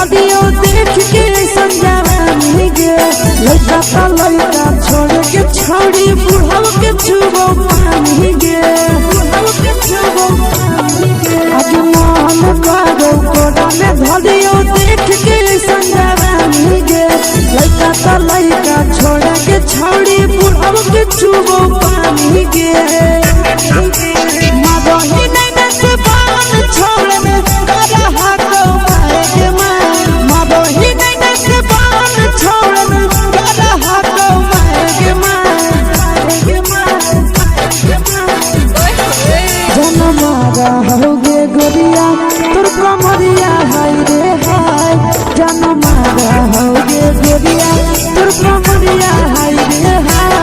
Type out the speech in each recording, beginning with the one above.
धरियो देख के संजवानी गे लड़का का लड़का छोड़ के छोड़ी बुढ़ाओ के छुबो पानी गे बुढ़ाओ के छुबो पानी गे आज मन करो कोड़ा में धरियो देख के संजवानी गे लड़का का लड़का छोड़ के छोड़ी बुढ़ाओ के छुबो पानी गे मदही नहीं से बान छोड़ में करा हाथो माए के मां मदही नहीं से बान छोड़ में करा हाथो माए के मां जन्म रहोगे गोरिया तोर कमरिया हाय रे हाय जन्म रहोगे गोरिया तोर कमरिया हाय रे हाय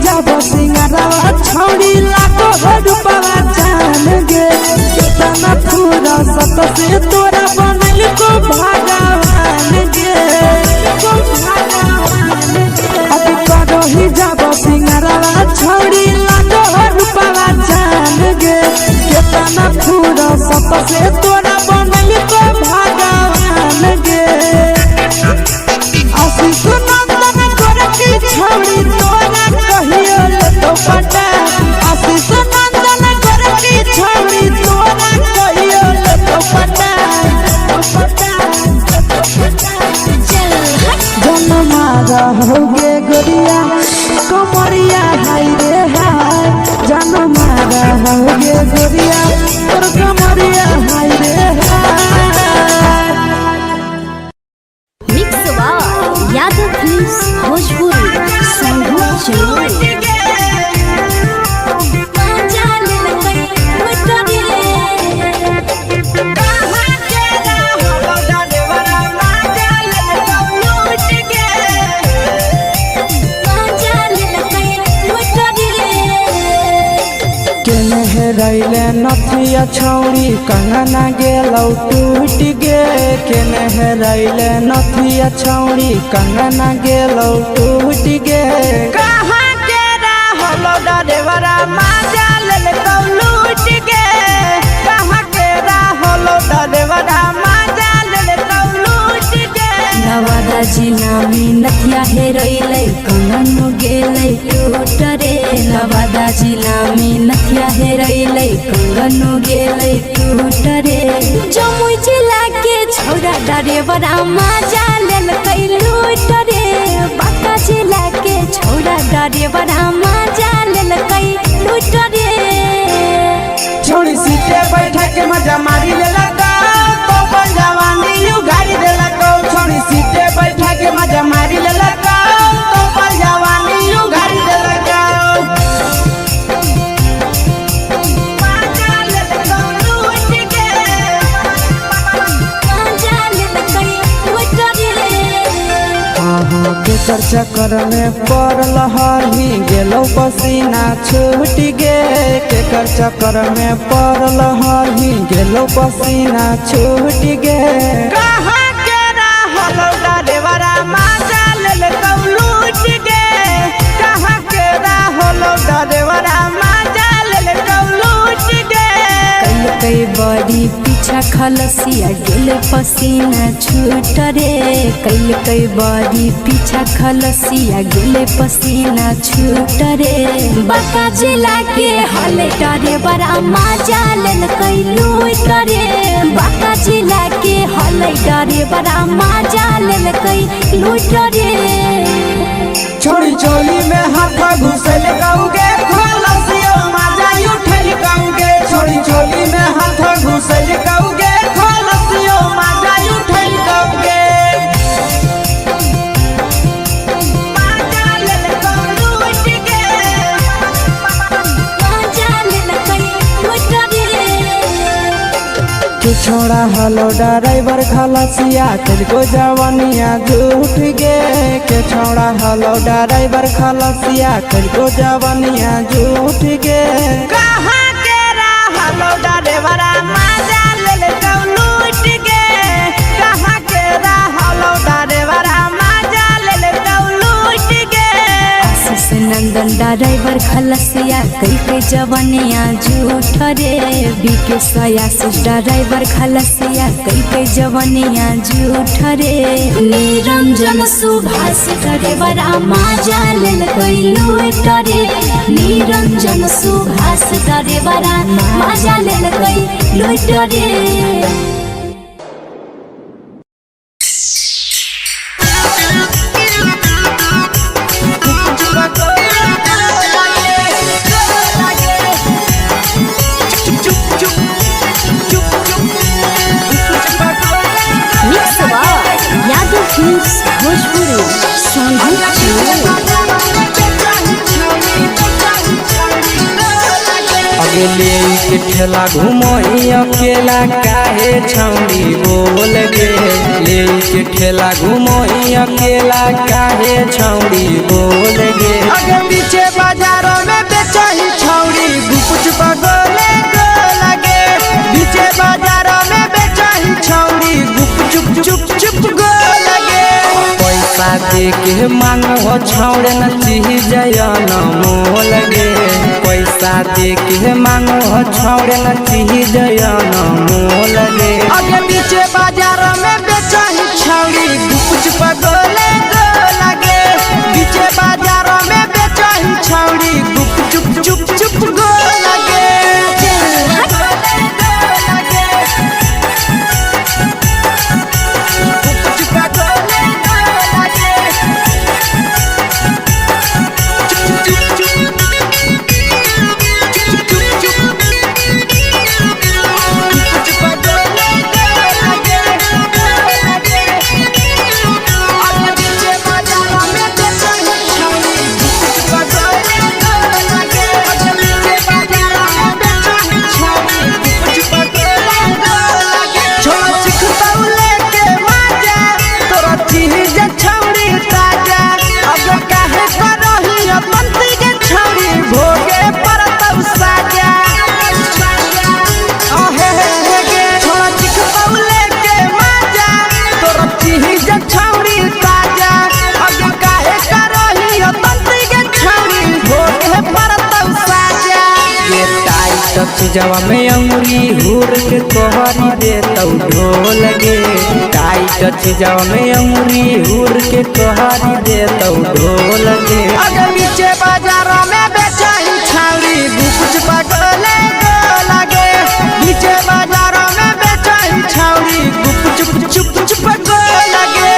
जब सिंगारा छोड़ी लाखों रुपया जान गे कितना पूरा सत से तोरा बनल को भगवान गे अब करो ही जब सिंगारा छोड़ी लाखों रुपया जान गे कितना पूरा सत से तोरा बनल को भगवान गे आशीष नंदन गोरखी छोड़ी तोरा कहियो तो पटा आशीष नंदन गोरखी छोड़ी तोरा कहियो तो पटा जन्म रहोगे गोरिया कमरिया हाय रे हाय जन्म रहोगे गोरिया और कमरिया हाय रे हाय मिक्स यादव फिल्म्स भोजपुरी संगीत चलो रैले नथिया छौड़ी कंगना गेलौ टूट गे केने रैले नथिया छौड़ी कंगना गेलौ टूट गे कहाँ के रहलो डरेवरा माजा लेलकौ लूट गे कहाँ के रहलो डरेवरा माजा लेलकौ लूट गे नवादा जिला में नथिया हेरैले कंगन गेलै टूट रे नवादा जिला में नथिया हेरैले कंगन गेलै टूट रे जमुई जिला के छौरा डरेवरा माजा लेलकै लूट रे बांका जिला के छौरा डरेवरा माजा लेलकै लूट रे छोड़ी सीटे बैठा के मजा मारी लेलका तो जवानी यू गाड़ी देलका छोड़ी सीटे बैठा के मजा मारी लेलका तो जवानी यू गाड़ी देलका केकर चक्कर में पड़ल हरही गेलौ पसीना छूट गे केकर चक्कर में पड़ल हरही गेलौ पसीना छूट गे कहाँ के रहलो डरेवरा माजा लेलकौ लूट गे कहाँ के रहलो डरेवरा माजा लेलकौ लूट गे कई बड़ी पीछा खलसिया गेल पसीना छूट रे कई बड़ी पीछा खलसिया गेल पसीना छूट रे बांका जिला के हले डरे बड़ा माजा लेलकै लूट रे बांका जिला के हले डरे बड़ा माजा लेलकै लूट रे छोड़ी चोली में हाथ घुसल गौगे खलसियो माजा उठल गौगे छोड़ी चोली में हाथ घुसल गौगे खलसियो माजा उठल गौगे माजा लेलकौ लूट गे माजा लेलकै लूट रे छोड़ा हलो ड्राइवर खलसिया तुझको जवानिया झूठ गे के छोड़ा हलो ड्राइवर खलसिया तुझको जवानिया झूठ गे कहाँ के हलो ड्राइवर मजा ले लूट गे कहाँ के हलो ड्राइवर मजा ले लूट गे आशीष नंदन ड्राइवर खलसिया कई के जवानिया झूठ रे बीके आशीष ड्राइवर खलसिया कई के जवानिया झूठ रे निरंजन सुभाष ड्राइवर मजा ले लूट रे निरंजन सुभाष ड्राइवर मजा ले लूट रे। अगले के ठेला घुमोई अकेला काहे छौड़ी बोल गे ले के ठेला घुमोई अकेला काहे छौड़ी बोल गे अगे पीछे बाजारों में बेचही छौड़ी गुपचुप गोले लगे पीछे बाजारों में बेचही छौड़ी गुपचुप चुप चुप गो लगे पैसा दे के मांगो छौड़े न चीज न मोल गे पैसा दे के मांगो छौड़े न चीज न मोल गे अगे पीछे बाजारों में बेचही छौड़ी गुपचुप गोले लगे पीछे बाजारों में बेचही छौड़ी गुपचुप चुप चुप गो लगे चीजवा में अंगुरी हुर के तोहरी दे तौ ढोल गे टाइट चीजवा में अंगुरी हुर के तोहरी दे तौ ढोल गे अगे पीछे बाजारों में बेचही छौड़ी गुपचुप गोले लगे पीछे बाजारों में बेचही छौड़ी गुपचुप चुप चुप गो लगे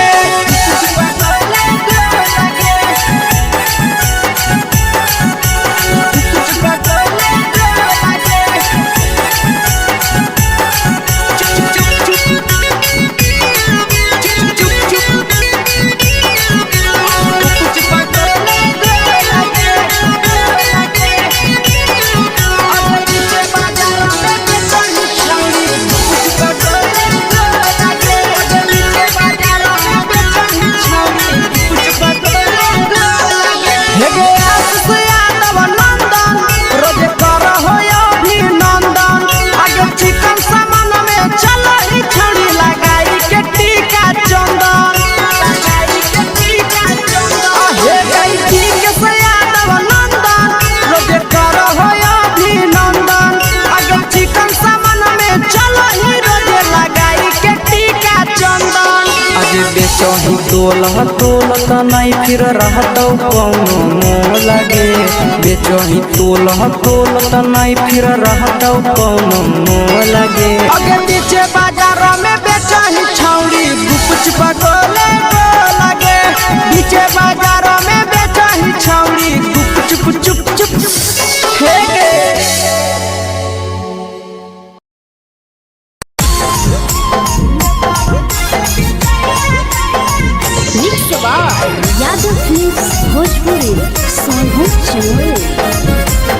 बेचही तोल त नहीं फिर रहतौ कौनो मोह लगे बेचही तोल त नहीं फिर रहतौ कौनो मोह लगे अगे पीछे बाजारों में बेचही छौड़ी गुपचुप गोले लगे पीछे बाजारों में बेचही छौड़ी गुपचुप चुप चुप हे गे यादव फिल्म्स भोजपुरी सोनू चोर।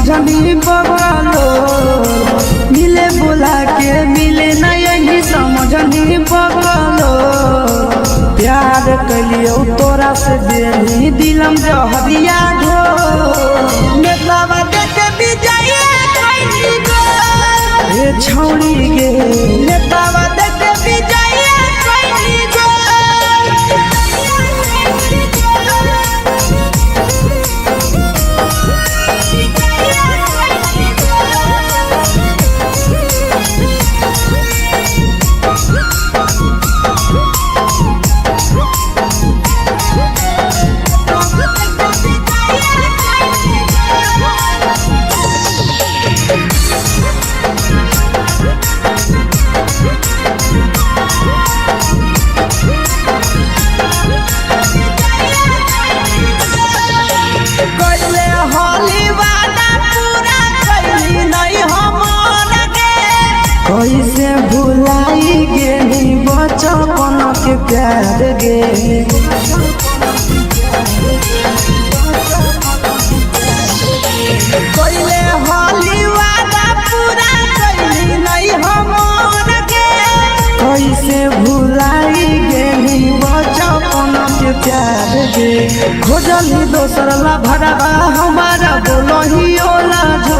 समझनी बगलो मिले बुला के मिले नहीं समझनी बगलो प्यार कलियो तोरा से देनी दिलम जहरिया घो नेतावा देखे विजय कैली गो ए छौड़ी गे नेतावा देखे विजय कैली गो कैसे भुलाई गेली बचपन के प्यार गे कैले होली वादा पूरा कैली नहीं हमर गे कैसे भुलाई गेली बचपन के प्यार गे खोजली दोसर ला भरवा हमारा बोलही ओला झो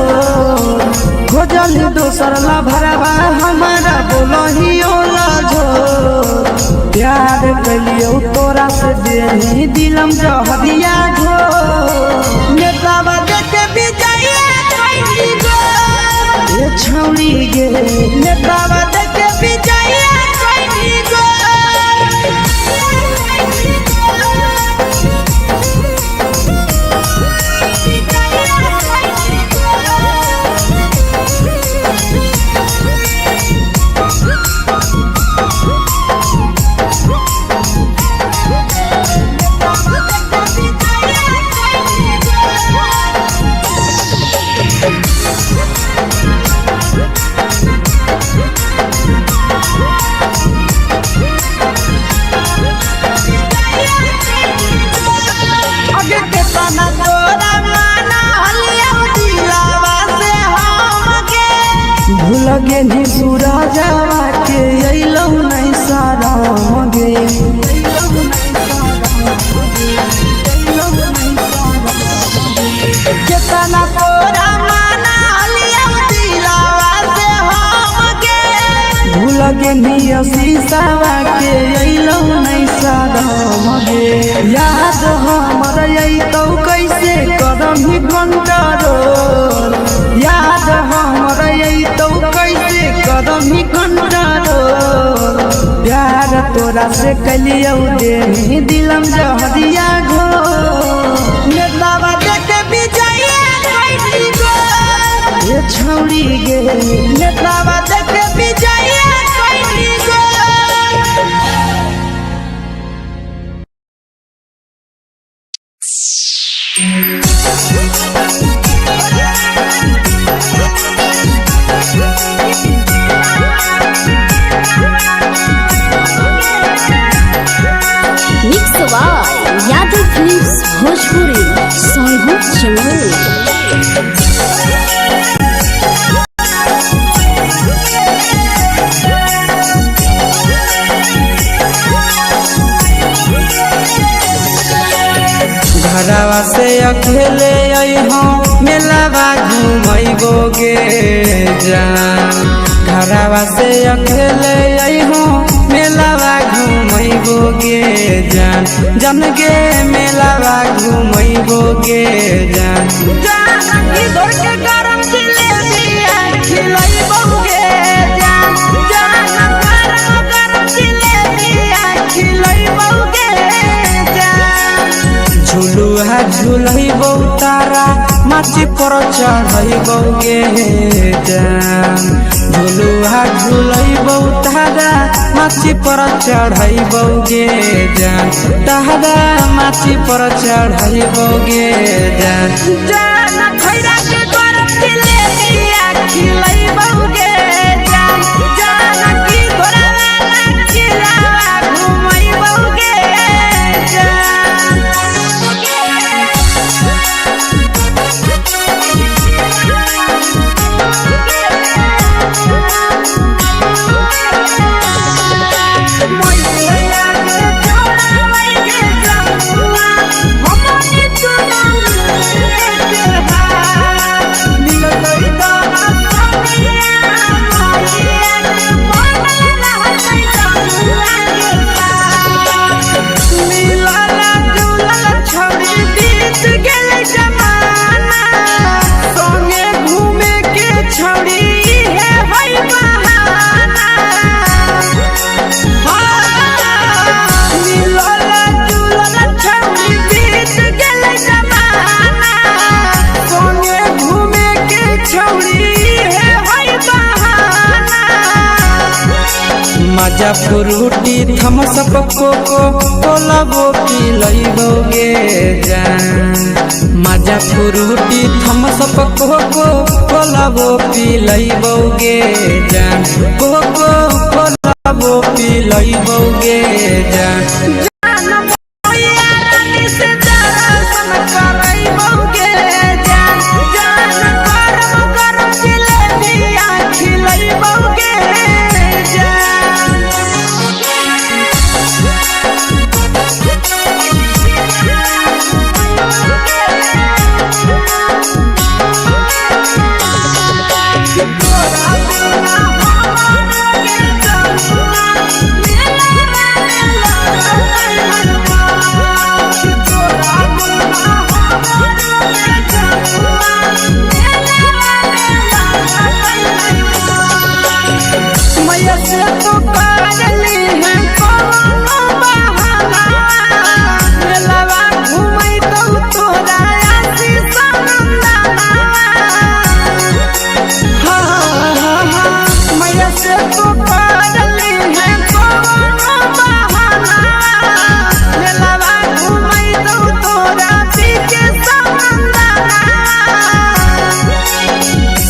खोजली दोसर ला भरवा हमारा बोलही ओला झो प्यार कलियो तोरा से देनी दिलम जहरिया घो नेतावा देखे विजय कैली गो ए छौड़ी गे नेतावा देखे विजय कैली गो लगे नी सूरजवा के अइलौ नहीं सारा गे केतना तोरा माना लिया दिलावा से हम गे भूल गे नी शीशावा के अइलौ नहीं सारा गे याद हमर अइतौ कैसे करम ही कंट्रोल याद हमर अइतौ कैसे करम ही कंट्रोल प्यार तोरा से कलियो देनी दिलम जहरिया घो नेतावा देखे विजय कैली गो ए छौड़ी गे नेतावा देखे विजय कैली गो यादव फिल्म्स भोजपुरी सोनभद्र चैनल घरवा से अकेले अइहो मेलावा घूमैबो गे जान घरवा से अकेले अइहो मेलावा घूमैबो गे जान जन गे मेलावा घूमैबो गे जान जान की दौड़ के गरम जिलेबिया खिलैबो गे जान जान गरम जिलेबिया खिलैबो गे जान झुलुहा झुलैबो तारा माची पर चढ़ैबो गे जान झुलुहा झुलैबो तारा माची पर चढ़ैबो गे जान तारा माची पर चढ़ैबो गे जान जान खैरा के गरम जिलेबिया खिलैबो गे जान जान की घोड़ा वाला खिलावा घुमैबो गे जान माजा फ्रूटी थम्स अप कोको कोला वो पी लइबोगे जान माजा फ्रूटी थम्स अप कोको कोला वो पी लइबोगे जान कोको कोला वो पी लइबोगे जान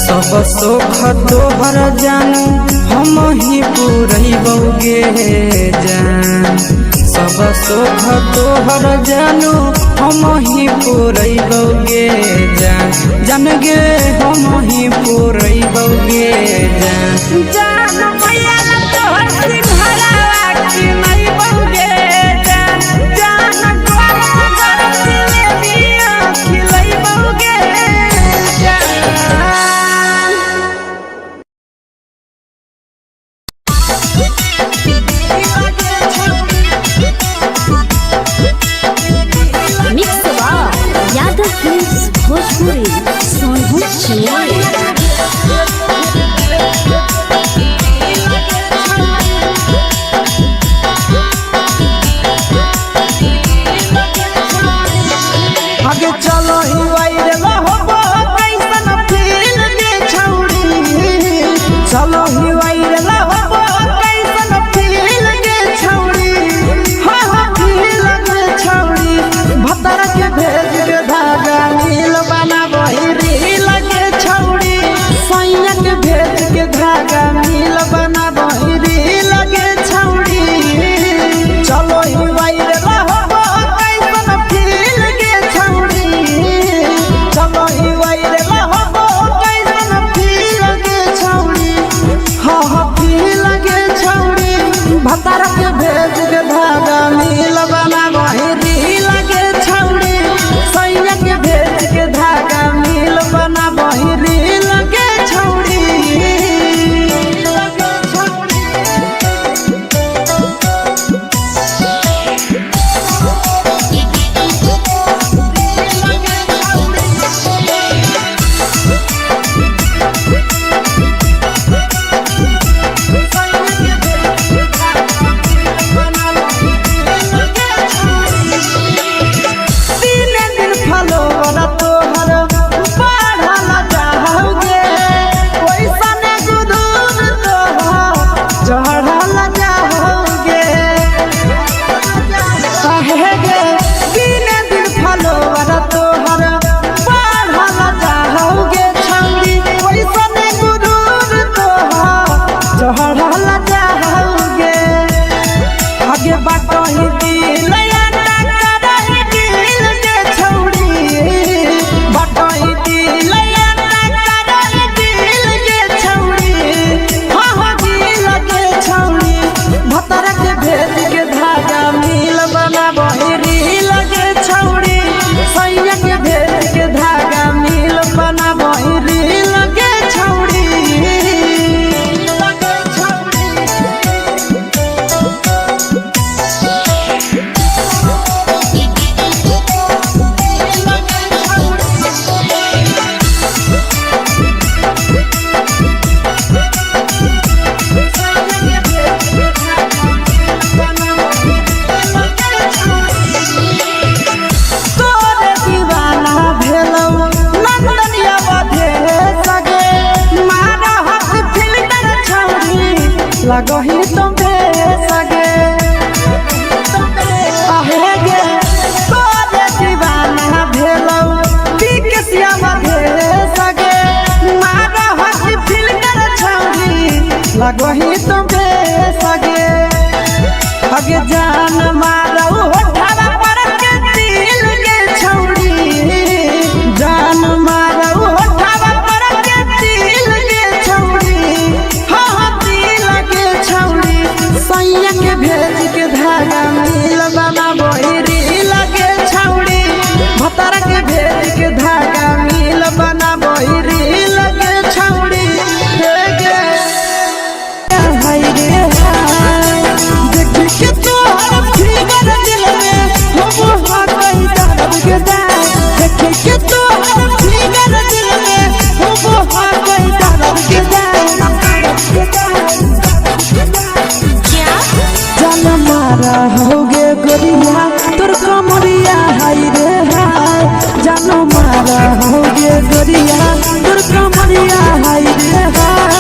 सब सुख तोहर जानू हम ही पूरैबोगे जान सब सुख तोहर जानू हम ही पूरैबोगे जान जान गे हम ही पूरैबोगे जान जान भैया तोहर सिंघरावा की नहीं बौगे जान जान गरम जिलेबिया खिलैबोगे जान मिक्स यादव फिल्म्स भोजपुरी सोनू चिन्मय आगे चलो ही वायरल होबो कैसन फील के छौड़ी चलो ही वायरल होबो कैसन फील के छौड़ी हां हां फील के छौड़ी भतर के भेज के धागा नील बनाबो रील के छौड़ी सैया के भेज के धागा नील बनाबो रील के छौड़ी चलो ही वायरल होबो कैसन फील के छौड़ी चलो ही वायरल होबो कैसन फील के छौड़ी हां हां फील के छौड़ी भतर के भेज के धागा नील बनाबो रील के छौड़ी सैया के भेज के धागा नील बनाबो रील के छौड़ी लगही तुम्हें लगही तो बेसगे अगे जान मारो होठवा पर के दिल के छौड़ी जान मारो होठवा पर के दिल के छौड़ी हाँ दिल के छौड़ी सैया के भेज के धागा मिल बना बोरी लगे छौड़ी भतार के भेज के धागा मिल बना बोरी लगे छौड़ी के तोहर फिगर दिल में हम हाथई दर्द के दाग देखे के तोहर फिगर दिल में हम हाथई दर्द के दाग जान मारा होगे गोरिया तोर कमरिया हाय रे हाय जान मारा होगे गोरिया तोर कमरिया हाय रे हाय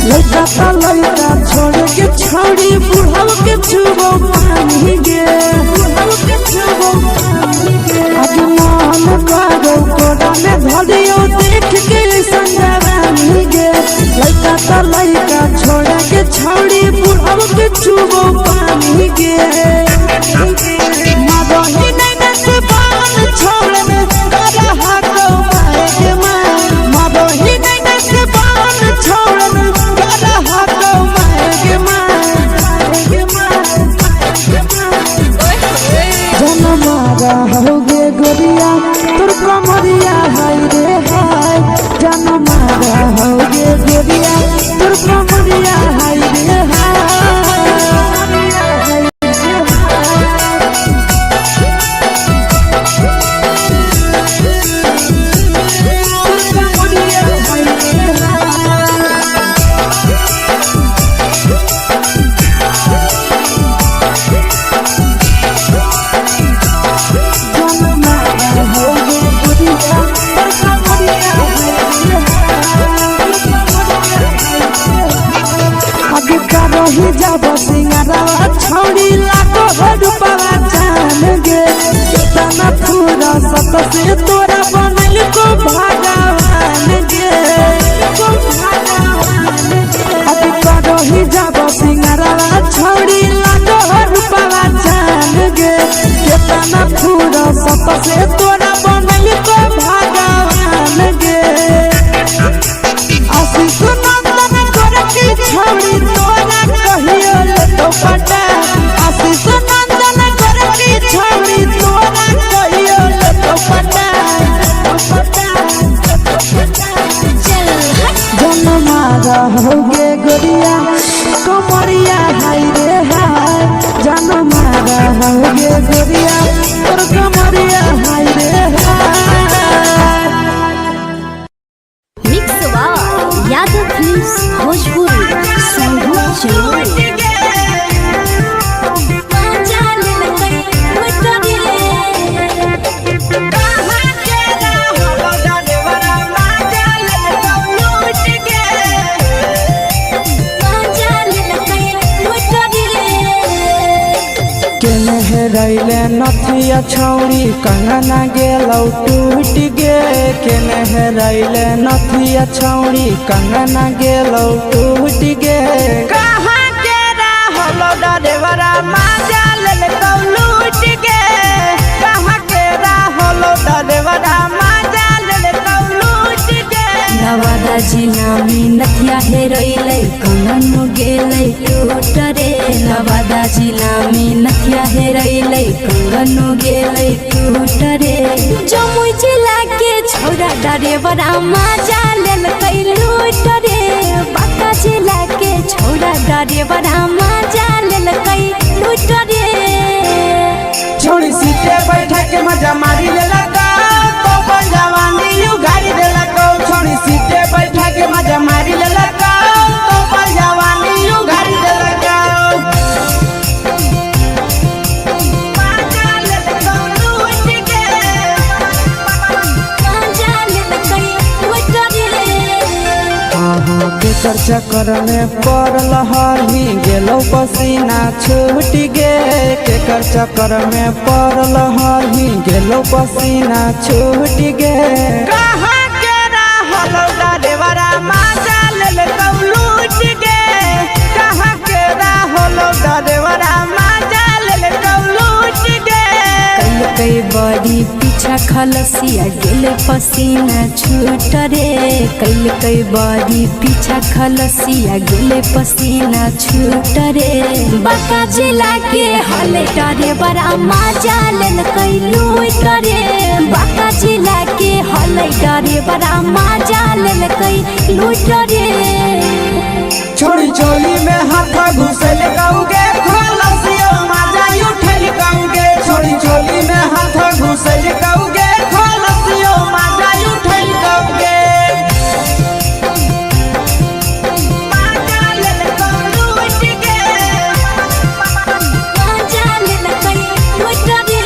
लड़का छोड़ के छौड़ी बुढ़ाव के छुबो पानी गे अगे मन करो कोड़ा में धरियो देख के संजवानी गे लड़का छोड़ के छौड़ी बुढ़ाव के छुबो पानी गे मादही नहीं से बान छोड़ में करा हाथो माए के मां मादही नहीं से बान छोड़ में करा हाथो माए के मां जन मारा होगे गोरिया तोर कमरिया हाय रे हाय जन मारा होगे गोरिया तोर कमरिया हाय रे हाय रही जब सिंगारा छौड़ी लाखो रुपया जान गे कितना पूरा सत से तोरा बनल को भगवान गे अब रही जब सिंगारा छौड़ी लाखो रुपया जान गे कितना पूरा सत से तोरा बनल को भगवान गे आशीष नंदन गोरखी छौड़ी तोरा कहियो तो पटा आशीष नंदन गोरखी छौड़ी तोरा कहियो तो पटा जन मारा होगे गोरिया कमरिया हाय रे हाय जन मारा होगे गोरिया तोर कमरिया हाय रे हाय मिक्स यादव फिल्म्स भोजपुरी संगीत रैले नथिया छौड़ी कंगना गेलौ टूट गे केने रैले नथिया छौड़ी कंगना गेलौ टूट गे कहाँ के रहलो डरेवरा माजा ले तो लूट गे कहाँ के रहलो डरेवरा माजा ले तो लूट गे नवादा जिला में नथिया हेरैलै कंगन गेलै टूट रे नवादा जिला में नथिया हेरैलै कंगन गेलै टूट रे जमुई जिला के छौरा डरेवरा माजा लेलकै लूट रे बांका जिला के छौरा डरेवरा माजा लेलकै लूट रे छोड़ी सीटे बैठा के मजा मारी लेला तो जवानी यू गाड़ी देला केकर चक्कर में पड़ल हही गेलो पसीना छूट गे केकर चक्कर में पड़ल हही गेलो पसीना छूट गे कहाँ के रहलो डरेवरा माजा लेल लूट गे कहाँ के रहलो डरेवरा माजा लेल लूट गे कई बड़ी पीछा खलसिया गेल पसीना छूट रे कई बड़ी पीछा खलसिया गेल पसीना छूट रे बाका जिला के हले डरे बड़ा मजा लेल कई लूट रे बाका जिला के हले डरे बड़ा मजा लेल कई लूट रे छोड़ी चोली में हाथ घुसल गाऊंगे खलसिया माजा उठल गाऊंगे छोड़ी चोली में हाथ घुसल गाऊंगे खलसिया माजा उठल गाऊंगे माजा लेल लूट गे मजा लेल कई लूट रे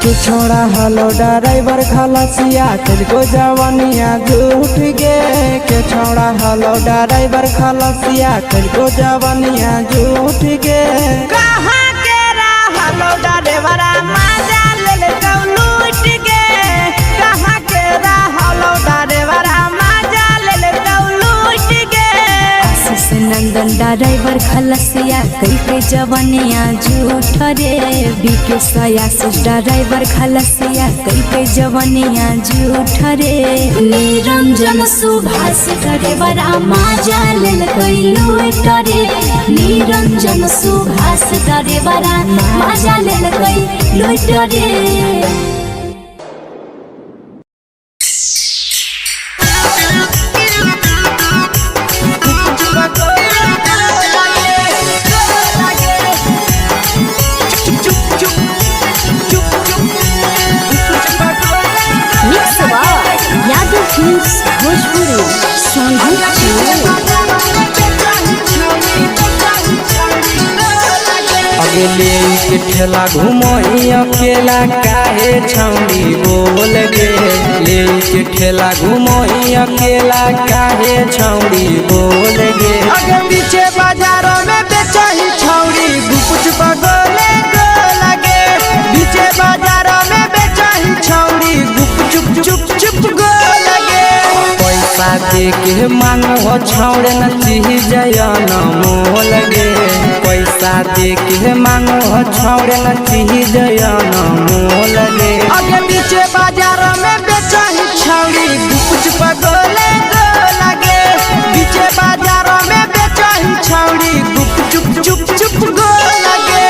कि छोड़ा हलो ड्राइवर खलसिया तेरे जवानिया झूठ गे के छोड़ा हलो ड्राइवर खलसिया तेरे जवानिया झूठ गे कहाँ के रहलो डरेवरा माजा लेल लूट गे कहाँ के रहलो डरेवरा माजा लेल लूट गे आशीष नंदन ड्राइवर खलसिया कई जवानिया झूठ रे बीके आशीष ड्राइवर खलसिया कई जवानिया झूठ रे निरंजन सुभाष ड्राइवरा मजा लेल कई लूट रे निरंजन सुभाष ड्राइवरा मजा लेल कई लूट रे भोजपुरी अगले के ठेला घुमई अकेला काहे छौड़ी बोल गे ले के ठेला घुमई अकेला काहे छौड़ी बोल गे अगे पीछे बाजारों में बेचही छौड़ी गुपुच बगले गो लगे पीछे बाजारों में बेचही छौड़ी गुप चुप चुप चुप गो लगे पैसा दे के मांगो छौड़े न चीज न मोल गे पैसा दे के मांगो छौड़े न चीज न मोल गे अगे पीछे बाजारों में बेचही छौड़ी गुपुच बगले गो लगे पीछे बाजारों में बेचही छौड़ी गुप चुप चुप चुप गो लगे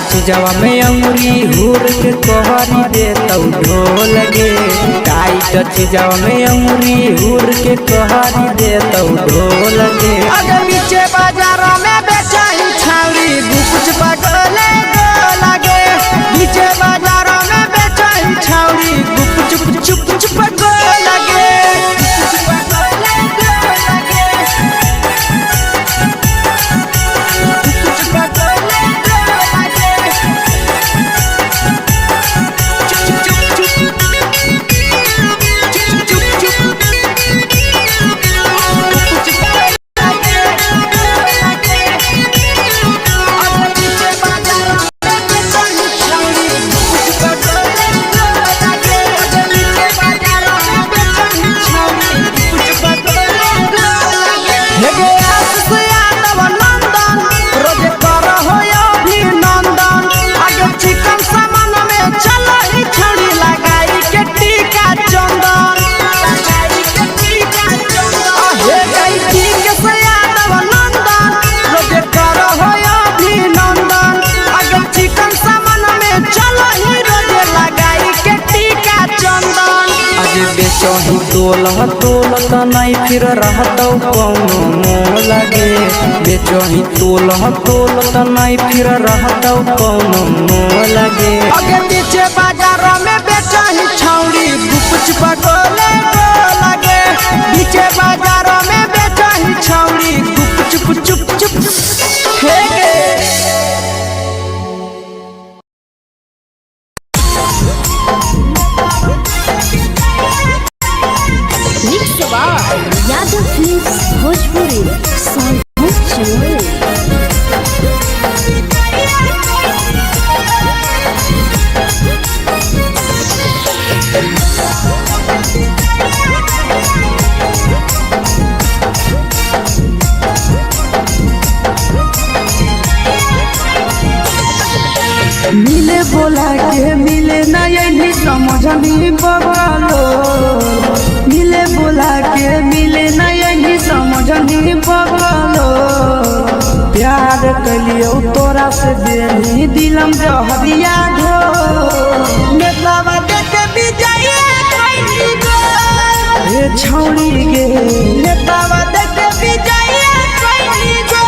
चीजवा में अंगुरी हुर के कहरी दे तौ ढोल गे टाइट चीजवा में अंगुरी हुर के कहरी दे तौ ढोल गे अगे पीछे बाजारों में बेचही छौड़ी गुपुच बगले गो लगे पीछे बाजारों में बेचही छौड़ी गुप चुप चुप चुप गो लगे तोलह तोलत नहीं फिर रहतौ कौनो मोल गे बेचही तोलह तोलत नहीं फिर रहतौ कौनो मोल गे आगे पीछे बाजार में बेचही छौड़ी गुपच पटोले लगे पीछे बाजार में बेचही छौड़ी गुप चुप चुप हे गे यादव फिल्म्स भोजपुरी मिले बोला के मिले ना यही समझनी बगलो मिले बोला के मिले ना यही समझनी बगलो प्यार कलियो तोरा से देनी दिलम जहरिया घो नेतावा देखे विजय कइली गो ए छौड़ी गे नेतावा देखे विजय कइली गो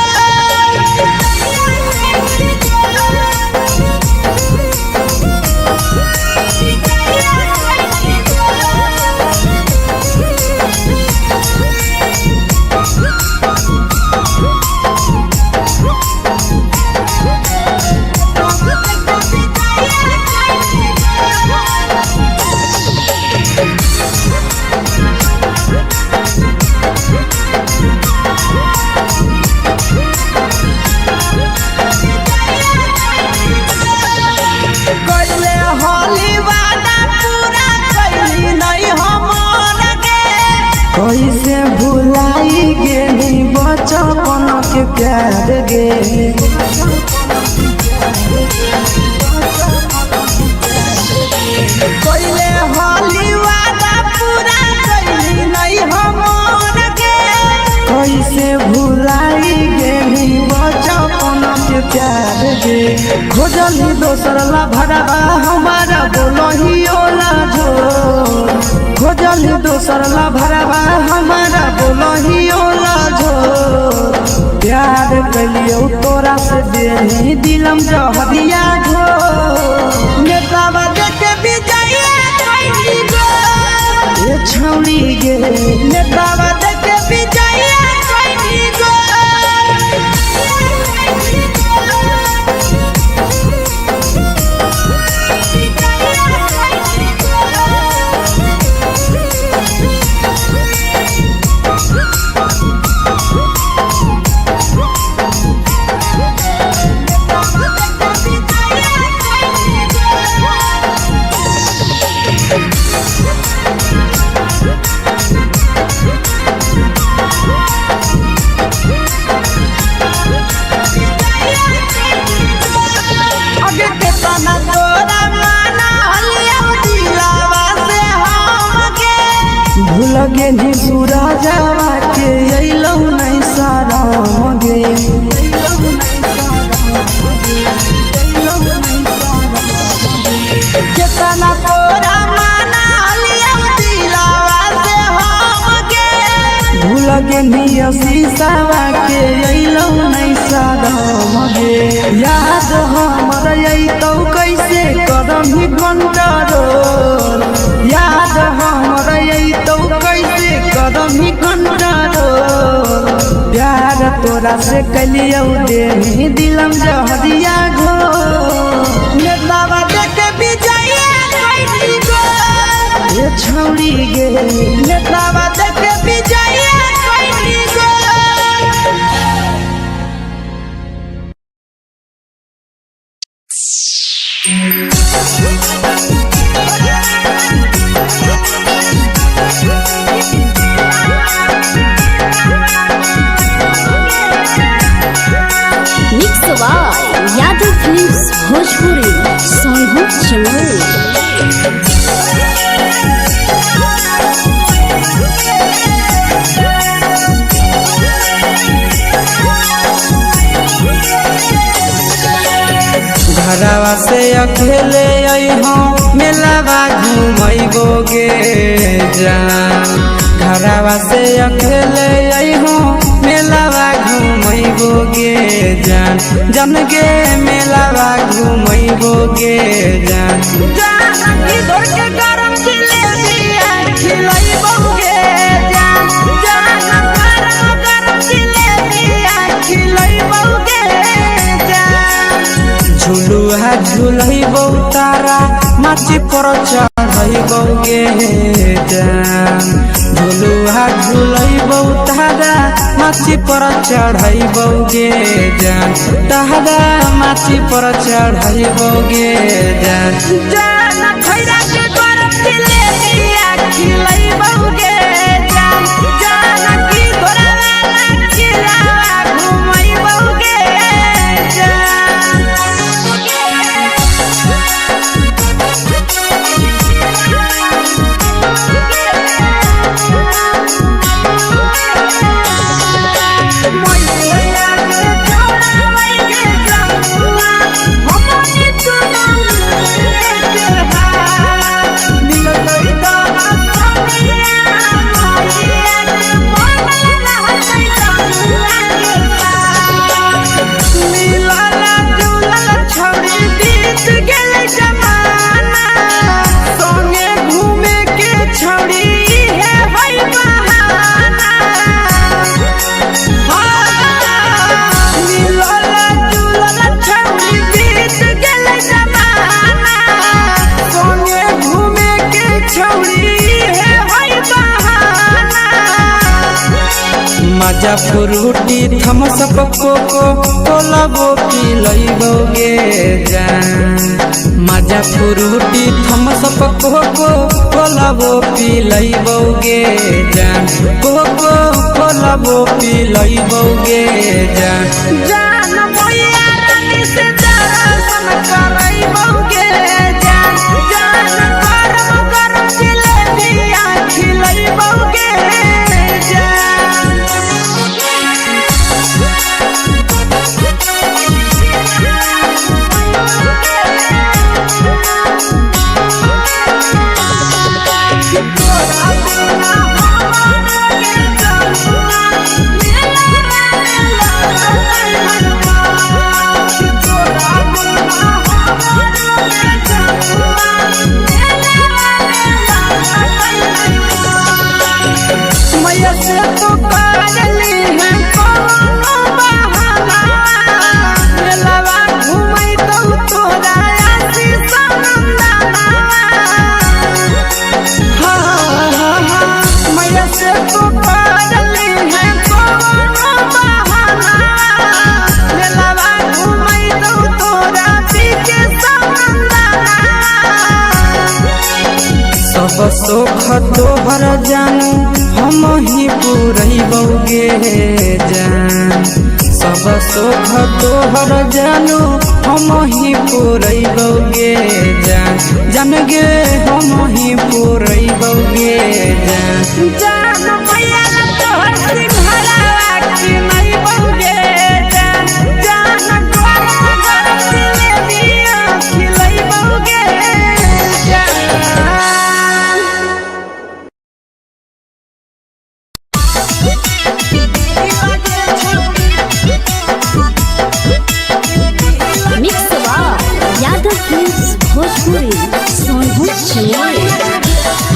कैसे भुलाई गेली बचपन के प्यार गे कैले हाली वादा पूरा कैली नहीं हमर गे कैसे भुलाई गेली बचपन के प्यार गे खोजली दोसर ला भरवा हमारा बोलही ओला जो खोजली दोसर ला भरवा हमारा बोलही ओला झो प्यार कलियो तोरा से देनी दिलम जहरिया झो नेतावा देखे विजय कइली गो ए छौड़ी गे नेतावा देखे विजय कइली गो लगे नी सूरा जावा के अइलौ नहीं सारा गे केतना तोरा माना लिया दिलावा से हम गे भूल गे नी शीशावा के अइलौ नहीं सारा गे याद हमर अइतौ कैसे करम ही कंट्रोल याद हमर अइतौ कैसे करम ही कंट्रोल प्यार तोरा से कलियो देनी दिलम जहरिया घो नेतावा देखे विजय कइली गो ए छौड़ी गे नेतावा देखे विजय कइली गो यादव फिल्म्स भोजपुरी सोनभद्र चैनल घरवा से अकेले अइहो मेलावा घूमैबो गे जान घरवा से अकेले अइहो मेलावा घूमैबो गे जान जन गे मेलावा घूमैबो गे जान जानकी दौड़ के गरम जिलेबिया खिलैबो गे जान गरम जिलेबिया खिलैबो गे जान झुलुहा झुलैबो तारा माची पर चढ़ैबो गे जान झुलुहा झुलैबो तारा माची पर चढ़ैबो गे जान तारा माची पर चढ़ैबो गे जान जान खैरा के गरम जिलेबिया खिलैबो गे जान जानकी घोड़ावाला किलावा घुमैबो गे मजा फ्रूटी थम्स अप कोको कोलाबो पिलैबो गे जान मजा फ्रूटी थम्स अप कोको कोलाबो पिलैबो गे जान कोको कोलाबो पिलैबो गे जान जान मैया रानी से दर्शन करैबो गे जान गरम जिलेबिया खिलैबो गे मैया से तो काजली है कोनो बहाना मेलावा घुमै तो तोरा आसी सनंदना मैया से तो काजली है कोनो बहाना मेलावा घुमै तो तोरा पीछे सनंदना सब सुख तोहर जानू हम ही पुरैबो गे जान सब सुख तोहर जानू हम ही पुरैबो गे जान जन गे हम ही पुरैबो गे जान जान मैया तोहर सिंघरावा खिलैबो गे जान गरम जिलेबिया खिलैबो गे मिक्स यादव फिल्म्स भोजपुरी सोनू चले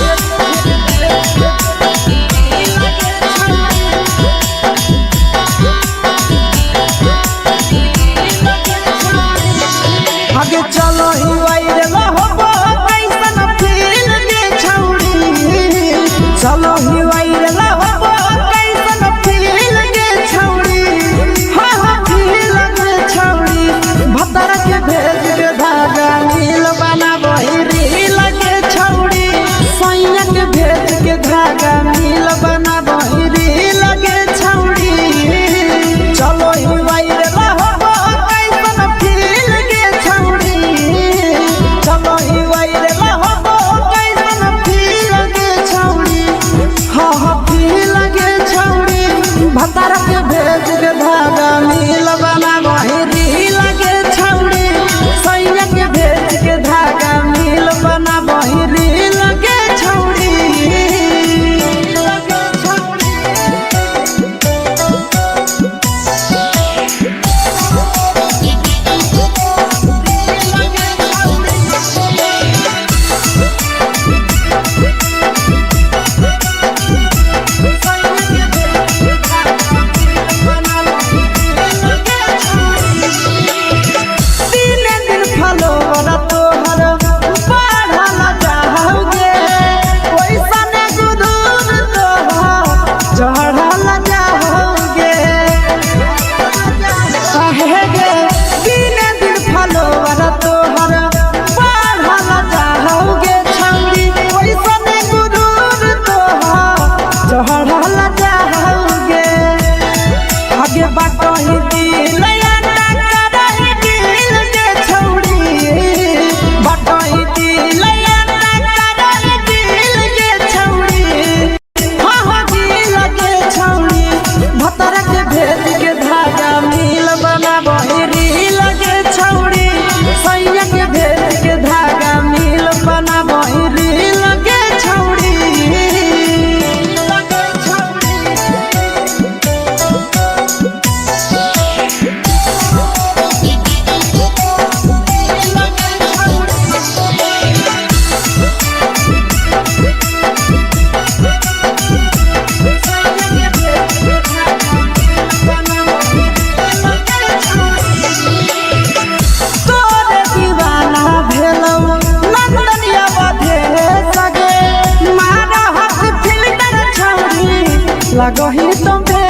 लगही तुम्हे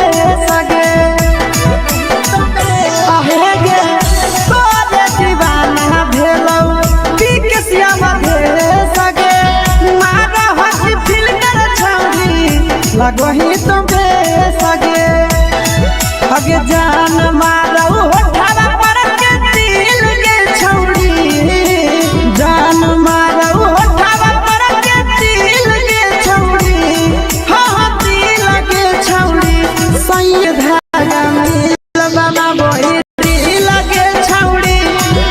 सगे आहे गे तोरे दीवाना भेलौ बिकसिया मधे सगे मारा हसी फिल कर छौरी लगही तुम्हे सगे अगे जान मारौ होठवा पर के दिल के छौरी जान मारौ होठवा पर के दिल के छौरी हाँ दिल के छौरी सैय धागा मिल बना बोही दिल के छौरी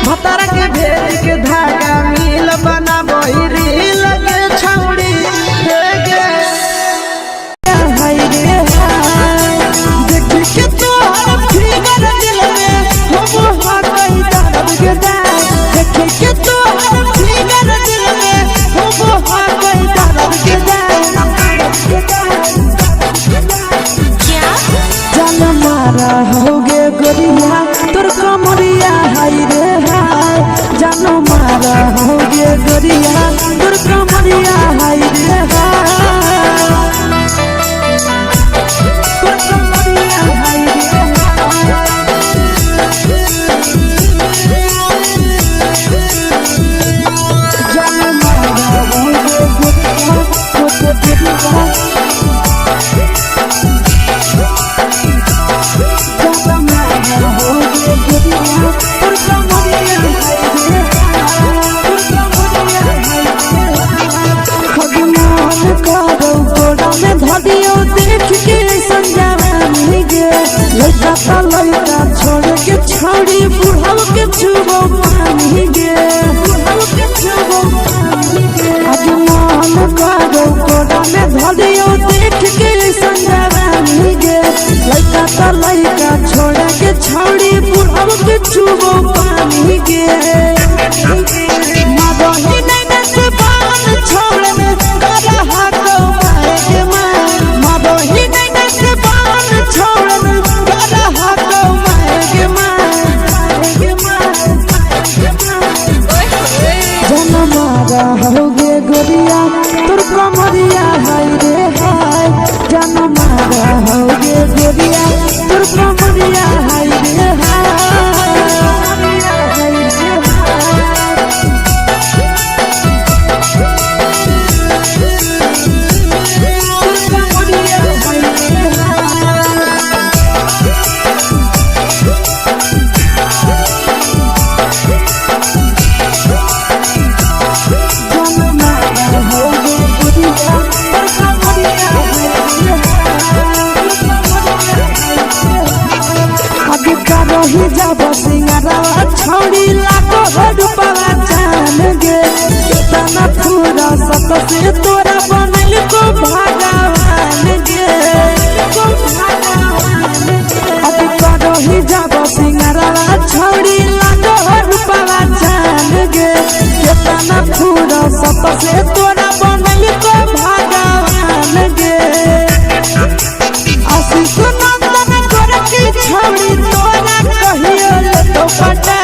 भतर के भेज के धागा मिल बना बोही दिल के छौरी हे गे हाय रे हाय देख के तोहर फिगर दिल में हम हाथई दर्द के दाग देख के तोहर फिगर दिल में हम हाथई दर्द के जान मारा होगे गोरिया तोर कमरिया हाय रे हाय जान मारा होगे गोरिया तोर कमरिया हाय रे हाय तोर कमरिया हाय रे जान मारा होगे गोरिया तोर कमरिया देख के संजावा मिल गे लड़का ता लड़का छोड़ के छौड़ी बुढ़ाव के छुबो पानी गे बुढ़ाव के छुबो पानी गे आज मन करो कोड़ा में धरियो देख के संजावा मिल गे लड़का ता लड़का छोड़ के छौड़ी बुढ़ाव के छुबो पानी गे मादही नहीं नस पान छोड़ में करा हाथों मारे के मादही नहीं नस पान छोड़ में करा हाथों मारे के जन मारा होगे गोरिया तोर कमरिया हाय रे हाय जन मारा होगे गोरिया तोर कमरिया हाय रे रही जब सिंगारा छौड़ी लाखो रुपया जान गे कितना पूरा सत से तोरा बनल को भगवान गे अभी रही जब सिंगारा छौड़ी लाखो रुपया जान गे कितना पूरा सत से तोरा बनल को भगवान गे आशीष नंदन गोरखी छौड़ी तोरा कहियो ले तो पटा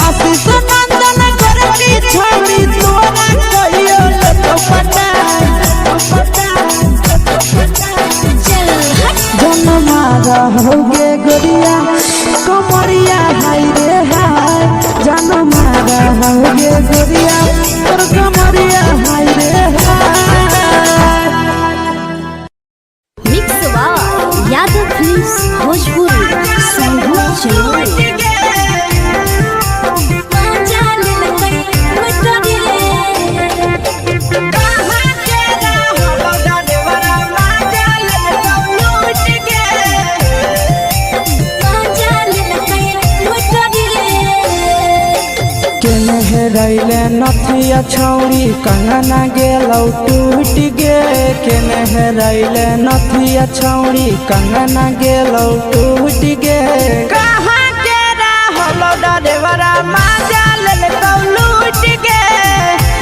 आशीष नंदन गोरखी छौड़ी तोरा कहियो ले तो पटा जन मारा होगे गोरिया कमरिया हाय रे हाय जन मारा होगे गोरिया तोर कमरिया हाय रे हाय मिक्स यादव फिल्म्स भोजपुरी संगीत चैनल रैले नथिया छौड़ी कंगना गेलौ टूट गे केने रैले नथिया छौड़ी कंगना गेलौ टूट गे कहाँ के रहलो डरेवरा माजा लेलकौ लूट गे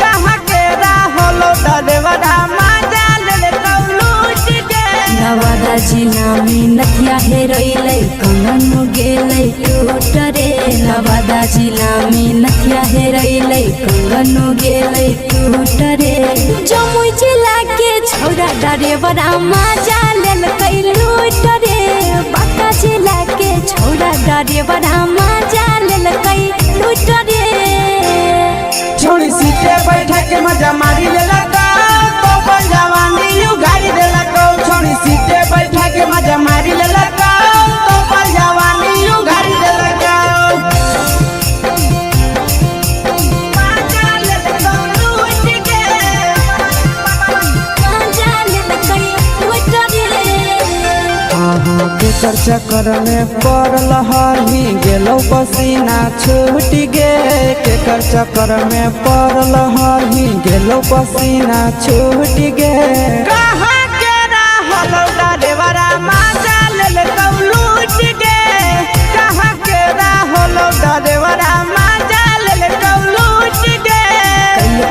कहाँ के रहलो डरेवरा माजा लेलकौ लूट गे नवादा जिला में नथिया हेरोइलै कंगन गेलै टूट रे नवादा जिला में नथिया हेरोइलै कंगन गेलै टूट रे जमुई जिला के छौड़ा डरेवरा माजा लेलकै ड्राइवर मजा लेलकै लूट रे छोड़ी सीटे बैठा के मजा मारी लेलका तो अपन जवानी यू गाड़ी देलका छोड़ी सीटे बैठा के मजा मारी लेलका तो अपन जवानी यू गाड़ी देलका के चक्कर में पड़ल हही गेलो पसीना छूट गे के चक्कर में पड़ल हही गेलो पसीना छूट गे कहाँ के रहल ड्राइवर मजा लेलकौ लूट गे कहाँ के रहल ड्राइवर मजा लेलकौ लूट गे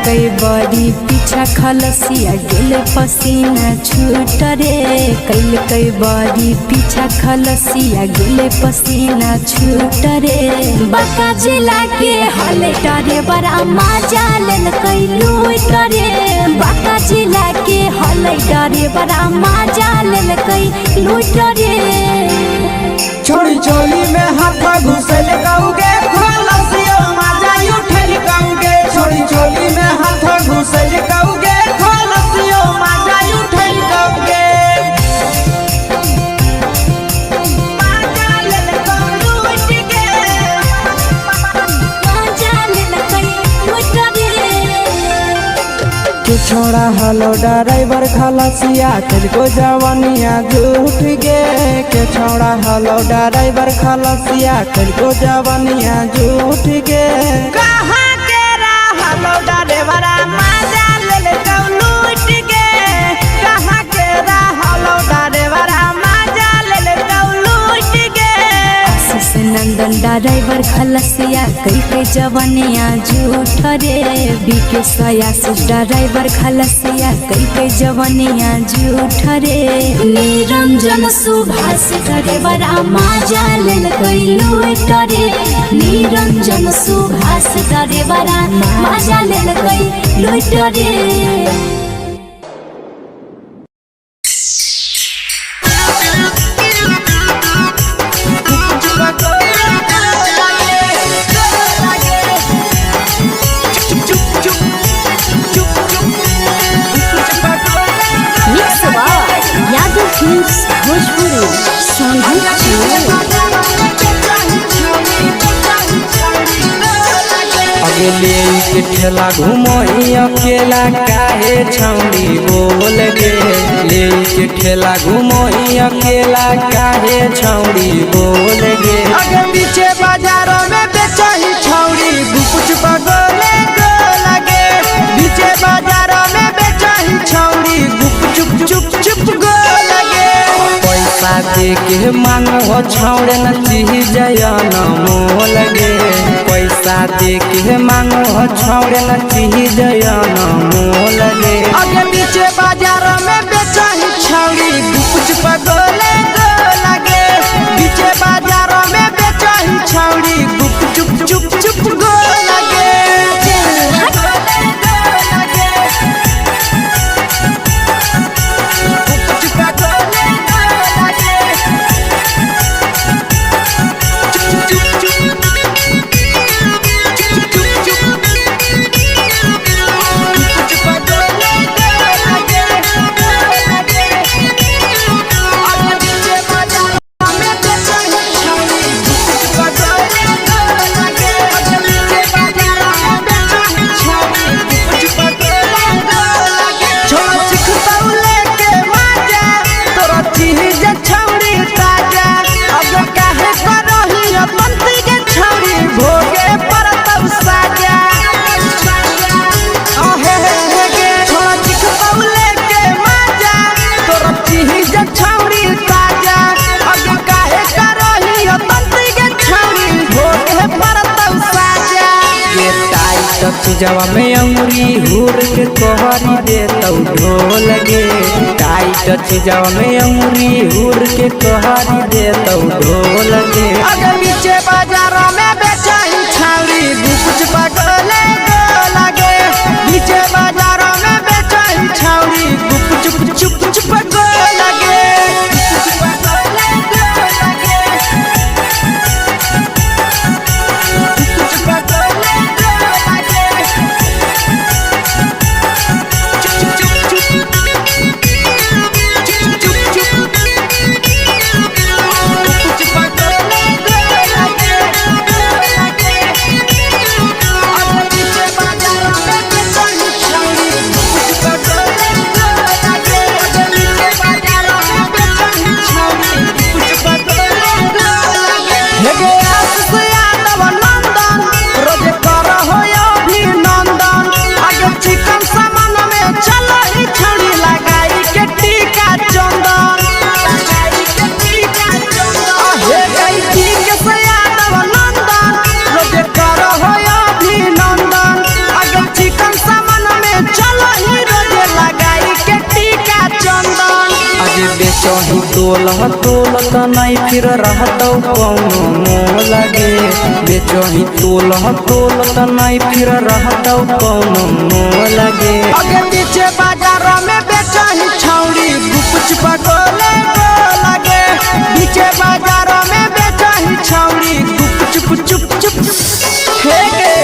कई बड़ी पीछा खलसिया गेल पसीना छूट रे कई बड़ी पीछा खलसिया गेल पसीना छूट रे बांका जिला के हले ड्राइवर मजा लेलकै लूट रे बांका जिला के हले ड्राइवर मजा लेलकै लूट रे छोड़ी चोली में हाथ घुसल गौगे खलसिया मजा उठल गौगे छोड़ी चोली में हाथ घुसल गौगे खलसिया मजा उठल गौगे मजा लेलकै लूट गे मजा लेलकै लूट रे के छोड़ा हलो ड्राइवर खलसिया तेरे जवानिया झूठ गे के छोड़ा हलो ड्राइवर खलसिया तेरे जवानिया झूठ गे कहाँ के रहलो ड्राइवर मजा लेलकौ लूट गे कहाँ के रहलो ड्राइवर मजा लेलकौ लूट गे आशीष नंदन ड्राइवर खलसिया कई जवानिया झूठ रे बीके आशीष ड्राइवर खलसिया कई जवानिया झूठ रे निरंजन सुभाष ड्राइवर मजा लेलकै लूट रे निरंजन सुभाष ड्राइवर मजा लेलकै लूट रे अगले के ठेला घुमोई अकेला काहे छौड़ी बोल गे ले के ठेला घुमोई अकेला काहे छौड़ी बोल गे अगे पीछे बाजारों में बेचही छौड़ी गुपुच पगोले गो लगे पीछे बाजारों में बेचही छौड़ी गुप चुप चुप चुप गो लगे पैसा दे के मांगो छौड़े न चीज न मोल गे पैसा दे के मांगो छौड़े न चीज न मोल गे अगे पीछे बाजारों में बेचही छौड़ी गुपुच पगोले गो लगे पीछे बाजारों में बेचही छौड़ी गुप चुप चुप चुप गो लगे जवा में अंगुरी हुर के तोहरी दे तौ ढोल गे टाइट जवा में अंगुरी हुर के तोहरी दे तौ ढोल गे अगर पीछे बाजारों में बेचही छावड़ी कुछ पगले गो लगे पीछे बाजारों में बेचही छावड़ी चुप चुप चुप गो लगे बेचही तोल त नहीं फिर रहतौ कौनो मोह लगे बेचही तोल त नहीं फिर रहतौ कौनो मोह लगे अगे पीछे बाजार में बेचही छौड़ी गुपच पगोले लगे पीछे बाजार में बेचही छौड़ी गुप चुप चुप हे गे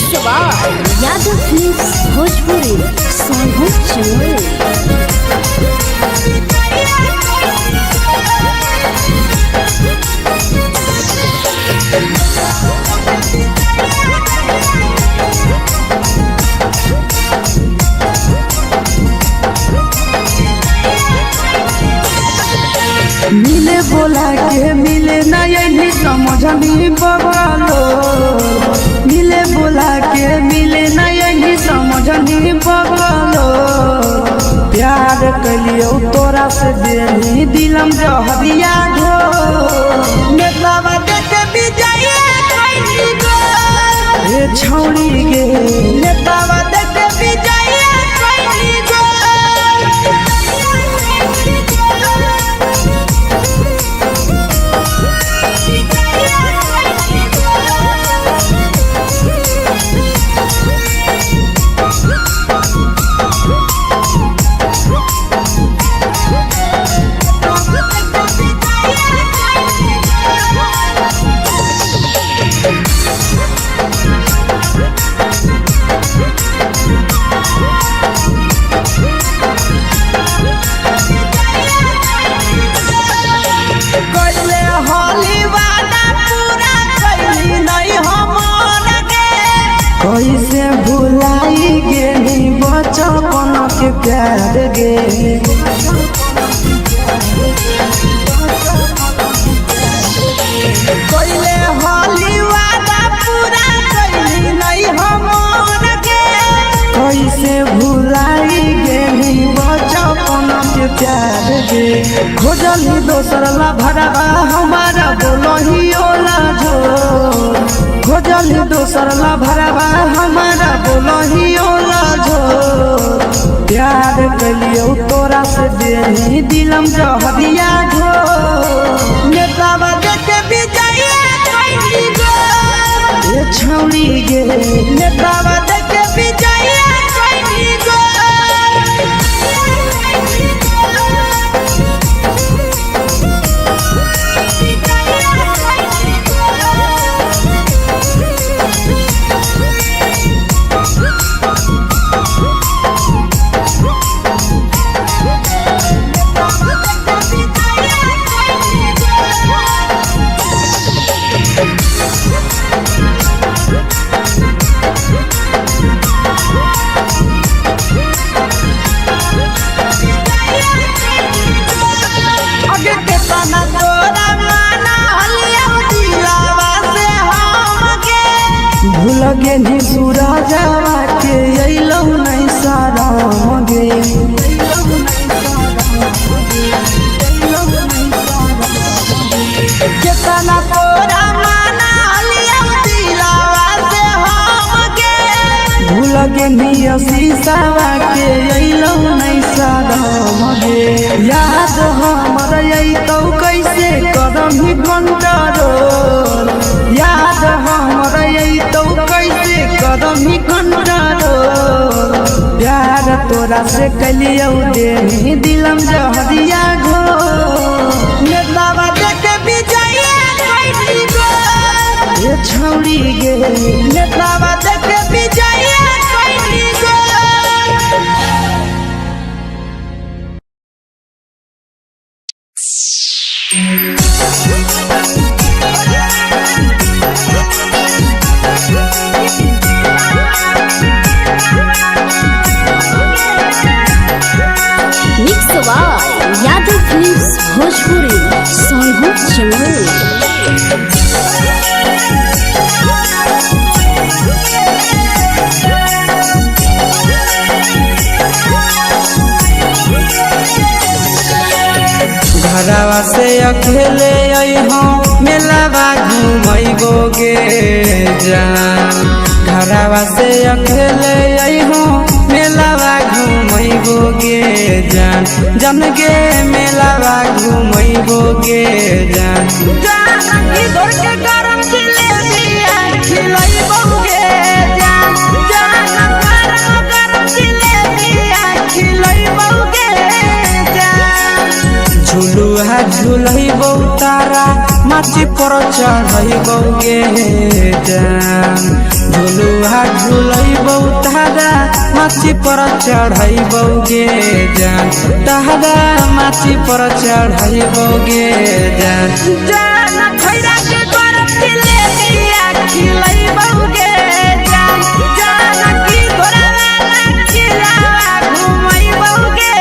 यादव फिल्म्स भोजपुरी सोनू चमोली। मिले बोला के मिले ना यही समझनी बवालो मिले बोला के मिले ना यही समझनी बवालो प्यार कलियो तोरा से देनी दिलम जहरिया घो नेतावा देखे विजय कैली गो ए छौड़ी गे नेतावा देखे विजय कैली गो कैसे भुलाई गेली बचपन के प्यार गे कैले होली वादा पूरा कैली नहीं हमर गे कैसे भुलाई गेली बचपन के प्यार गे खोजली दोसर ला भरवा हमारा बोलही ओला जो खोजली दोसर ला भरवा हमारा बोलही ओला जो प्यार कलियो तोरा से देनी दिलम जहरिया घो नेतावा देखे विजय कैली गो ए छौड़ी गे नेतावा देखे विजय कैली गो भूलगे नी सूरजवा के अइलौ नहीं सारा गे केतना तोरा माना लिया दिलावा से हम गे भूलगे नी शीशावा के अइलौ नहीं सारा गे याद हमर अइतौ कैसे करम कंट्रोल याद हमर अइतौ कैसे करम कंट्रोल प्यार तोरा से कलियो देनी दिलम जहरिया घो नेतावा देखे विजय कैली गो ए छौड़ी गे नेतावा देखे विजय कैली गो यादव फिल्म्स भोजपुरी सोनू चमोली। घरवा से अकेले अइहो मेलावा घूमै घुमैबोगे जान घरवा से अकेले अइहो मेलावा घुमैबोगे जान जन गे मेलावा घुमैबोगे जान जानकी घोर के गरम जिलेबिया खिलैबोगे जान गरम जिलेबिया खिलैबोगे जान झुलुहा झुलैबो तारा माची पर चढ़ैबोगे जान झुलुहा झुलैबो तारा माची पर चढ़ैबोगे जान तारा माची पर चढ़ैबोगे जान जान खैरा के गरम जिलेबिया खिलैबोगे जान जानकी घोर वाला खिलावा घुमैबोगे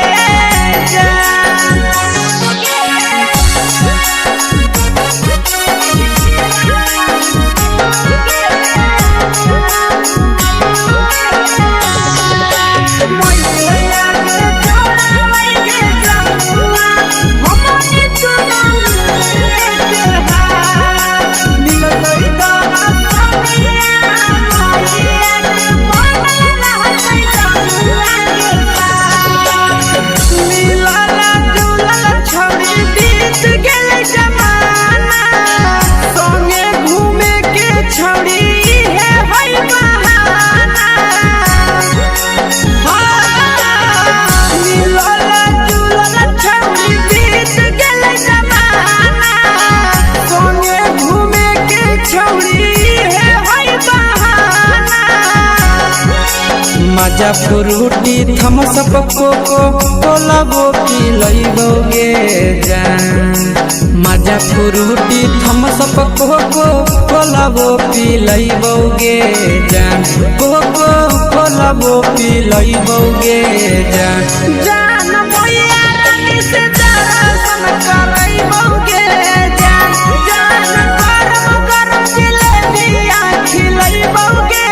मजा फ्रूटी थम्स अप कोको कोला वो पिलैबोगे जान मजा फ्रूटी थम्स अप कोको कोला वो पिलैबोगे जान कोको कोला वो पिलैबोगे जान जान मोया रानी से दर्शन करैबोगे जान गरम जिलेबिया खिलैबोगे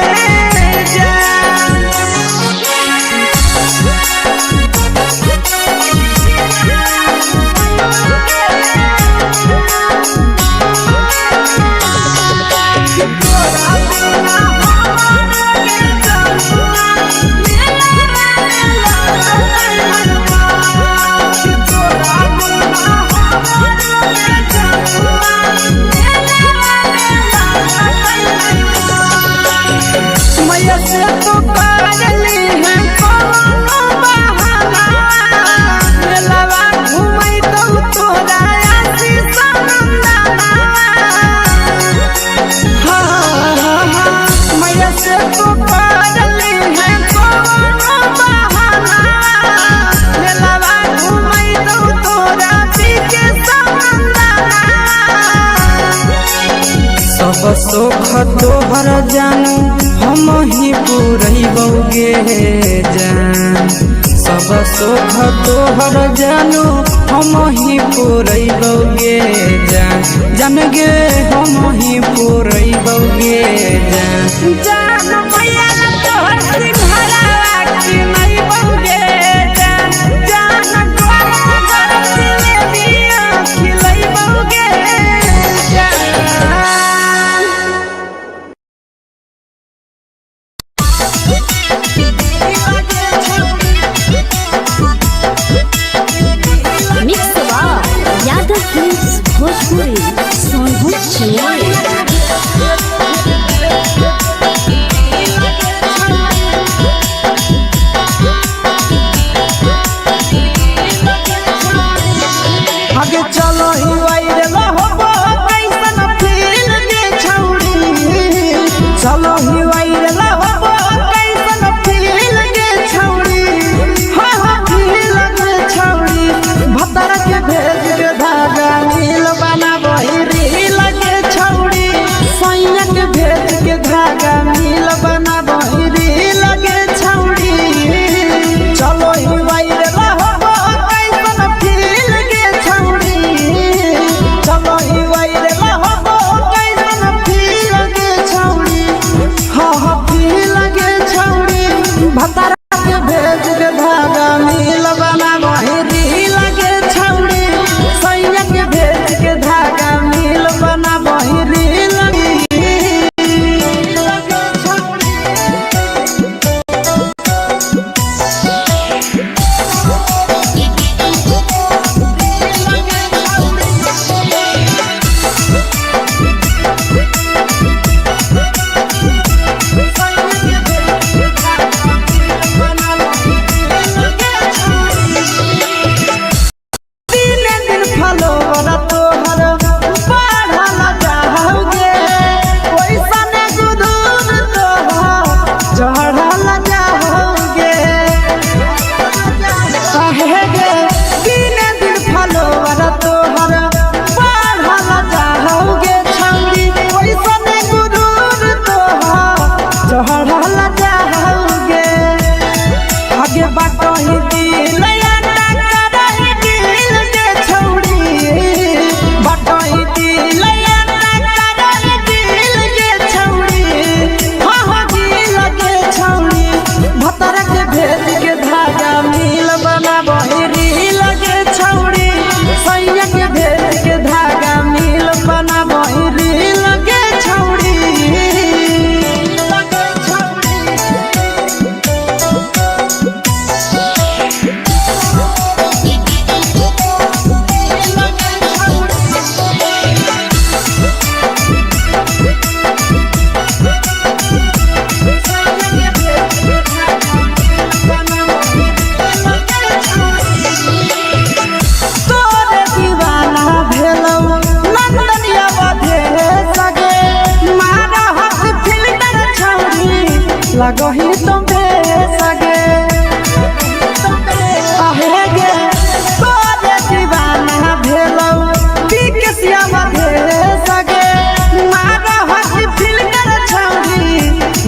मैया से तो पागली है कोनो बहाना मेलावा घुमै तो तोरा आसी सनंदना मैया से तो पागली है कोनो बहाना मेलावा घुमै तो तोरा पीके सनंदना सब सुख तोहर जानू हम ही पुरैबोगे जान सब सुख तोहर जानू हम ही पुरैबोगे जान जन गे हम ही पुरैबोगे जान जान मैया तोहर सिंघरावा खिलैबोगे जान गरम जिलेबिया खिलैबोगे मिक्स यादव फिल्म्स भोजपुरी सोनभद्र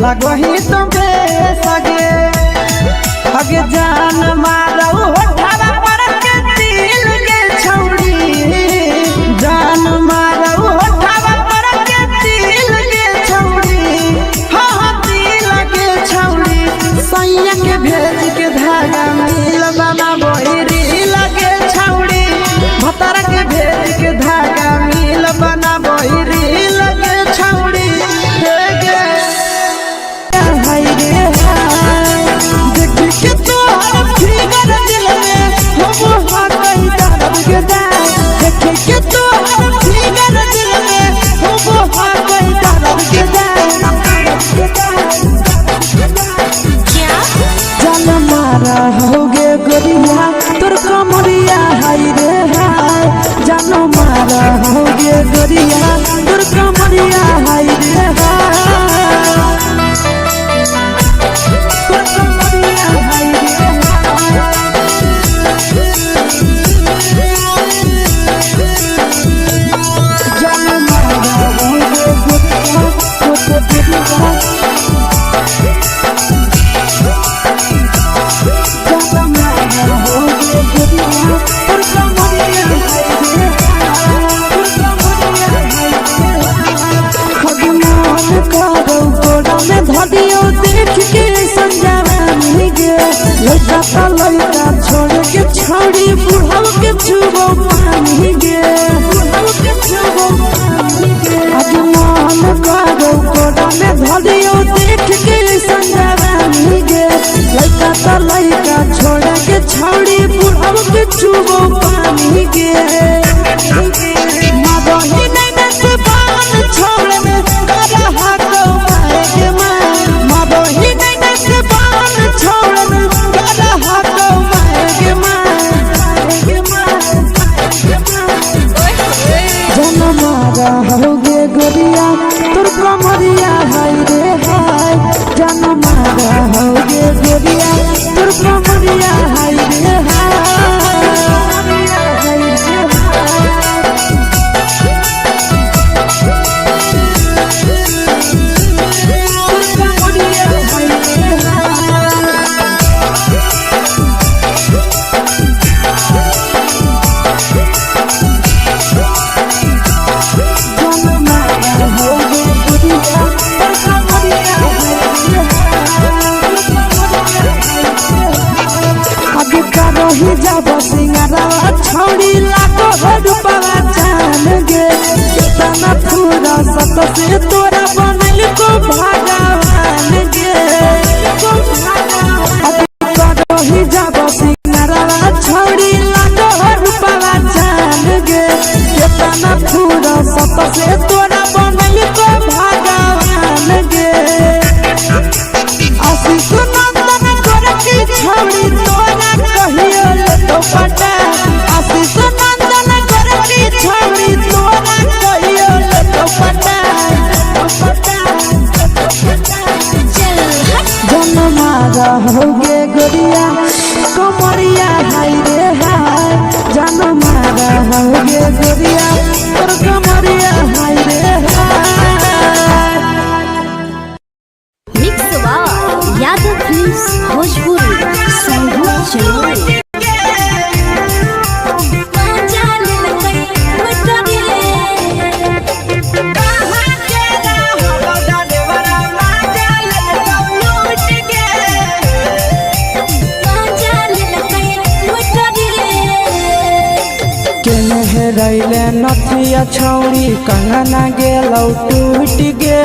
लगही तो बेसगे अगे जान मारो होठवा पर के दिल के छौड़ी जान मारो होठवा पर के दिल के छौड़ी हाँ दिल के छौड़ी सैया के भेज के धागा मिल बना बोरी लगे छौड़ी भतर के भेज के धागा मिल बना बोरी लगे छौड़ी के तो फिगर दिल में हो कहीं दर्द के दाग देखे के तो फिगर दिल में हो कहीं दर्द के जान मारा होगे गोरिया तोर कमरिया हाय रे हाय जान मारा होगे गोरिया तोर कमरिया हाय रे हाय लड़का छोड़ के छौड़ी बुढ़ाव के छुबो पानी गे आज मन करो कोड़ा में धरियो देख के संजवानी गे लड़का छोड़ के छौड़ी बुढ़ाव के छुबो पानी गे मदही नहीं से बाल छोड़ में करा हाथों मारे के मां मदही नहीं से बाल छोड़ में करा हाथों मारे के मां जन मारा होगे गोरिया तोर कमरिया हाय रे हाय जन मारा होगे गोरिया तोर कमरिया हाय रे हाय जब सिंगारा छौड़ी लाखों रुपया जान गे कितना पूरा सत से तोरा बनल को भगवान गे कहीं जब सिंगारा छौड़ी लाखों रुपया जान गे कितना पूरा सत से तोरा बनल को भगवान गे आशीष नंदन गोरखी छौड़ी तोरा कहियो तो पटा आशीष नंदन गोरखी छौड़ी तोरा कहियो तो पटा जन मारा होगे गोरिया कमरिया हाय रे हाय जन मारा होगे गोरिया तोर कमरिया हाय रे हाय मिक्स यादव फिल्म्स भोजपुरी संगीत चैनल रैले नथिया छौड़ी कंगना गेलौ टूट गे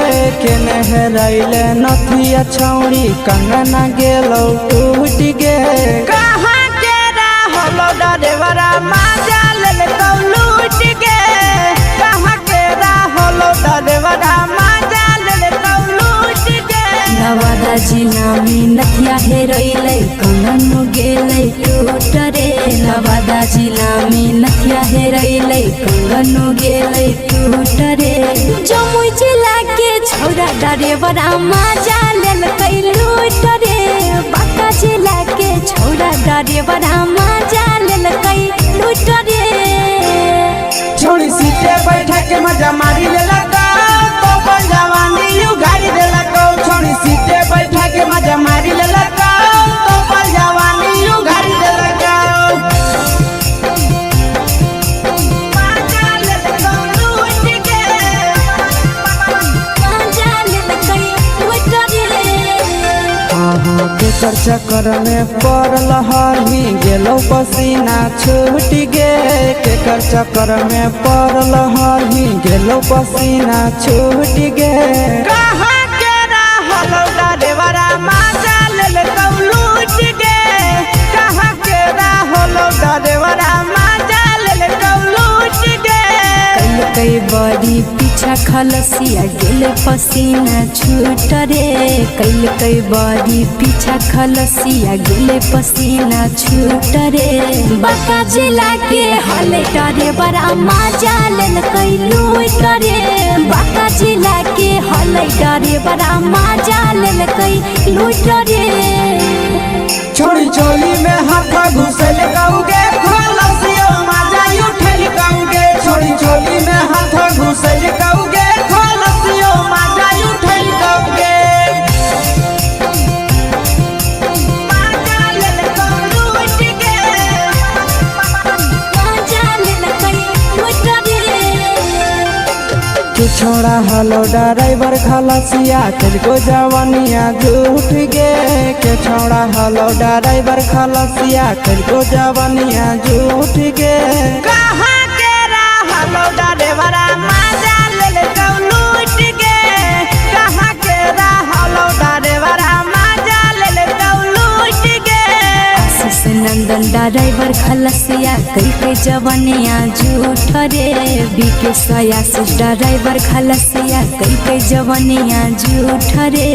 केने रैले नथिया छौड़ी कंगना गेलौ टूट गे कहाँ के रहलो डरेवरा माजा लेलौ लूट गे कहाँ के रहलो डरेवरा माजा लेलौ लूट गे नवादा जिला में नथिया हेरैलै कंगन गेलै टूट रे नवादा जिला में नथिया हेरैलै कंगन गेलै टूट रे जमुई जिला के छौरा डरेवरा माजा लेलकै लूट रे बांका जिला के छौरा डरेवरा माजा लेलकै लूट रे छोड़ी सीटे बैठा के मजा मारी लेलका तो जवानी यू गाड़ी देलका छोड़ी केकर चक्कर में पड़ल हही गेलो पसीना छूट गे केकर चक्कर में पड़ल हही गेलो पसीना छूट गे कहाँ के रहलो डरेवरा माजा लेल लूट गे कहाँ के रहलो डरेवरा माजा लेल लूट गे कई बड़ी पीछा खलसिया गेल पसीना छूट रे कई बड़ी पीछा खलसिया गेल पसीना छूट रे बाका जिला के हले डरे बड़ा मजा लेल कई लूट रे बाका जिला के हले डरे बड़ा मजा लेल कई लूट रे छोड़ी चोली में हाथ घुसल गाऊंगे खलसिया माजा उठल गाऊंगे छोड़ी चोली में हाथ घुसल गाऊंगे खलसिया माजा उठल गाऊंगे माजा लेल लूट गे मजा लेल कई लूट रे तू छोड़ा हलो ड्राइवर खलसिया तेरे जवानिया झूठ गे के छोड़ा हलो ड्राइवर खलसिया तेरे जवानिया झूठ गे कहाँ के रहलो डरेवरा माजा लेल लूट गे कहाँ के रहलो डरेवरा माजा लेल लूट गे आशीष नंदन ड्राइवर खलसिया कई जवानिया झूठ रे बीके आशीष ड्राइवर खलसिया कई जवानिया झूठ रे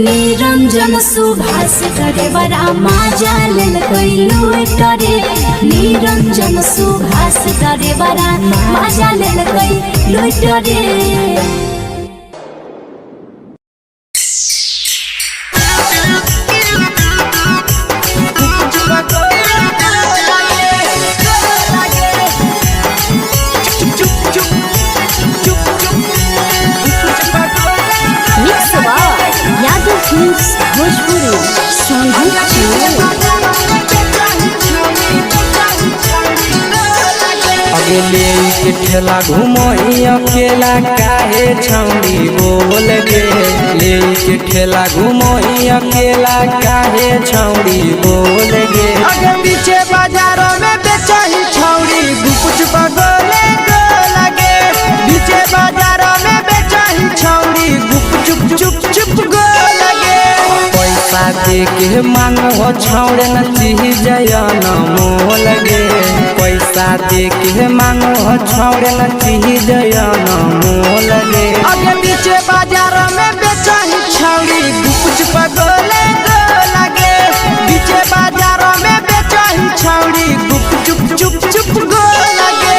निरंजन सुभाष ड्राइवरा मजा लेल कई लूट रे निरंजन सुभाष ड्राइवरा मजा लेल कई लूट रे अगले के ठेला घुमोई अकेला काहे छौड़ी बोल गे ले के ठेला घुमोई अकेला काहे छौड़ी बोल गे अगे पीछे बाजारों में बेचही छौड़ी गुपुच बगले गो लगे पीछे बाजारों में बेचही छौड़ी गुप चुप चुप चुप गो लगे पैसा दे के मांगो छौड़े न चीज न मोल गे पैसा दे के मांगो छौड़े न चीज न मोल गे अगे पीछे बाजारों में बेचही छौड़ी गुपुच बगले गो लगे पीछे बाजारों में बेचही छौड़ी गुप चुप चुप चुप गो लगे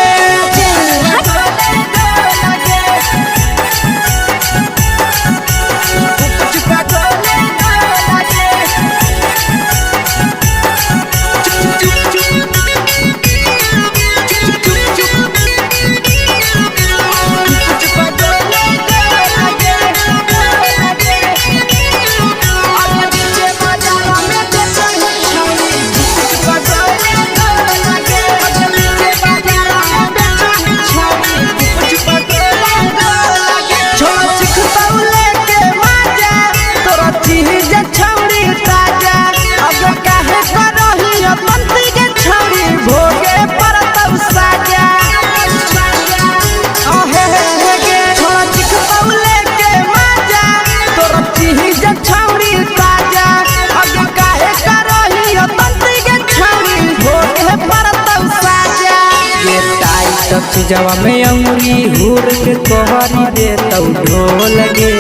जवा में अंगुरी हुर के कोहरी दे तौ ढोल गे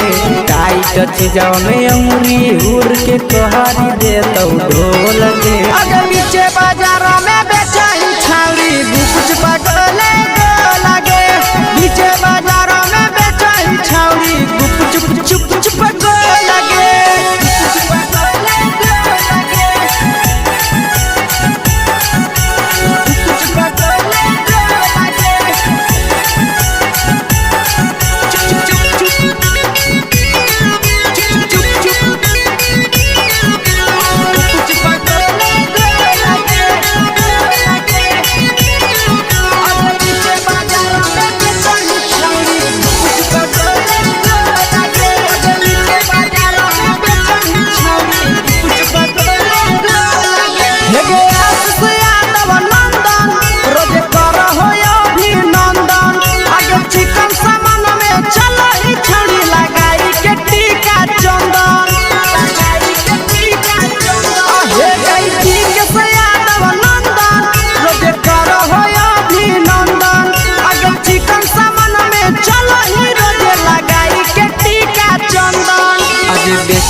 टाइट जवा में अंगुरी हुर के कोहरी दे तौ ढोल गे अगर पीछे बाजारों में बेचही छौड़ी गुपुच बगले गो लगे पीछे बाजारों में बेचही छौड़ी गुप चुप चुप चुप गो लगे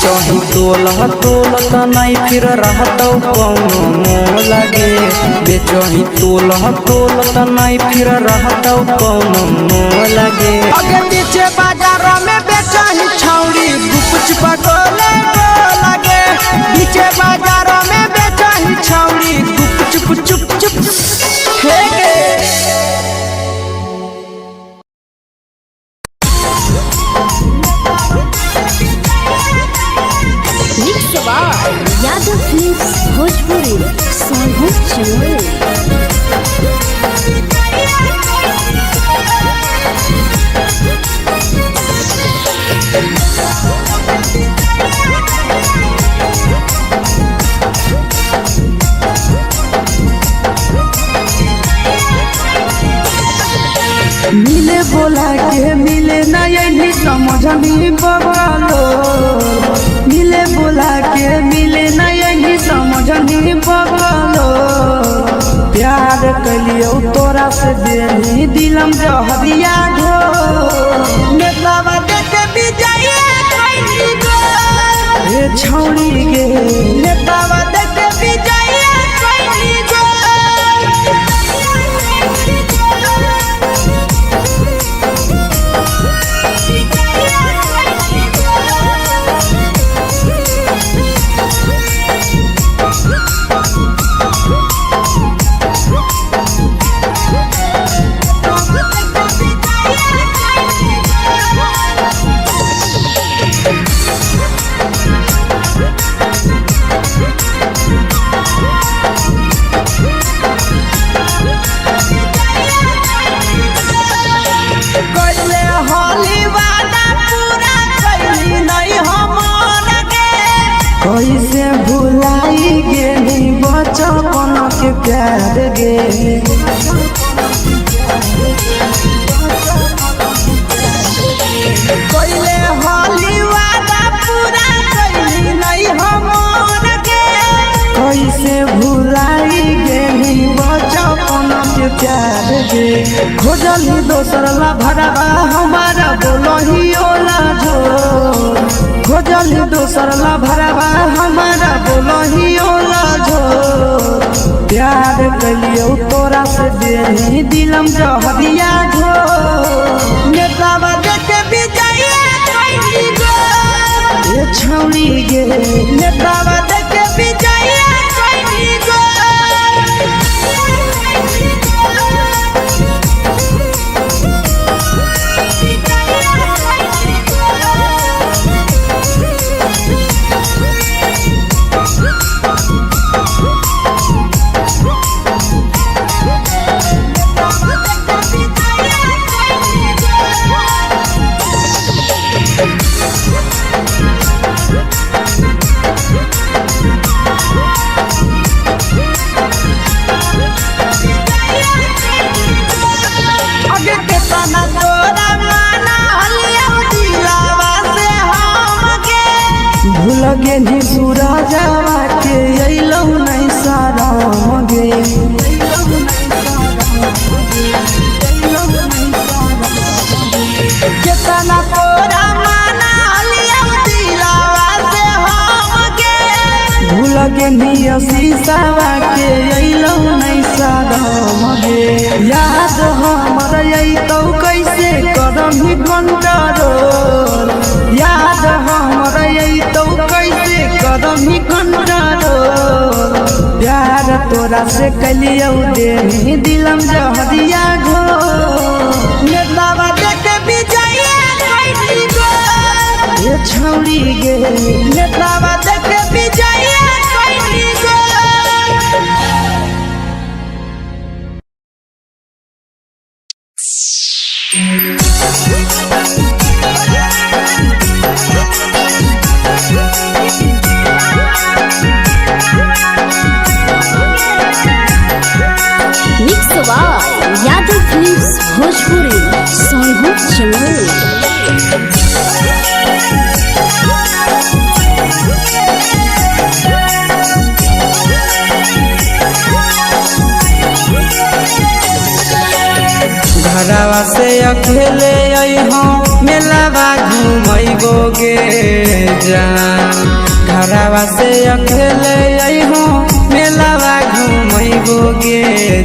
बेचही तोलह तोलत नहीं फिर रहतौ कौनो मोल गे बेचही तोलह तोलत नहीं फिर रहतौ कौनो मोल गे आगे पीछे बाजार में बेचही छौड़ी गुपच पटोले लगे पीछे बाजार में बेचही छौड़ी गुप चुप चुप हे गे यादव फिल्म्स भोजपुरी सोनू चैनल। मिले बोला के मिले नहीं समझनी बवालो मिले बोला के मिले नहीं समझनी बवालो प्यार कलियो तोरा से देनी दिलम जहरिया घो नेतावा देखे बिजाइए खैनी गो ए छौड़ी गे नेतावा देखे बिजाइए खैनी गो कैसे भुलाई गेली बचपन के प्यार गे कैले होली वादा पूरा कैली नहीं हमर गे कैसे भुलाई गेली बचपन के प्यार गे खोजली दोसर ला भरवा हमारा बोलही ओला जो खोजली दोसर ला भरवा हमारा बोलही ओला जो प्यार कलियो तोरा से देनी दिलम जहरिया घो नेतावा देखे बिजाइए खैनी गो ए छौड़ी गे नेतावा देखे बिजाइए खैनी गो लगे नी सूरजवा के अइलौ नहीं साराम गे केतना तोरा माना लिया दिलावा से हम गे भूल गे नी शीशावा के अइलौ नहीं साराम गे याद हमर अइतौ कैसे करही कंट्रोल याद हमर अइतौ कैसे करही कंट्रोल प्यार तोरा से कलियौ देनी दिलम जहरिया घो नेतावा देखे बिजाइए खैनी गो ए छौड़ी गे नेतावा देखे बिजाइए खैनी गो यादव फिल्म्स भोजपुरी सोनू चैनल। घरवा से अकेले अइहो मेलावा घूमैगो गे जान घरवा से अकेले अइहो मेलावा घूमैबो गे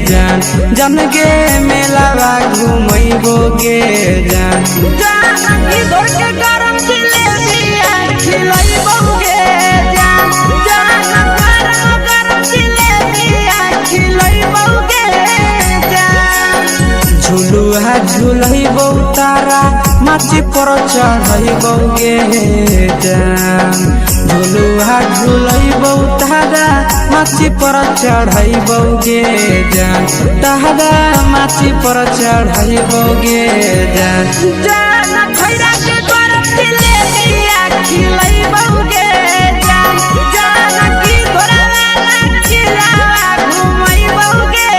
जान जन गे मेलावा घूमैबो गे जान जानकी दौड़ के गरम जिलेबिया खिलैबो गे जान गरम जिलेबिया खिलैबो गे जान झुलुहा झुलैबो तारा माची पर चढ़ैबो गे जान झुलुहा झुलैबो तारा माची पर चढ़ैबो गे जान तारा माची पर चढ़ैबो गे जान खैरा के गरम जिलेबिया खिलैबो गे जान जानकी घोड़ावाला खिलावा घुमैबो गे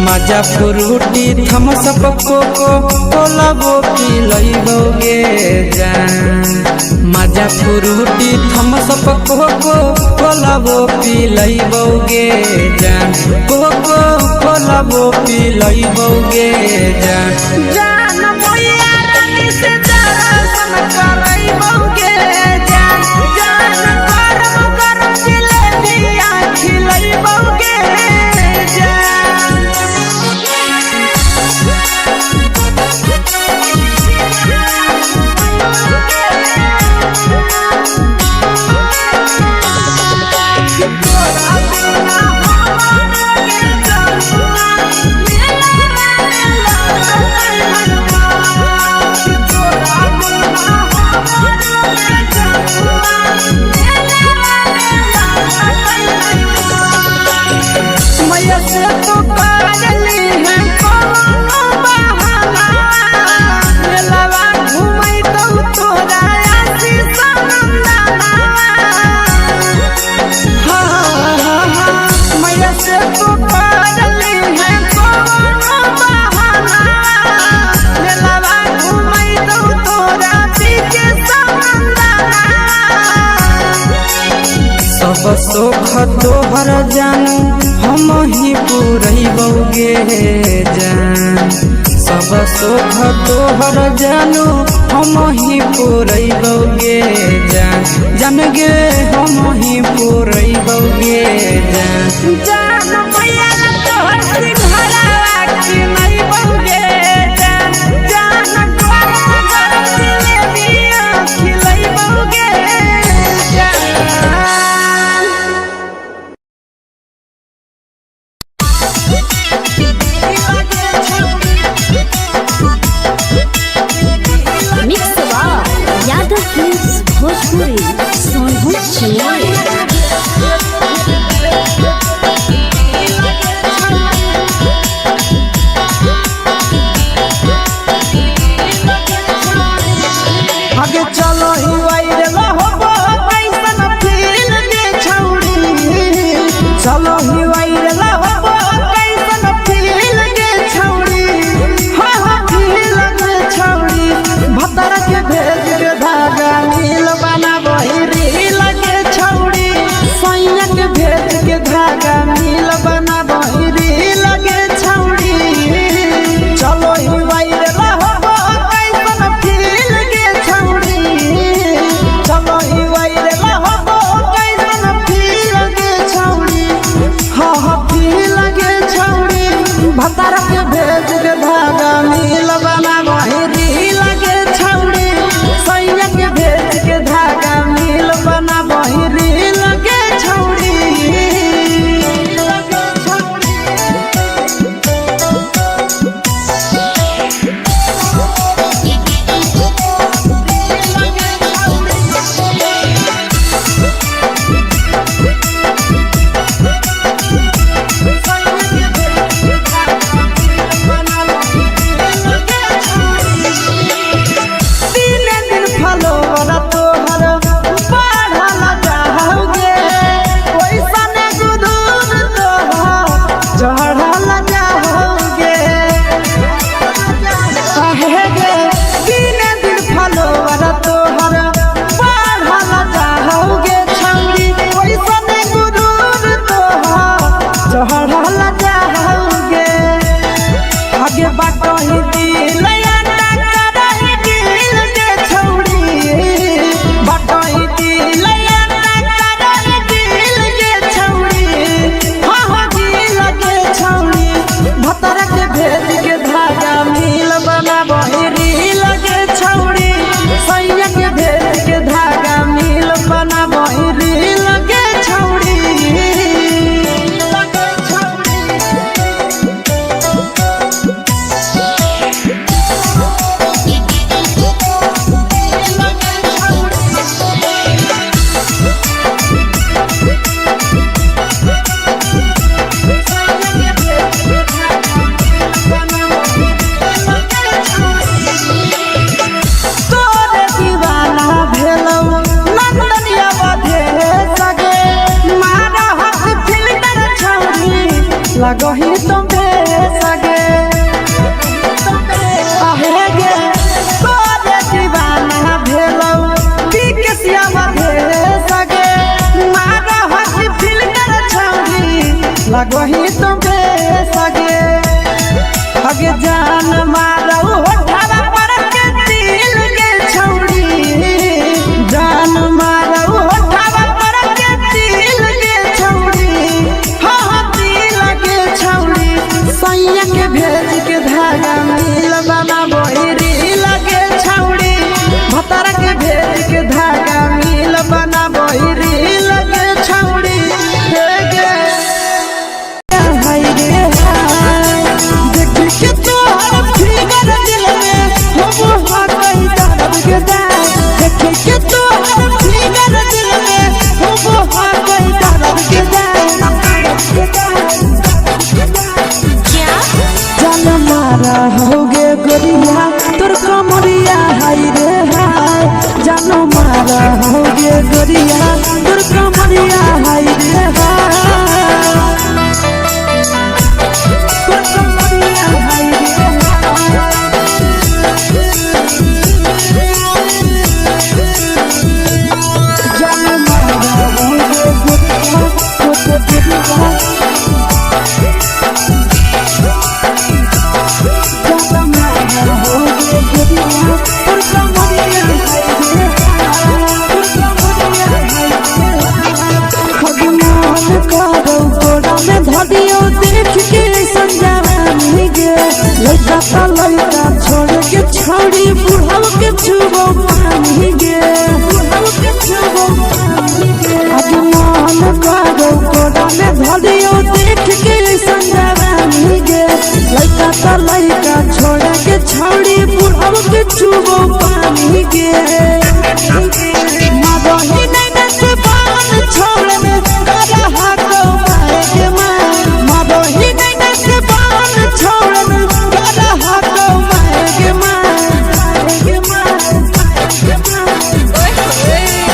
मजा फ्रूटी थमसप कोको कोलाबो पिलैबो गे जान मजा फ्रूटी थमसप कोको कोलाबो पिलैबो गे जान कोको कोलाबो पिलैबो गे जान मैया रानी से दर्शन करैबो गे जान गरम जिलेबिया खिलैबो गे सब सुख तोहर जानू हम ही पूरैबो गे जान सब सुख तोहर जानू हम ही पूरैबो गे जान जान गे हम ही पूरैबो गे जान मैया तोहर सिंघारा खिलैबो गे जान गरम जिलेबिया खिलैबो गे यादव फिल्म्स भोजपुरी सोनू चिन्मय लगही तुम्हे सगे आहे गे तोरे दीवाना भेलौ बिकसिया मधे सगे मारा हसी दिल कर छौरी लगही तुम्हे सगे अगे जान मारौ होठवा पर के दिल के छौरी जान मारौ होठवा पर के दिल के छौरी हाँ दिल के छौरी सैया के भेज के धागा मिल बना बोहरी लगे छौरी भतर के भेज के धागा मिल बना बोहरी लगे छौरी हे गे हाय रे हाय देख के तोहर फिगर दिल में हम हाथ दर्द के दाग देख के तोहर फिगर दिल में हम हाथ दर्द के जान मारा होगे गोरिया तोर कमरिया हाय रे हाय जान मारा होगे गोरिया तोर कमरिया हाय रे हाय तोर कमरिया हाय रे जान मारा होगे गोरिया तोर कमरिया धडियो देख के संजावानी गे लइका ता लइका छोड़ के छौड़ी बुढ़ाव के छुबो पानी गे बुढ़ाव के छुबो पानी गे आज मन करो कोडा में धडियो देख के संजावानी गे लइका ता लइका छोड़ के छौड़ी बुढ़ाव के छुबो पानी गे मदही नहीं न से बान छोड़ में करा हाथो मारे के मदही नहीं न से बान छोड़ में करा हाथो मारे के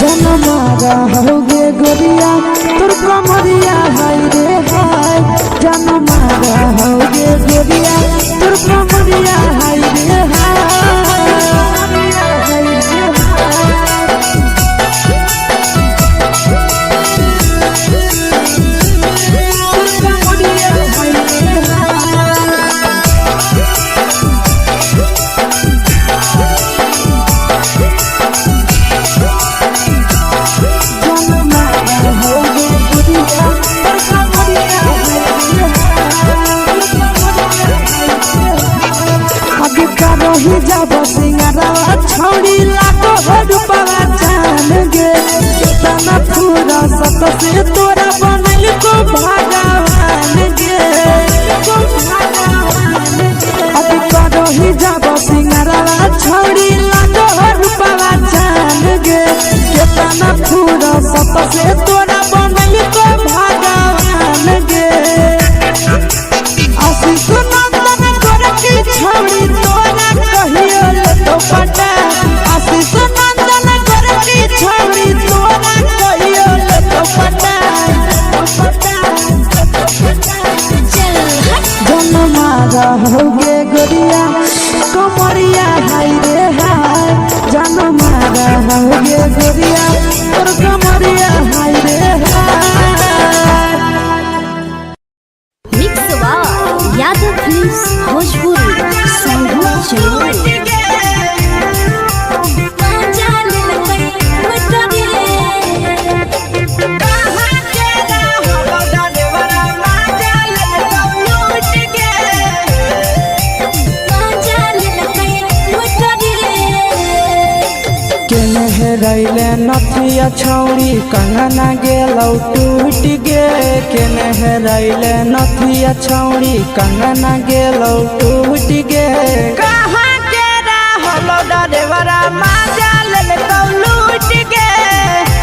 जन मारा होगे गोरिया तोर कमरिया हाय रे हाय जन मारा होगे गोरिया तोर कमरिया हाय रे हाय ही जब सिंगारवा छौड़ी लाखो रुपवा जान गे कितना पूरा सत से तोरा बनल को भगवान गे अभी करो ही जब सिंगारवा छौड़ी लाखो रुपवा जान गे कितना पूरा सत से तोरा बनल को भगवान गे आशीष नंदन कर की छौड़ी तोरा कहियो ले तो पटा आशीष नंदन कर की छौड़ी तोरा कहियो ले तो पटा जन मारा होगे गोरिया कमरिया हाय रे हाय जन मारा होगे गोरिया तोर कमरिया हाय रे हाय मिक्स यादव फिल्म्स भोजपुरी संगीत चलो रैले नथिया छौड़ी कंगना गेलौ टूट गे केने रैले नथिया छौड़ी कंगना गेलौ टूट गे कहाँ के रहलो डरेवरा माजा लेलकौ लूट गे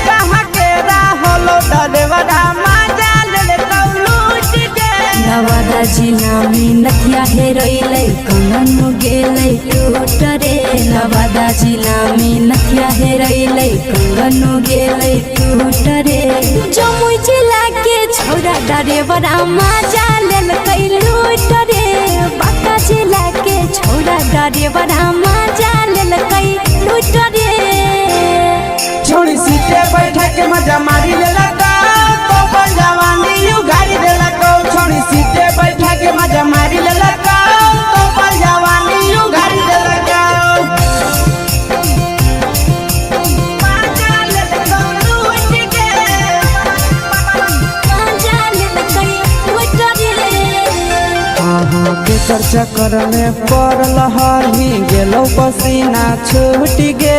कहाँ के रहलो डरेवरा माजा लेलकौ लूट गे नवादा जिला में नथिया हेरैलै कंगनो गेलै टूट रे नवादा जिला में नथिया हेरैलै कंगनो गेलै टूट रे जमुई जिला के छौरा डरेवरा मजा लेल कई लूट रे बाका जिला के छोड़ा डरेवरा मजा लेल कई लूट रे छोड़ी सीटे बैठा के मजा मारी लेला तो बन जवानी यू गाड़ी देला को छोड़ी सीटे बैठा के मजा मारी लेला तो बन जवानी यू गाड़ी देला को के चर्चा कर में पड़ल हही गेलो पसीना छूट गे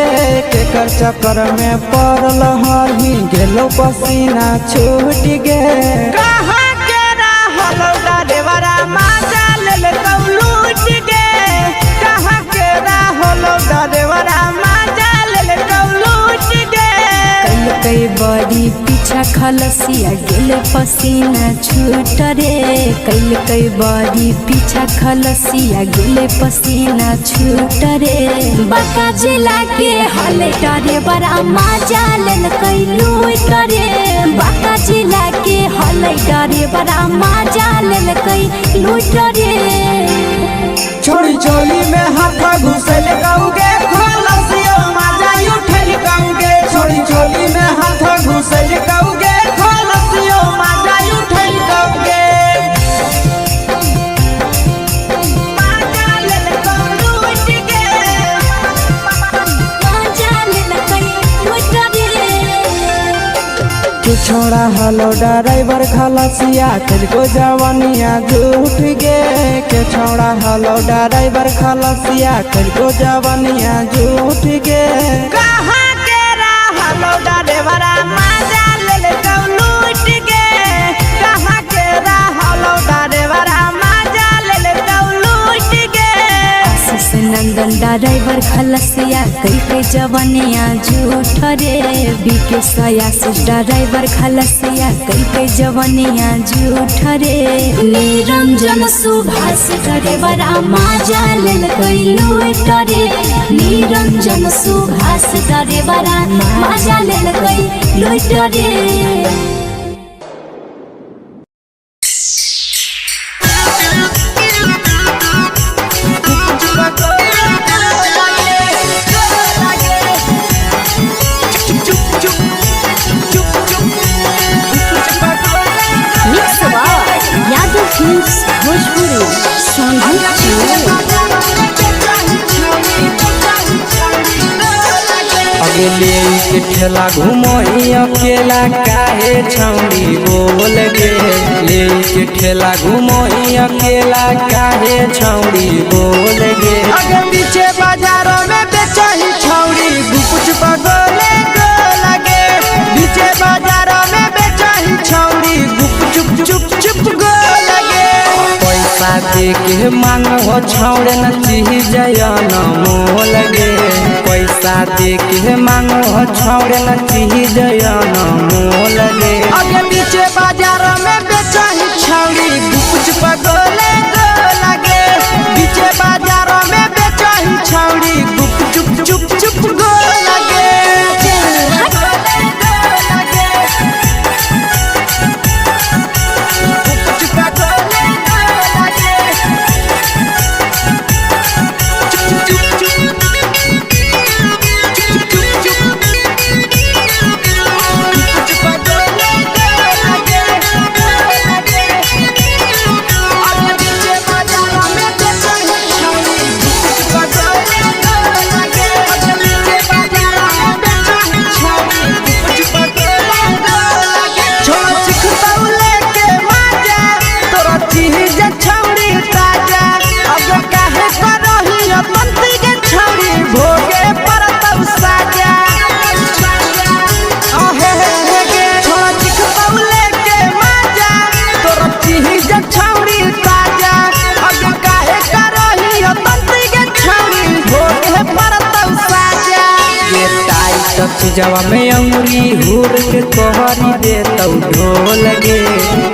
के चर्चा कर में पड़ल हही गेलो पसीना छूट गे कहां के रहलो डरेवरा मजा लेल तो लूट गे कहां के रहलो डरेवरा मजा लेल तो लूट गे कई बड़ी पीछा खलसिया गेल पसीना छूट रे कई बड़ी पीछा खलसिया गेल पसीना छूट रे बाका जिला के हले डरे बड़ा मजा लेल कई लूट रे बाका जिला के हले डरे बड़ा मजा लेल कई लूट रे छोड़ी चोली में हाथ घुसल गाऊंगे खलसियो मजा उठल गाऊंगे छोड़ी चोली में हाथ घुसल गाऊंगे खलसियो मजा उठल गाऊंगे मजा लेल कई लूट गे मजा लेल कई लूट रे तू छोड़ा हलो ड्राइवर खलसिया तुझको जवानिया झूठ गे के छोड़ा हलो ड्राइवर खलसिया तुझको जवानिया झूठ गे कहां के रहलो ड्राइवरा मजा लेल तो लूट गे कहां के रहलो ड्राइवरा मजा लेल तो लूट गे आशीष नंदन ड्राइवर खलसिया कई जवानिया झूठ रे बीके आशीष ड्राइवर खलसिया कई जवानिया झूठ रे निरंजन सुभाष ड्राइवरा मजा लेल कई लूट रे निरंजन सुभाष ड्राइवरा मजा लेल कई लूट रे यादव फिल्म्स भोजपुरी अगले के ठेला घूमो अकेला काहे छौड़ी बोल गे ले के ठेला घूमो अकेला काहे छौड़ी बोल गे अगे पीछे बाजारों में बेचही छौड़ी गुपुच बगले गो लगे पीछे बाजारों में बेचही छौड़ी गुप चुप चुप चुप गो लगे पैसा दे के मांगो छौड़े न चीज न मोल गे पैसा दे के मांगो छौड़े न चीज न मोल गे अगे पीछे बाजार में बेचही छौड़ी गुपुच पगले गो लगे पीछे बाजार में बेचही छौड़ी गुप चुप चुप चुप गो लगे जवा में अंगुरी हुर के तोहरी दे तो ढोल गे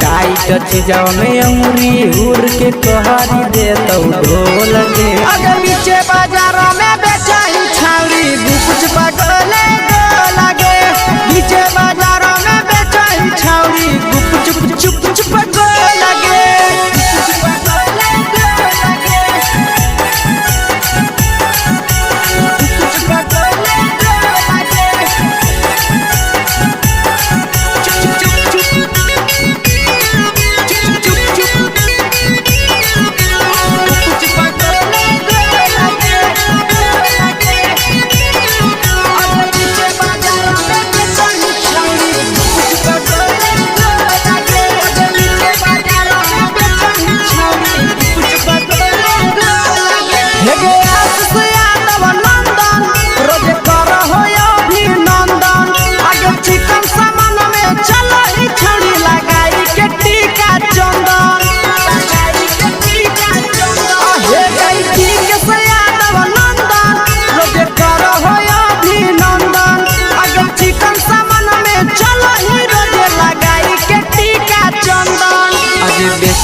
टाइट जवा में अंगुरी हुर के तोहरी दे तो ढोल गे अगर पीछे बाजारों में बेचही छावड़ी गुपुच पगले गो लगे पीछे बाजारों में बेचही छावड़ी गुप चुप चुप चुप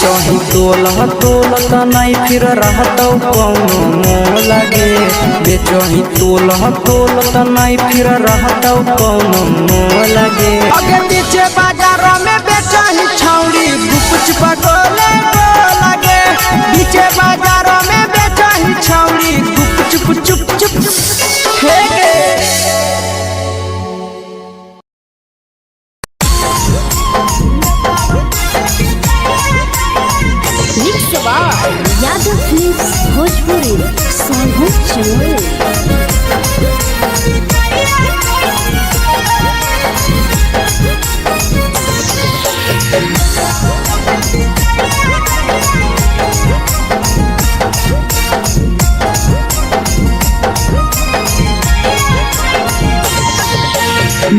बेचही तोल त नहीं फिर रहतौ कौनो मोल गे बेचही तोल त नहीं फिर रहतौ कौनो मोल गे अगे पीछे बाजार में बेचही छौड़ी गुपच पगोले लगे पीछे बाजार में बेचही छौड़ी गुप चुप चुप हे गे यादव फिल्म्स भोजपुरी सोनू चमोली।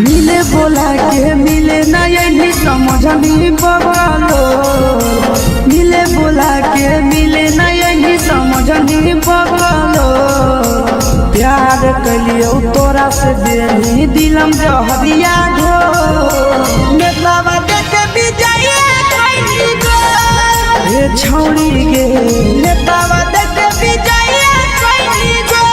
मिले बोला के मिले ना यही समझ नहीं बवालो मिले बोला के मिले ना यही समझ नहीं बवालो प्यार कलियो तोरा से देनी दिलम जहरिया घो नेतावा देखे भी जाइए कोई गो ए छौड़ी गे नेतावा देखे भी जाइए कोई गो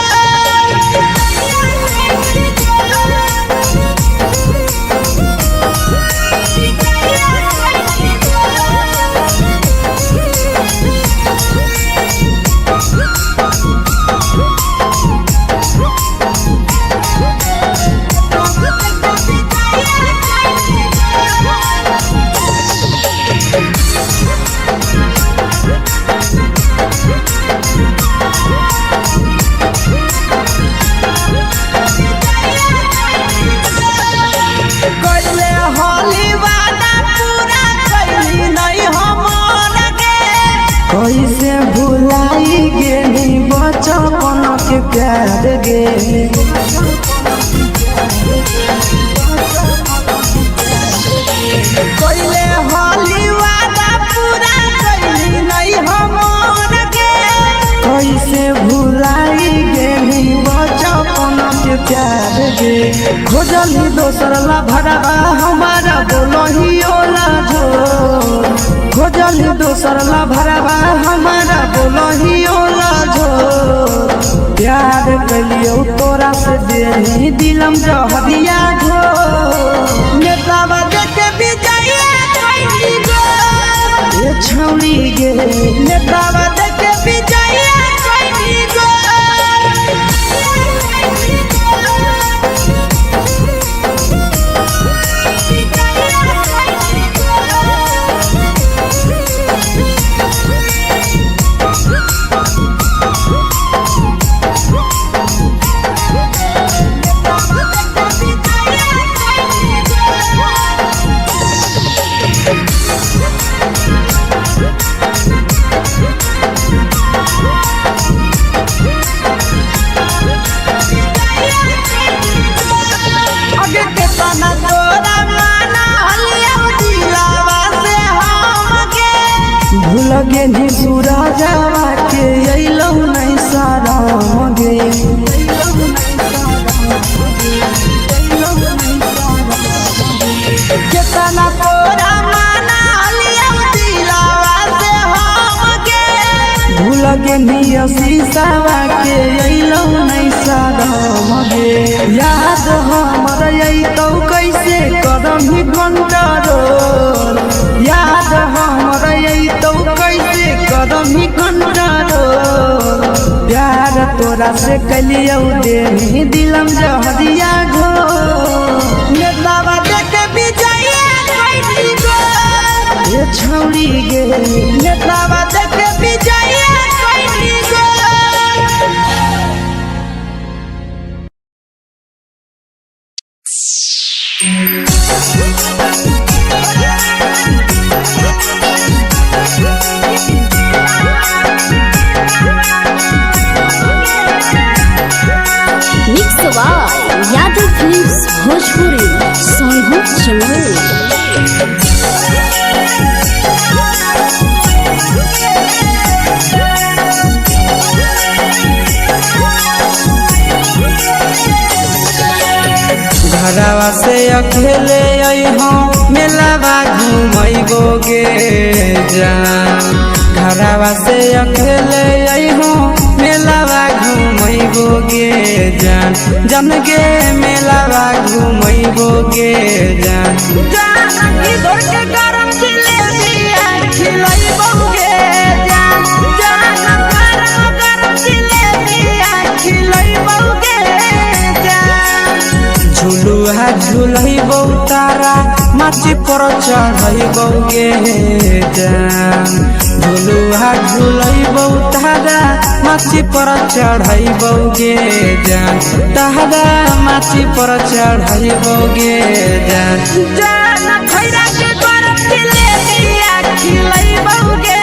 कैसे भुलाई गेली बचपन के प्यार गे कैले होली वादा पूरा कैली नहीं हमर गे कैसे भुलाई गेली बचपन के प्यार गे खोजली दोसर ला भरवा हमारा बोलही ओला जो खोजली दोसर ला भरवा हमारा बोलही ओला जो प्यार कलियो तोरा से देनी दिलम जहरिया घो नेतावा देखे भी जाइए कोई गो ए छौड़ी गे नेतावा देखे भी जाइए कोई गो लगे नी सूरजवा के अइलौ नहीं सारा गे केतना तोरा माना लिया दिलावा से हम गे भूल गे नी शीशावा के अइलौ नहीं सारा गे याद हमर अइतौ कैसे करम ही कंट्रोल याद हमर अइतौ कैसे करम ही कंट्रोल प्यार तोरा से कलियो देनी दिलम जहरिया घो नेतावा देखे भी जाइए कोई गो ए छौड़ी गे नेतावा देखे भी जाइए कोई गो यादव फिल्म्स भोजपुरी सोनू चमोली। घरवा से अकेले अइहो मेलावा घुमैबो गे जान जन गे मेलावा घुमैबोगे जान जानकी घोर के गरम जिलेबिया खिलैबोगे जान गरम जिलेबिया खिलैबोगे जान झुलुहा झुलैबौ तारा माची पर चढ़ैबोगे जान झुलुहा झुलैबौ तारा माची पर चढ़ैबोगे जान तारा माची पर चढ़ैबोगे जान जान खैरा के गरम जिलेबिया खिलैबोगे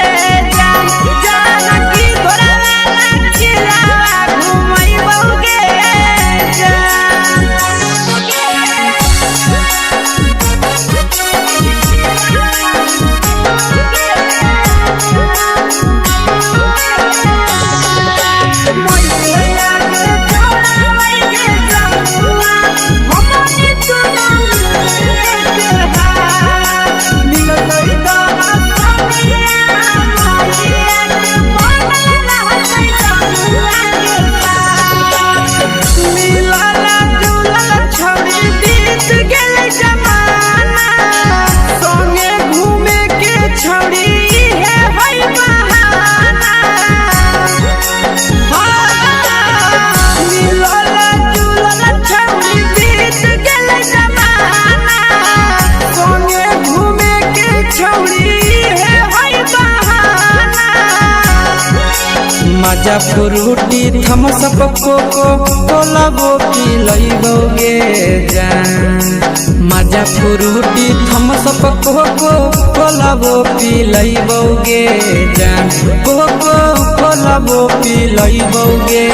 जान जानकी घोरवाला खिलावा घुमैबोगे मजा फ्रूटी थम्स अप कोको कोला वो पिलैबोगे जान मजा फ्रूटी थम्स अप कोको कोला वो पिलैबोगे जान कोको कोला वो पिलैबोगे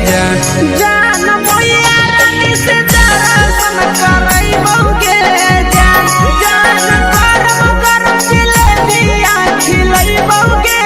जान जान मैया रानी से दर्शन करैबोगे जान गरम गरम जिलेबिया खिलैबोगे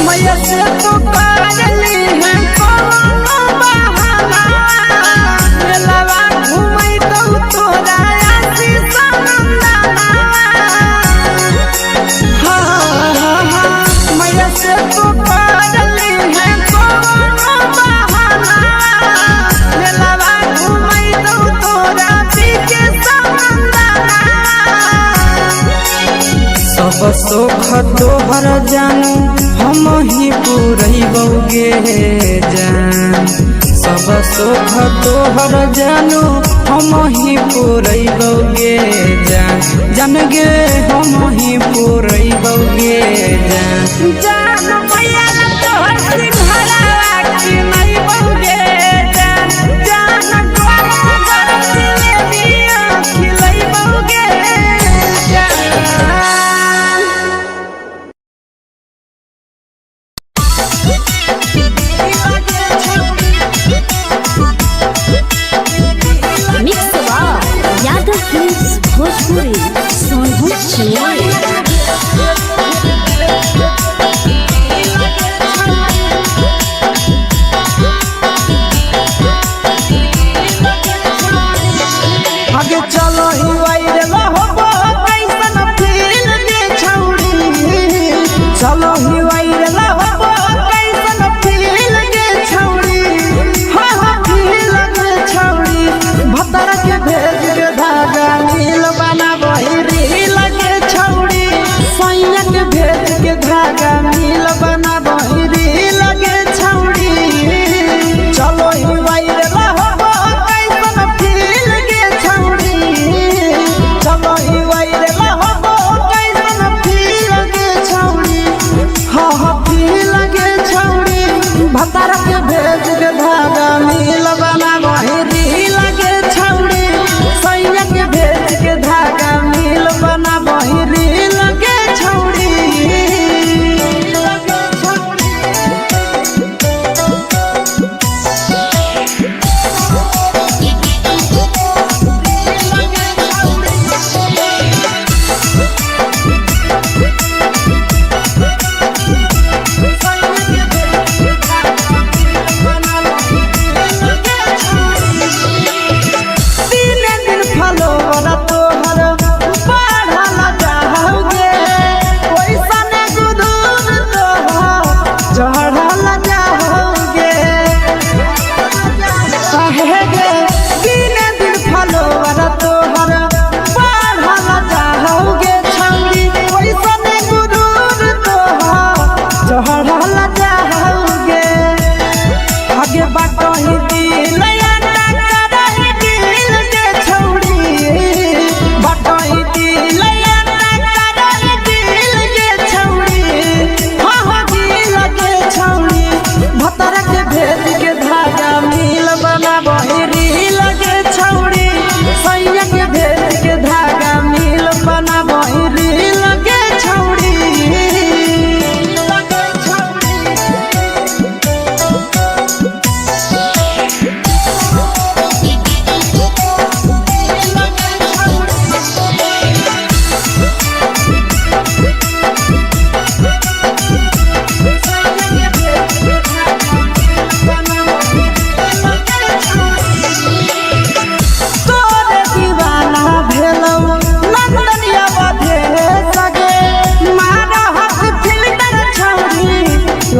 मैया से तो पागली है कोनो बहाना मेलावा घुमै दौ तोरा आशीष नंदना मैया से तो पागली है कोनो बहाना मेलावा घुमै दौ तोरा पीके नंदना सब सुख तोहर जानू हम ही पुरैबोगे जान सब सुख तोहर जानू हम ही पुरैबोगे जान जन गे हम ही पुरैबोगे जान जान मैया तोहर सिंघरावा खिलैबोगे जान गरम गरम जिलेबिया खिलैबोगे मिक्स यादव फिल्म्स भोजपुरी सोनभद्र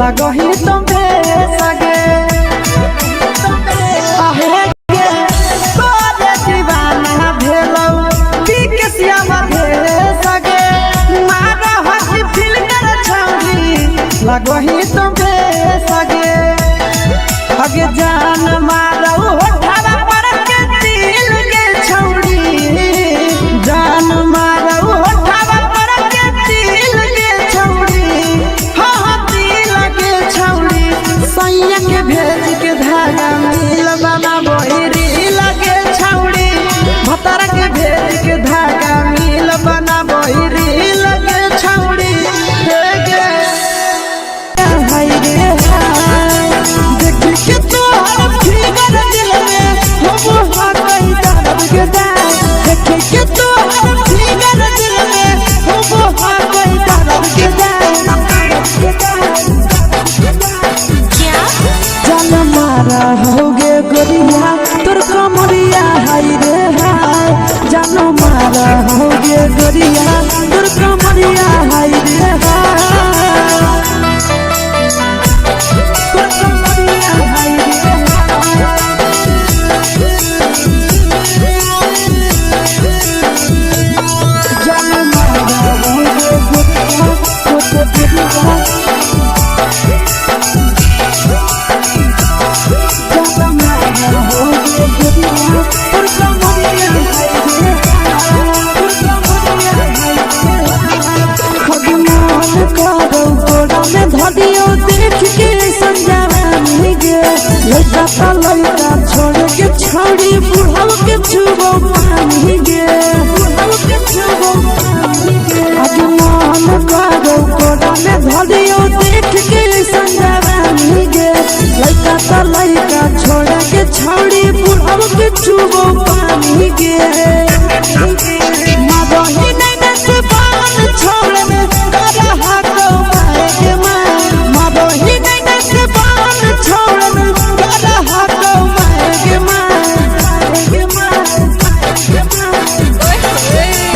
लगही तुम्हे सगे आहे गे तोरे दीवाना भेलौ पीके श्यामा भे सगे मारा हसी फिल कर छौरी लगही तुम्हे सगे अगे जान मारौ होठवा पर के दिल के छौरी जान मारौ होठवा पर के दिल के छौरी हाँ दिल के छौरी सैया के भेज के धागा मिल बना बोहिरी लगे छौरी भतर के भेज के धागा मिल बना बोहिरी लगे छौरी हे गे हाय रे हाय देख के तोहर फिगर दिल में हम हाथई दर्द के दाग देख के तोहर फिगर दिल में हम हाथई दर्द के दाग जान मारा होगे गोरिया तोर कमरिया हाय रे हाय जान मारा होगे गोरिया तोर कमरिया हाय रे हाय तोर कमरिया हाय रे जान मारा होगे गोरिया तोर कमरिया लड़का छोड़ के छौड़ी बुढ़ाव के छुबो पानी गे आगे मन करो कोड़ा में धरियो देख के संजवानी गे लड़का छोड़ के छौड़ी बुढ़ाव के छुबो पानी गे मादही नहीं से बान छोड़ में करा हाथो माए के मां मादही नहीं से बान छोड़ में करा हाथो माए के मां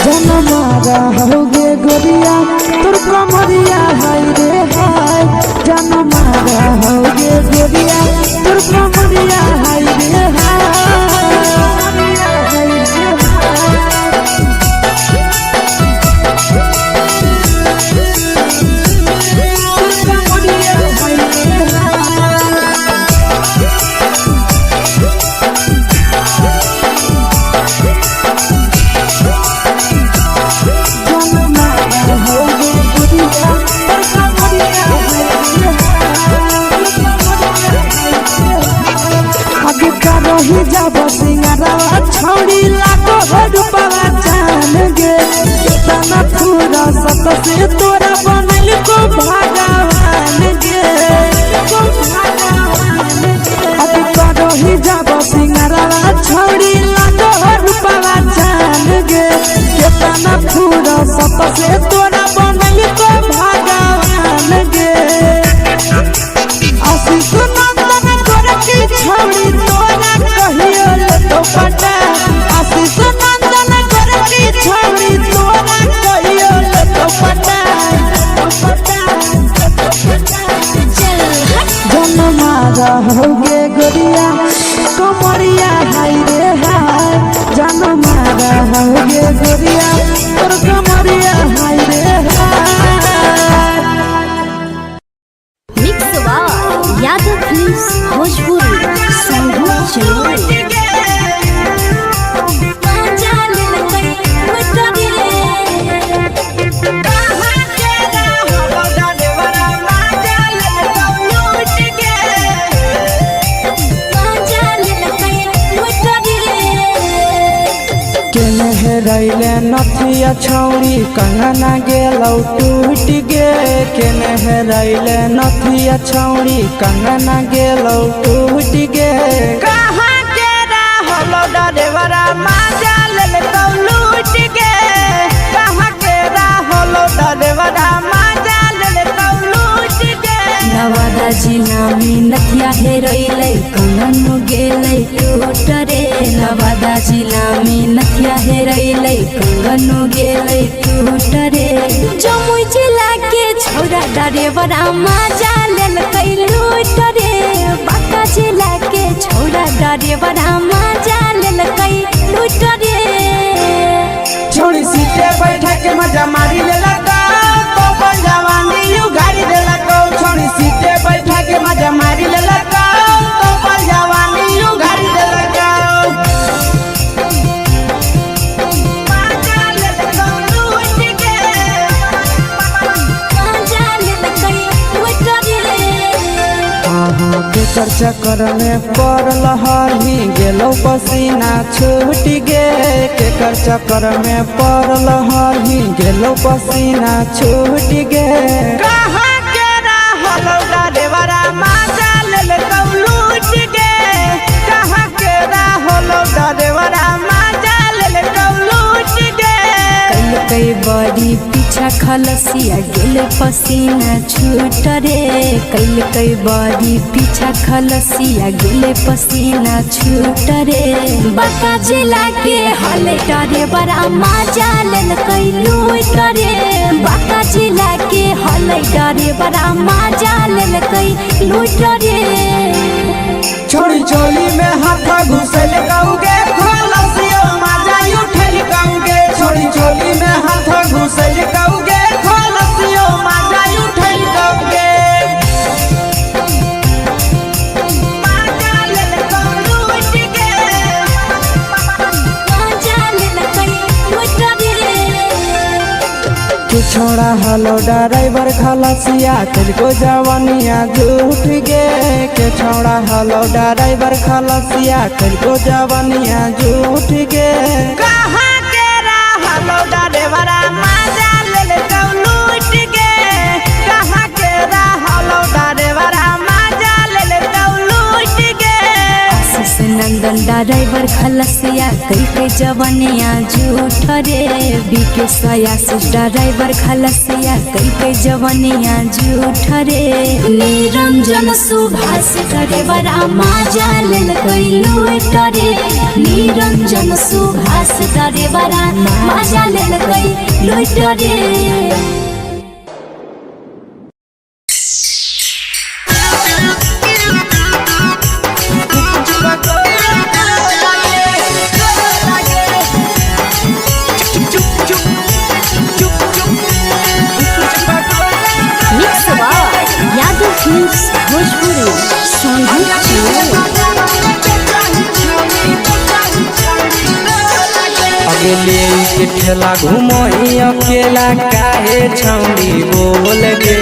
जन मारा होगे गोरिया तोर कमरिया हाय रे हाय जन मारा होगे गोरिया तोर कमरिया हाय रे ही जब सिंगारवा छौड़ी लागो रूपवा जान गे तना पूरा सत से तोरा बनल को भगवान गे अभी करो ही जब सिंगारवा छौड़ी लागो रूपवा जान गे तना पूरा सत से तोरा बनल को भगवान गे आशीष नंदन करके छौड़ी तोरा कहियो तो पटा आशीष नंदन करके छौड़ी तोरा कहियो तो पटा जन मारा होगे गोरिया कमरिया हाय रे हाय जन मारा होगे गोरिया तोर कमरिया हाय रे हाय मिक्स यादव फिल्म्स भोजपुरी संगीत चलो रैले नथिया छौड़ी कंगना गेलौ टूट गे केने रैले नथिया छौड़ी कंगना गेलौ टूट गे कहाँ के रहलो डरेवरा माजा लेलौ लूट गे कहाँ के रहलो डरेवरा माजा लेलौ लूट गे नवादा जिला में नथिया हेरैलै कंगन गेलै टूट रे नवादा जिला में नथिया हेरैलै कंगन गेलै टूट रे जमुई जिला के छोरा डरेवरा मजा लेल लूट रे बाका जिला के छोड़ा डरेवरा मजा लेल लूट रे छोड़ी सीटे बैठा के मजा मारी लेला तो जवानी यू गाड़ी देला को छोड़ी सीटे बैठा के मजा मारी लेला तो जवानी यू गाड़ी देला केकर चक्कर में पड़ल हरही गेलो पसीना छूट गे केकर चक्कर में पड़ल हरही गेलो पसीना छूट गे कहां के रहल डरेवरा मजा लेल लूट गे कहां के रहल डरेवरा मजा लेल लूट गे कई बड़ी पीछा खलसिया गेल पसीना छूट रे कई बड़ी पीछा खलसिया गेल पसीना छूट रे बाका जिला के हले डरेवरा मजा लेल लूट रे बाका जिला के हले डरेवरा मजा लेल लूट रे छोड़ी चोली में हाथ घुसल गाऊगे खलसिया मजा उठल गाऊगे छोड़ी चोली में हाथ घुसल गाऊगे खलसिया मजा उठल गाऊगे छोड़ा हलो ड्राइवर खलसिया तुझको जवानिया झूठ गे के छोड़ा हलो ड्राइवर खलसिया तुझको जवानिया झूठ गे कहां के रहलो ड्राइवरा मजा लेल लूट गे कहां के रहलो ड्राइवरा मजा लेल लूट गे आशीष नंदन ड्राइवर खलसिया कई जवानिया झूठ रे बीके आशीष ड्राइवर खलसिया कई जवानिया झूठ रे निरंजन सुभाष ड्राइवरा मजा लेल लूट रे निरंजन सुभाष ड्राइवरा मजा लेल लूट रे अगले के ठेला घूमो अकेला काहे छौड़ी बोल गे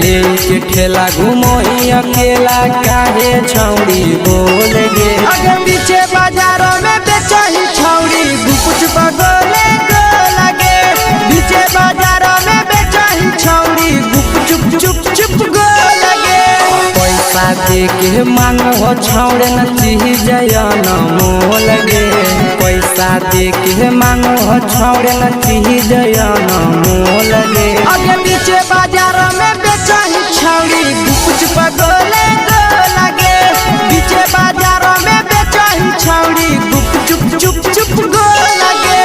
ले के ठेला घूमो अकेला काहे छौड़ी बोल गे अगे पीछे बाजारों में बेचही छौड़ी गुपुच बगले गो लगे पीछे बाजारों में बेचही छौड़ी गुप चुप चुप गो लगे पैसा दे के मांगो छौड़े न चीज जयन मोल गे पैसा दे के मांगो छौड़े न चीज जयन मोल गे अगे पीछे बाजार में बेचही छौड़ी गुपुच बगले गो लगे पीछे बाजार में बेचही छौड़ी गुप चुप गो लगे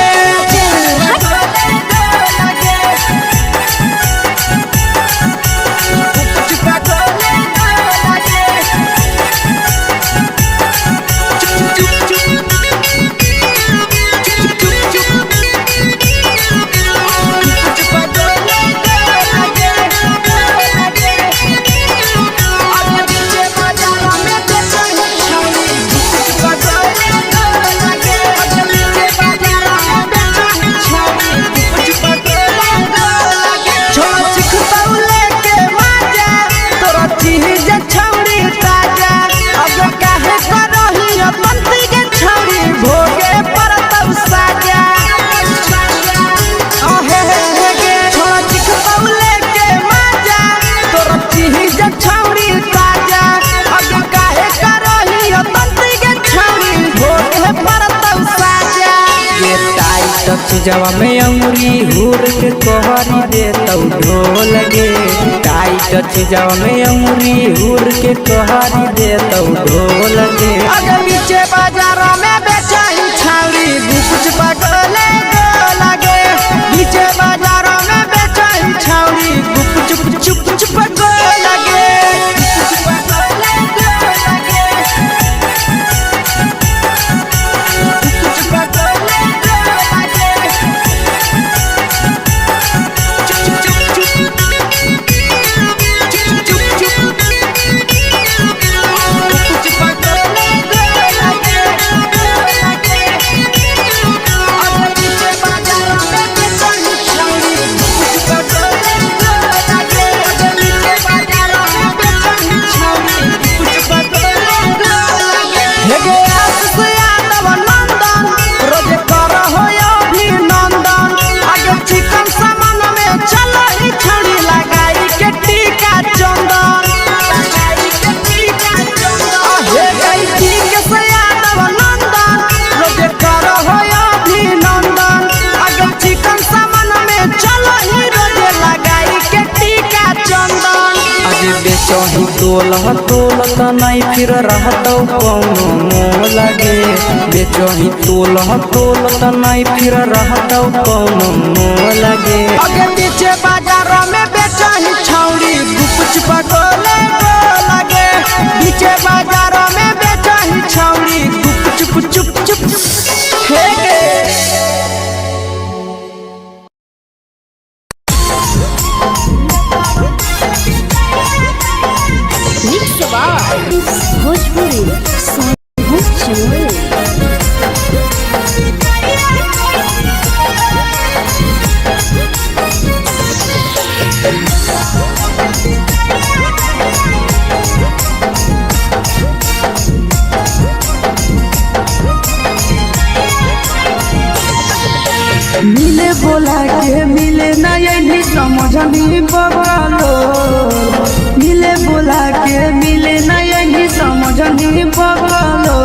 चीजवा में अंगुरी हुर के कोहरी दे तो ढोल गे टाइट चीजवा में अंगुरी हुर के कोहरी दे तो ढोल गे अगे पीछे बाजारों में बेचही छौड़ी गुपुच बगले गो लगे पीछे बाजारों में बेचही छौड़ी गुप चुप बेचही तोल त नहीं फिर रहतौ कौनो मोल गे बेचही तोल त नहीं फिर रहतौ कौनो मोल गे अगे पीछे बाजार में बेचही छौड़ी गुपचुप गोले लगे पीछे बाजार में बेचही छौड़ी गुपचुप चुप चुप हे गे भोजपुरी मिले बोला के मिले नहीं समझनी बगलो मिले बोला के मिले नहीं समझनी बगलो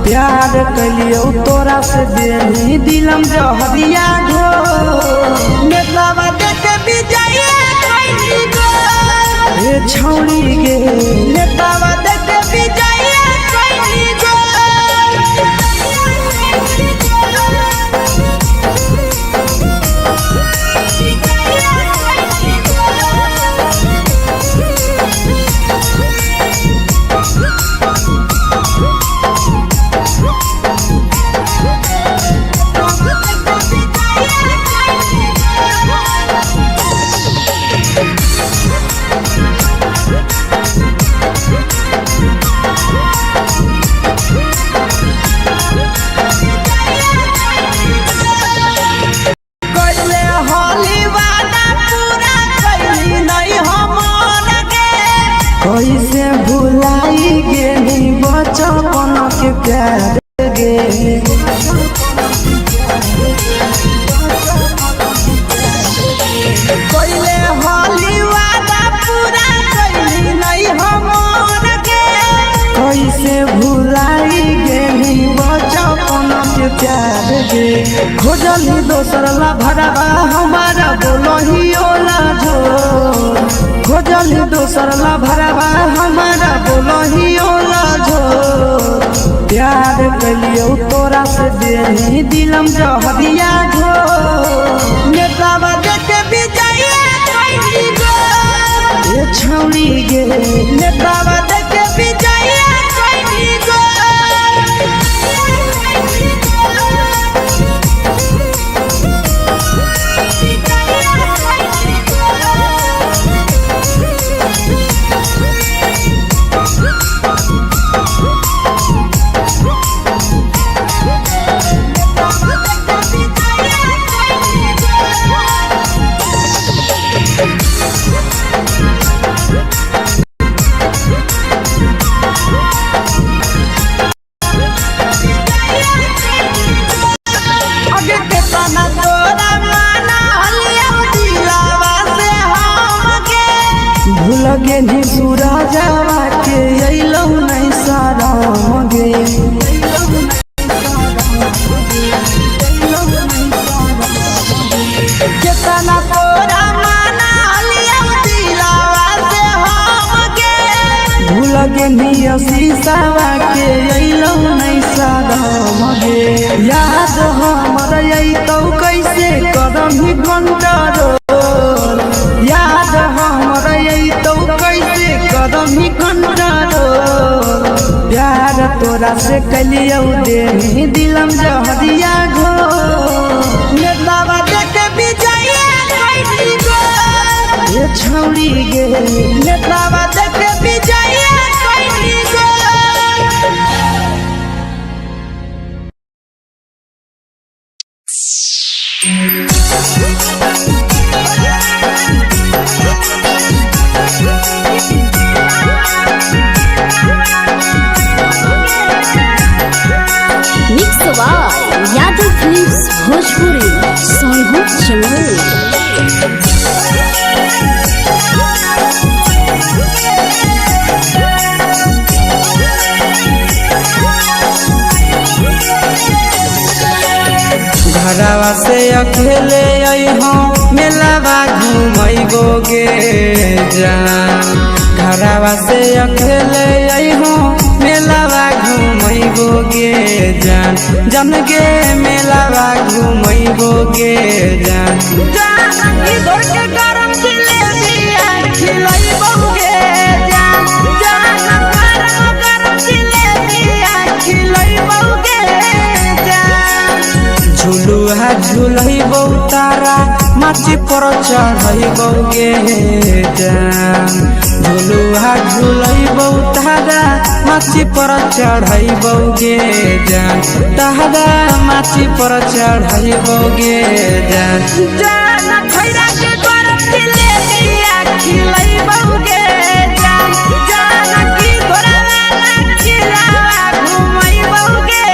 प्यार कलियो तोरा से देनी दिलम जहरिया घो नेतावा देखे बिजाइए कोई गो ए छौड़ी गे नेतावा देखे बिजाइए कोई गो कैसे भुलाई गेली बचपन के प्यार गे कैले होली वादा पूरा कैली नहीं हमर गे कैसे भुलाई गेली बचपन के प्यार गे खोजली दोसर ला भरवा हमारा बोलही ओला जो खोजली दोसर ला भरवा हमारा बोलही ओला झो प्यार कलियो तोरा से देनी दिलम जहरिया घो नेतावा देखे बिजाइए कोई गो ए छौड़ी गे नेतावा देखे बिजाइए कोई गो लगे नी सूरजवा के अइलौ नहीं सारा गे केतना तोरा माना लिया दिलावा से हम गे भूल गे नी शीशावा के अइलौ नहीं सारा गे याद हमर अइतौ कैसे करम ही कंटरो याद हमर अइतौ कैसे करम ही कंटरो प्यार तोरा से कलियौ देनी दिलम जहरिया घो नेतावा देखे बिजाइए कोई गो ए छौड़ी गे नेतावा देखे बिजाइए कोई गो यादव फिल्म्स भोजपुरी सोनभद्र चैनल घरवा से अकेले अइहो मेलावा घूमैगो गे जान घरवा से अकेले अइहो मेलावा घूमैबो गे जान जन गे मेलावा घूमैबो गे जान जानकी घर के गरम जिलेबिया खिलैबो गे जान गरम जिलेबिया खिलैबो गे जान झुलुहा झुलैबो तारा माची पर चढ़ैबो गे जान झुलुहा झुलैबो तारा माची पर चढ़ैबो गे जान तारा माची पर चढ़ैबो गे जान जान खैरा के गरम जिलेबिया खिलैबो गे जान जानकी घरवा खिलावा घुमैबो गे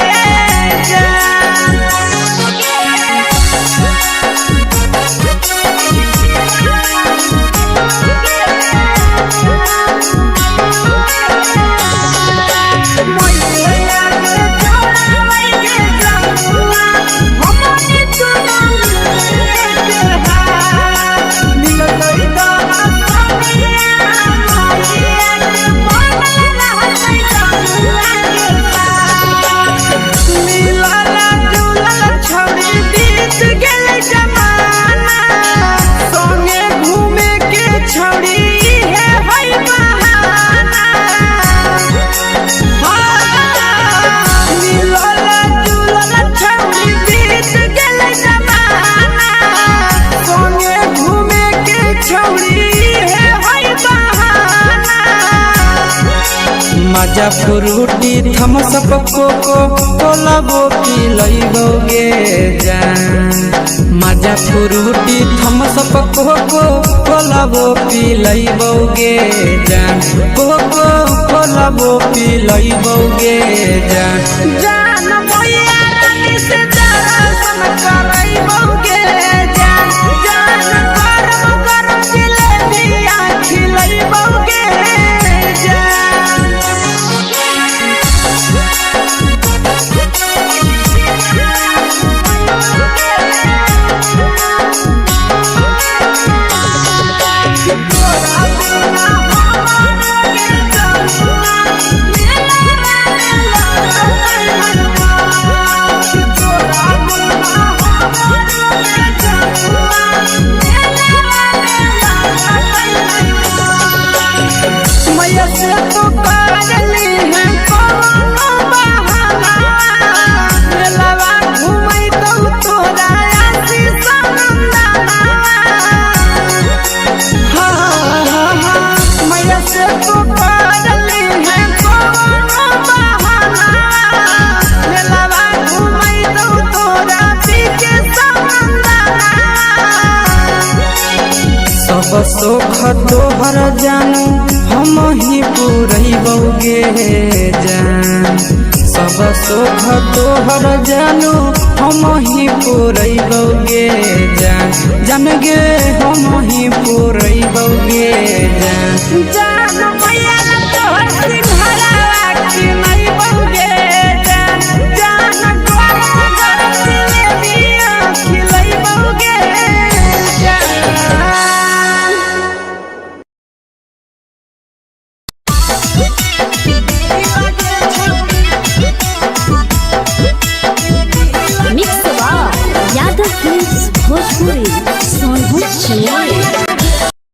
मजा फ्रूटी थम्स अप कोको कोलाबो पिलैबो गे जान मजा फ्रूटी थम्स अप कोको कोलाबो पिलैबो गे जान कोको कोलाबो पिलैबो गे जान जान भैया रानी से दर्शन करैबो गे जान गरम गरम जिलेबिया खिलैबो गे सब सुख तोहर जानू हम ही पूरैबो गे जान सब सुख तोहर जानू हम ही पूरैबो गे जान जन गे हम ही पूरैबो गे जान जान भैया तोहर सिंघारा खिलैबो गे जान गरम गरम जिलेबिया खिलैबो गे यादव फिल्म्स भोजपुरी सोनू चिड़िया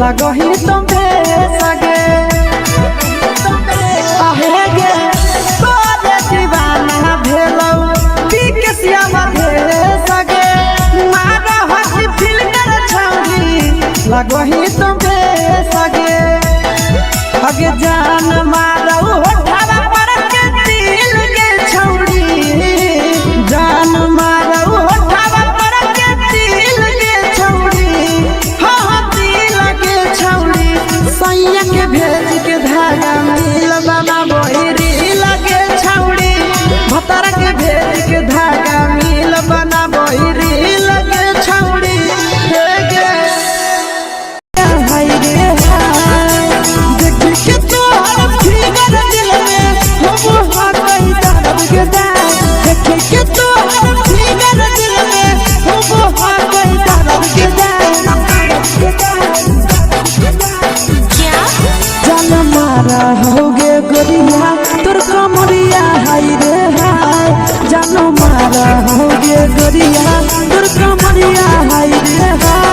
लगही तुम्हे सगे आहे गे तोरे दीवाना भेलौ पीके श्यामा भेले सगे मारा हसी फिल्टर छौरी लगही तुम्हे सगे अगे जान मारौ होठवा पर के दिल के छौरी जान मारौ होठवा पर के दिल के छौरी हाँ दिल के छौरी सैया के भेज के धागा मिल बाबा बोहरी लगे छौरी भतर के भेज के धागा मिल बना बोहरी लगे छौरी हे गे हाय रे देख के तोहर फिगर दिल में हो हाथ दर्द के देख के तोहर फिगर दिल में हो हाथ दर्द के जान मारा होगे गोरिया तोर कमरिया हाय रे हाय जान मारा होगे गोरिया तोर कमरिया हाय रे हाय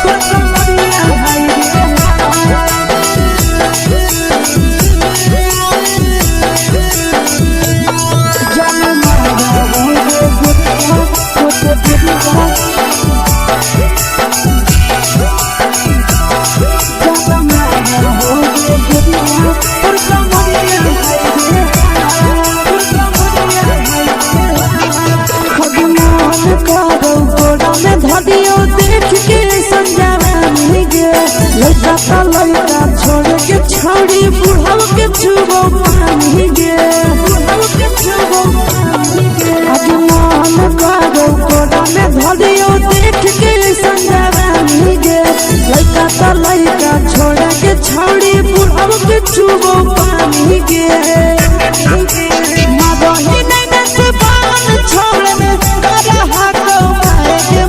तोर कमरिया हाय रे जान मारा होगे गोरिया तोर कमरिया धदियो देख के संजावानी गे लड़का छोड़ के छौड़ी बुढ़ाव के छुबो पानी गे मन करो कोड़ा में धदियो देख के संजावानी गे लड़का छोड़ के छौड़ी बुढ़ाव के छुबो पानी गे मदही नहीं से बान छोड़ में करा हाको मारे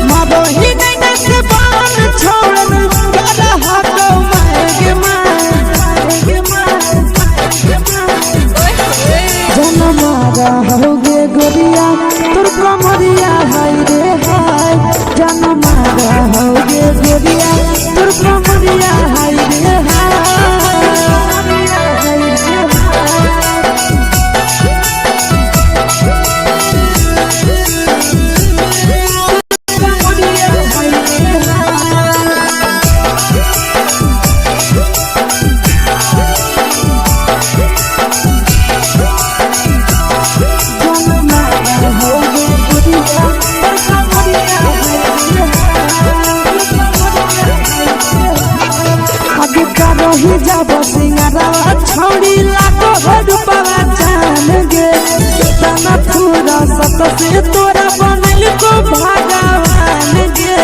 मदही नहीं से बान छोड़ में करा हाको मारे जन मारा होगे गोरिया तोर कमरिया हाय रे हाय जन मारा होगे गोरिया तोर कमरिया हाय रे हाय ही जब सिंगारा छौड़ी लाखो रुपवा जान गे तना पूरा सत से तोरा बनल को भगवान गे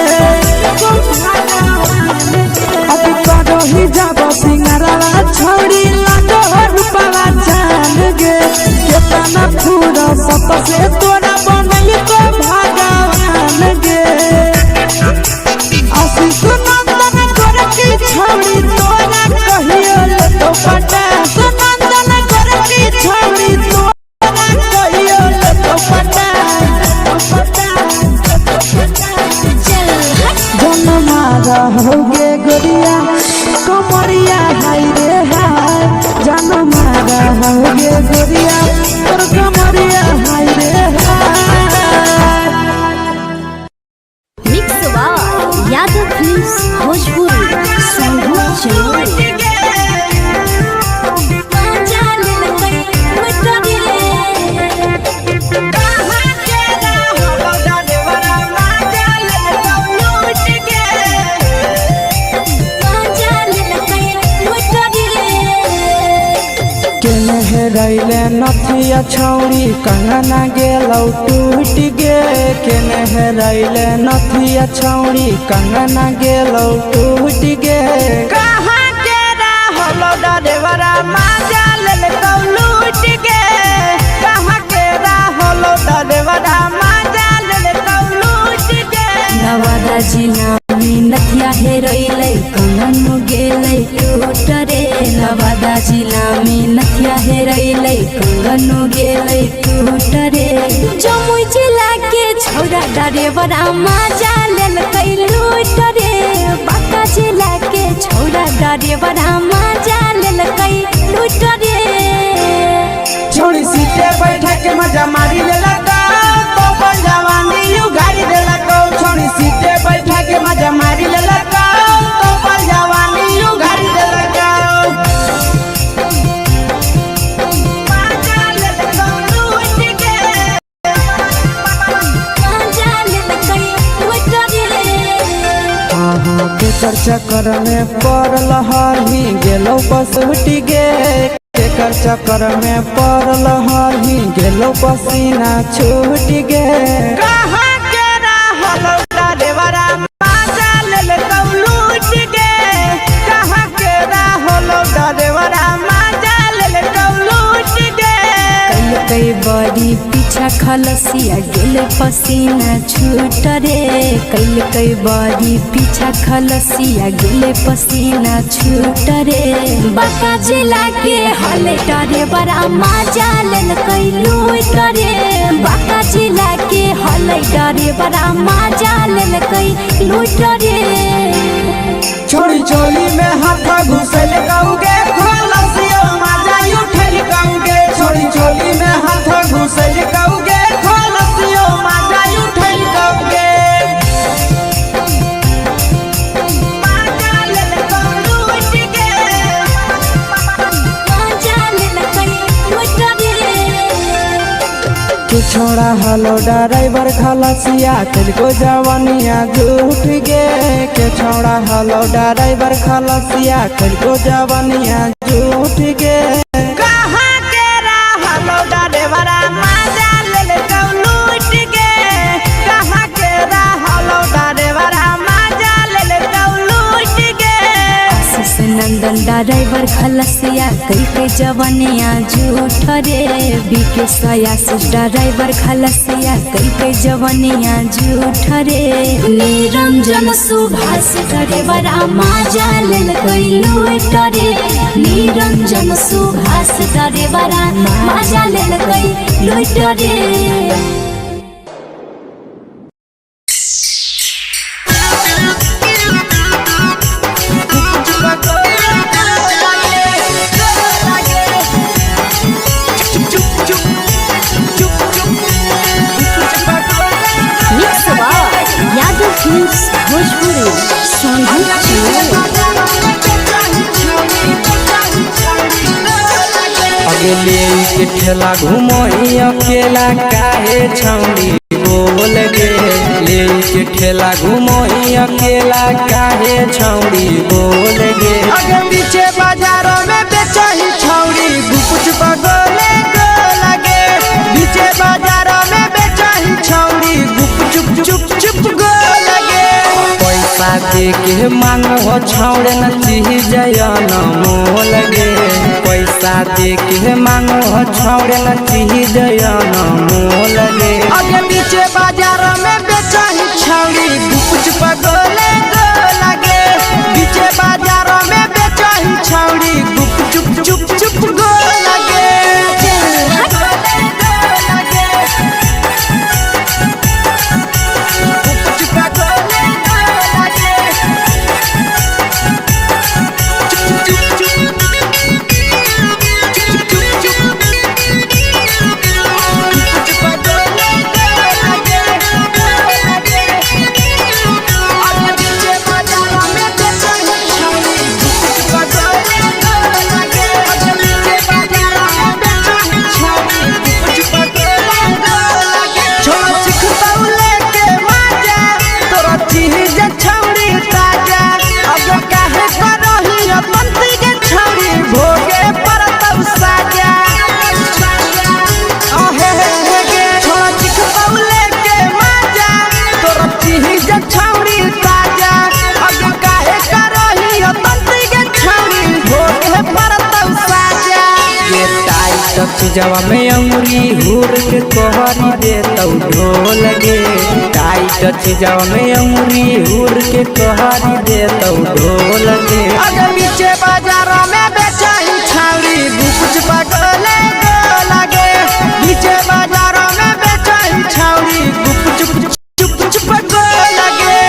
अब करो ही जब सिंगारा छौड़ी लाखो रुपवा जान गे तना पूरा सत से तोरा बनल को भगवान गे आशीष नंदन कर की छौड़ी तोरा कहियो ले तो पटा सुनंदन कर की छौड़ी तोरा कहियो ले तो पटा जन मारा होगे गोरिया कमरिया हाय रे हाय जन मारा होगे गोरिया तोर कमरिया हाय रे हाय मिक्स यादव फिल्म्स भोजपुरी संगीत चैनल रैले नथिया छौड़ी कंगना गेलौ टूट गे केने रैले नथिया छौड़ी कंगना गेलौ टूट गे कहाँ के रहलो डरेवरा माजा लेलकौ लूट गे कहाँ के रहलो डरेवरा माजा लेलकौ लूट गे नवादा जिला में नथिया हेरैलै कंगन गेलै टूट रे नवादा जिला में नथिया हेरैलै कंगन गेलै टूट रे जमुई जिला के छौरा डरेवरा माजा लेलकौ ड्राइवर मजा लेलकै लूट रे। छोड़ी सीटे बैठा के मजा मारी लेलका तो अपन जवानी यू गाड़ी देलका। छोड़ी सीटे बैठा के मजा मारी लेलका तो अपन जवानी यू गाड़ी देलका। केकर चक्कर में पड़ल हही गेलो पसुटी गे। केकर चक्कर में पड़ल हही गेलो पसीना छूट गे। कहाँ के रहल ड्राइवरा मजा लेलकौ लूट गे। कहाँ के रहल ड्राइवरा मजा लेलकौ लूट गे। कई बड़ी पीछा खलसिया गेल पसीना छूट रे। कई बड़ी पीछा खलसिया गेल पसीना छूट रे। बाका जिला के हले ड्राइवर मजा लेलकै लूट रे। बाका जिला के हले ड्राइवर मजा लेलकै लूट रे। छोड़ी चोली में हाथ घुसल कौगे खलसिया मजा उठल कौगे। छोड़ी चोली में हाथ घुसल कौगे खलसिया मजा उठल कौगे। छोड़ा हलो ड्राइवर खलसिया तुझको जवानिया झूठ गे। के छोड़ा हलो ड्राइवर खलसिया तुझको जवानिया झूठ गे। कहाँ के रहलो ड्राइवर मजा लेलकौ लूट गे। कहाँ के रहलो ड्राइवर मजा लेलकौ लूट गे। आशीष नंदन ड्राइवर खलसिया कई जवानिया झूठ रे। बीके आशीष ड्राइवर खलसिया कई जवानिया झूठ रे। निरंजन सुभाष ड्राइवर मजा लेलकै लूट रे। निरंजन सुभाष ड्राइवर मजा लेलकै लूट रे। अगले के ठेला घुमोई अकेला काहे छौड़ी बोल गे। ले के ठेला घुमोई अकेला काहे छौड़ी बोल गे। अगे पीछे बाजारों में बेचही छौड़ी गुपुच बगले गो लगे। पीछे बाजारों में बेचही छौड़ी गुप चुप चुप गो लगे। पैसा दे के मांगो छौड़े न चीज न मोल गे। पैसा दे के मांगो छौड़े न चीज न मोल गे। अगे पीछे बाजार में बेचही छौड़ी गुपुच बगले गो लगे। पीछे बाजार में बेचही छौड़ी गुप चुप गो लगे। चीजवा में अंगुरी हुर के कोहरी दे तौ ढोल गे। टाइट चीजवा में अंगुरी हुर के कोहरी दे तौ ढोल गे। अगर पीछे बाजार में बेचही छौड़ी गुपुच बगले गो लगे। पीछे बाजार में बेचही छौड़ी गुपुच गो लगे।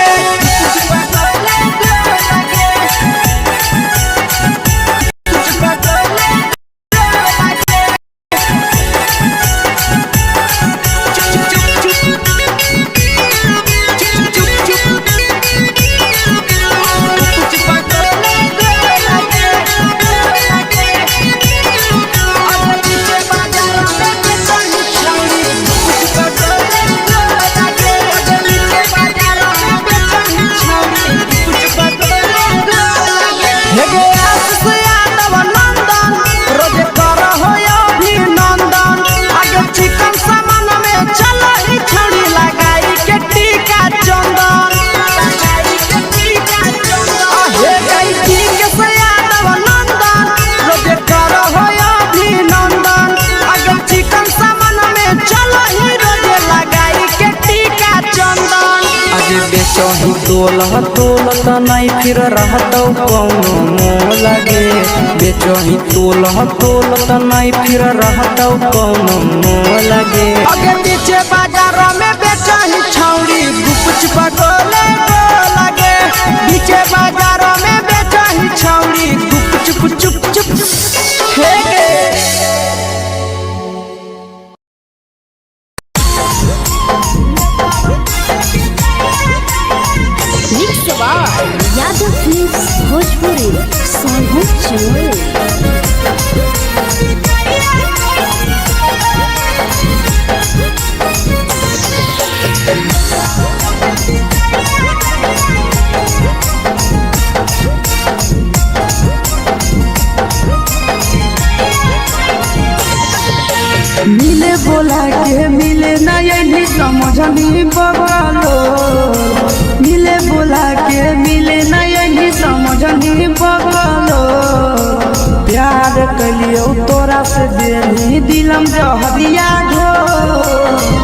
बेचही तोल त नहीं फिर रहतौ कौनो मोल गे बेचही तोल त नहीं फिर रहतौ कौनो मोल गे अगे पीछे बाजार में बेचही छौड़ी गुपचुप गोले लगे पीछे बाजार में बेचही छौड़ी गुपचुप चुप चुप हे गे यादव फिल्म्स भोजपुरी सोनू चोर मिले बोला के मिले नहीं समझनी बगलो मिले बोला के मिले नहीं समझनी बगलो प्यार कलियो तोरा से देनी दिलम जहरिया घो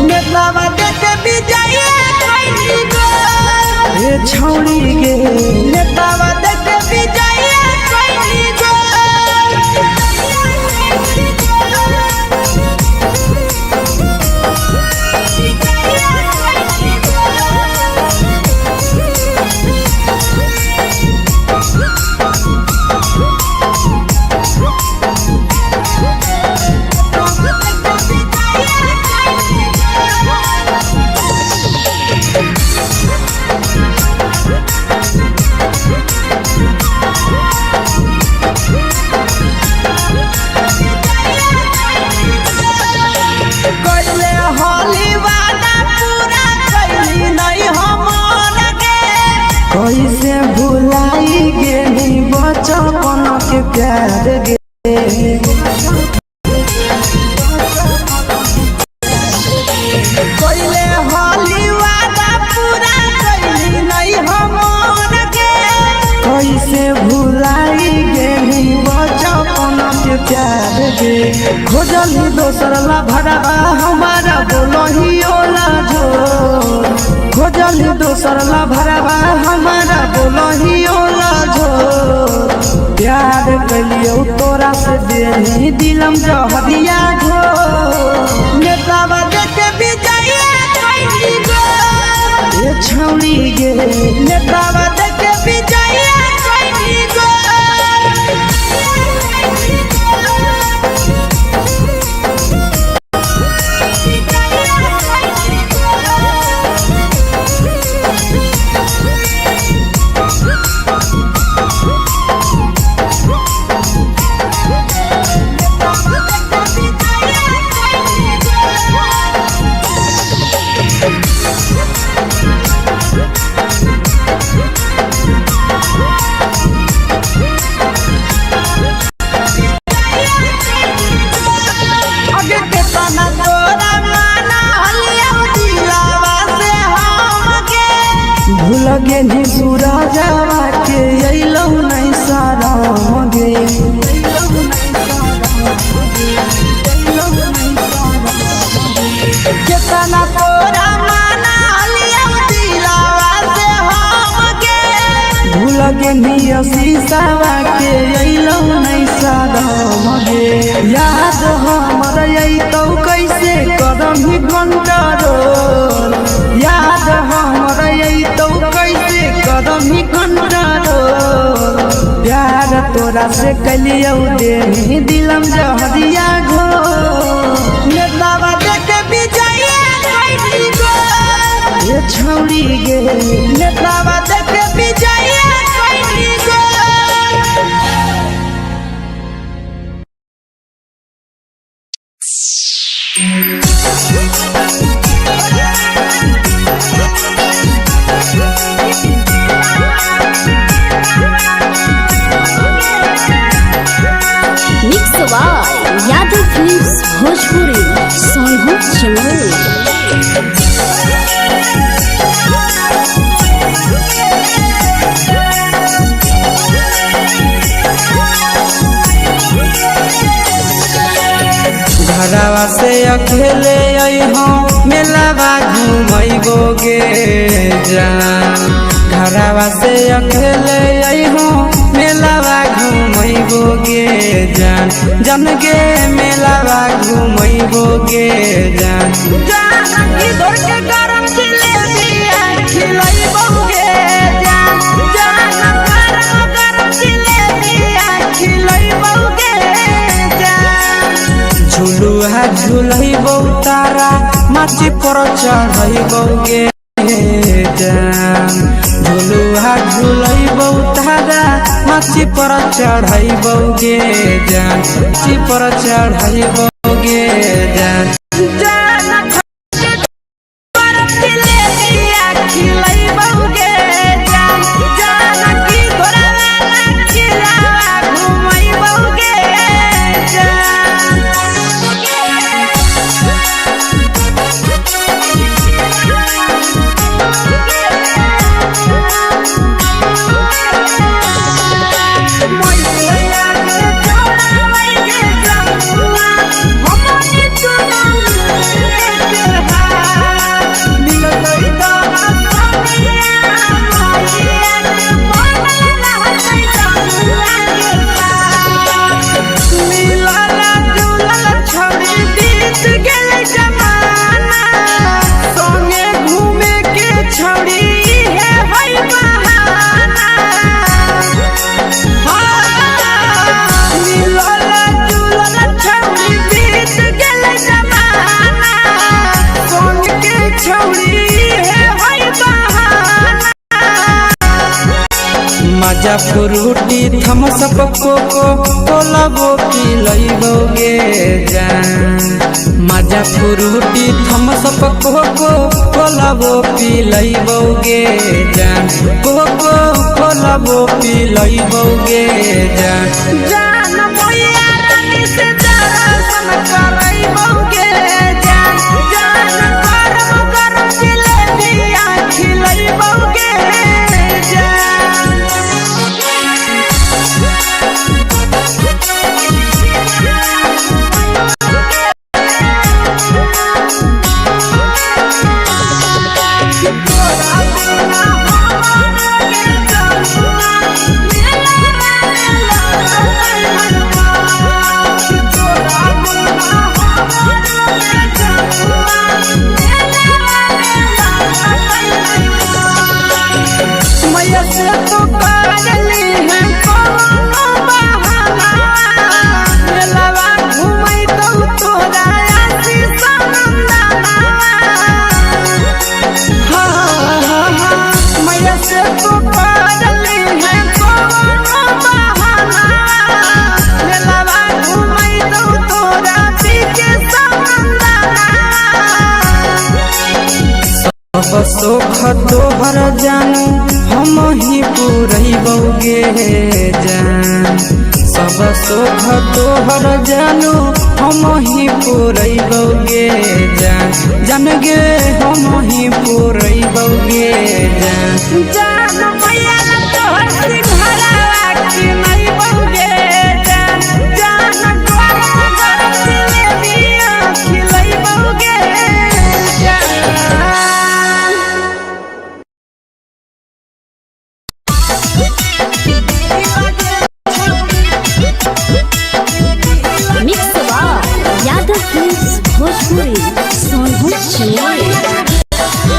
नेतवा देखे बिजैया कैली गो ए छौड़ी गे नेतवा देखे बिजैया कैली गो कैसे भुलाई गेली बचपन के प्यार गे कैले होली वादा पूरा कैली नहीं हमर गे कैसे भुलाई गेली बचपन के प्यार गे खोजली दोसर ला भरवा हमारा बोलही ओला जो खोजली दोसर ला भरवा हमारा बोलही ओला जो प्यार कलियो तोरा से देनी दिलम जहरिया घो नेतवा देखे बिजैया कैली गो ए छौड़ी गे नेतवा देखे बिजैया कैली गो लगे नी सूरजवा के अइलौ नहीं सारा गे केतना तोरा माना लिया दिलावा से हम गे भूल गे नी शीशावा के अइलौ नहीं सारा गे याद हमर अइतौ कैसे करम ही घंटा रो याद हमर अइतौ कैसे करम ही घंटा रो प्यार तोरा से कलियो देनी दिलम जहरिया घो नेतवा देखे बिजैया कैली गो ए छौड़ी गे नेतवा देखे बिजैया कैली गो यादव फिल्म्स भोजपुरी सोनू चोर घरवा से अकेले अइहो मेलावा घूमैबोगे जान घरवा से अकेले अइहो मेलावा घूमैबोगे जान जन गे मेलावा घूमैबोगे जान इधर के गरम जिलेबिया खिलैबोगे जान गरम जिलेबिया खिलैबोगे जान झुलुहा झुलैबो तारा माची पर चढ़ैबोगे जान झुलुहा झुलैबो तारा माची पर चढ़ैबोगे जान माची पर चढ़ैबोगे जान मजा फ्रूटी थम्स अप कोको कोला वो पिलैबोगे जान मजा फ्रूटी थम्स अप कोको कोला वो पिलैबोगे जान कोको कोला वो पिलैबोगे जान जान मोया रानी से दर्शन करैबोगे जान गरम जिलेबिया खिलैबोगे जान सब सुख तोहर जानू हम ही पुरैबोगे जान सब सुख तोहर जानू हम ही पुरैबोगे जान जन गे हम ही पुरैबोगे जान जान मैया तोहर सिंघरावा खिलैबोगे जान गरम जिलेबिया खिलैबोगे जान मिक्स यादव फिल्म्स भोजपुरी सोनभद्र चेन्नई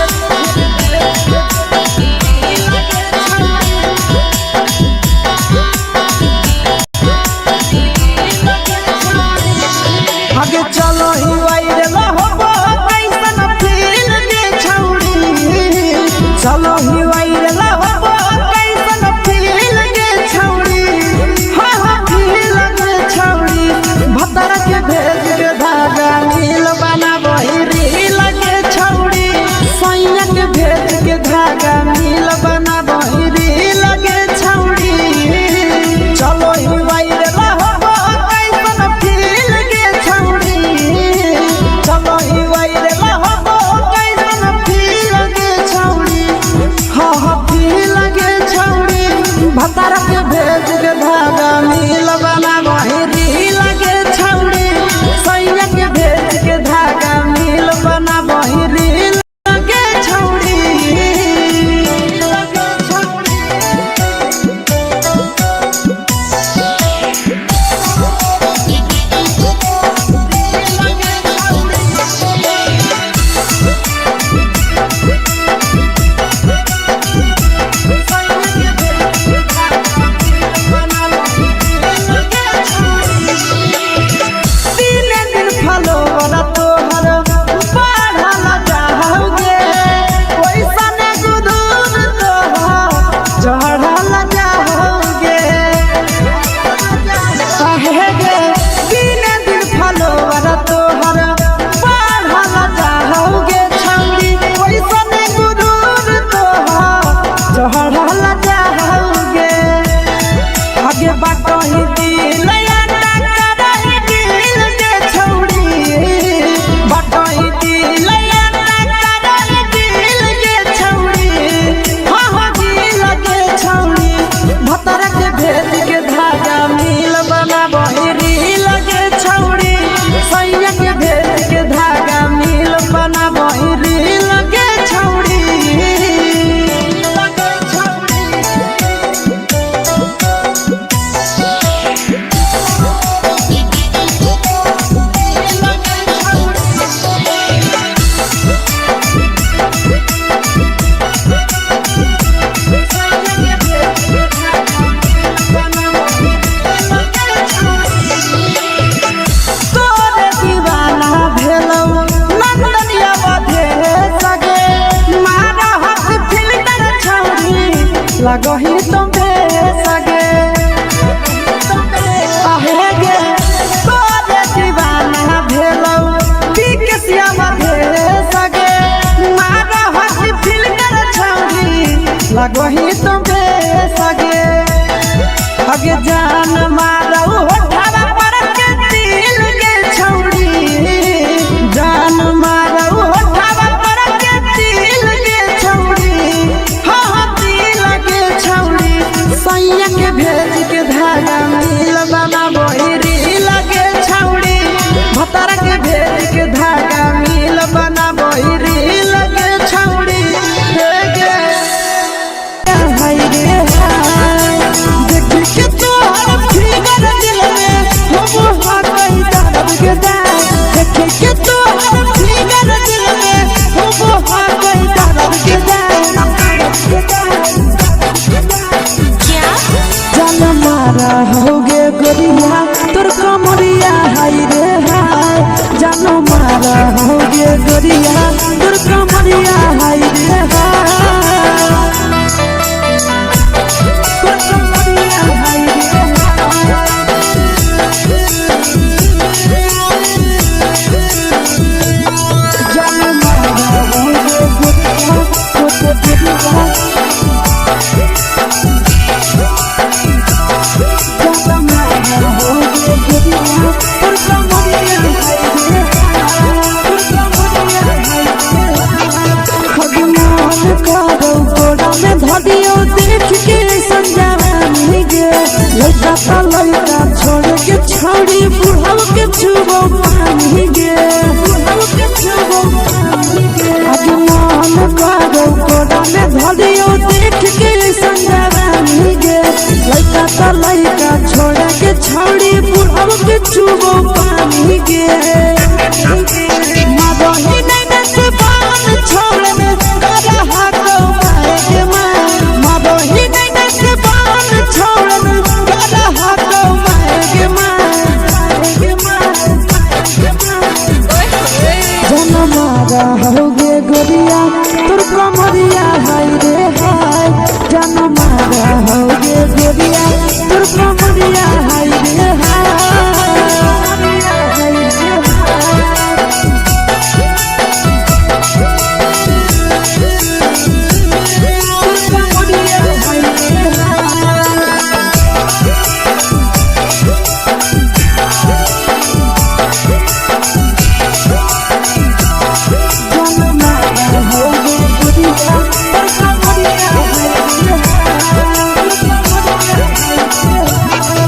लगही तुम्हे सगे आहे गे तोरे दीवाना भेलौ बिकसिया मधे सगे मारा हसी फिल कर छौरी लगही तुम्हे सगे अगे जान मारौ होठवा पर के दिल के छौरी जान मारौ होठवा पर के दिल के छौरी हाँ दिल के छौरी सैया के भेज के धागा मिल बना बोहिरी लगे छौरी भतर के भेज के धागा मिल बना बोहिरी लगे छौरी हे गे हाय रे देख के तोहर फिगर दिल में हम हाथ दर्द के देख के तोहर फिगर दिल में हम हाथ दर्द के जान मारा होगे गोरिया तोर कमरिया हाय रे हाय जान मारा होगे गोरिया तोर कमरिया हाय रे हाय तोर कमरिया हाय रे जान मारा होगे गोरिया तोर कमरिया धदियो देख के संजानी गे लड़का का लड़का छोड़ के छौड़ी बुढ़ाव के छुबो पानी गे बुढ़ाव के छुबो पानी गे अजमान करो कोड़ा में धदियो देख के संजानी गे लड़का का लड़का छोड़ के छौड़ी बुढ़ाव के छुबो पानी गे मादोही नहीं नस बान छोड़ में करा हाथों मारे मादोही नहीं नस बान छोड़ में करा हाथों मारे जन मारा होगे गोरिया तोर कमरिया हाय रे हाय जन मारा होगे गोरिया तोर कमरिया हाय रे हाय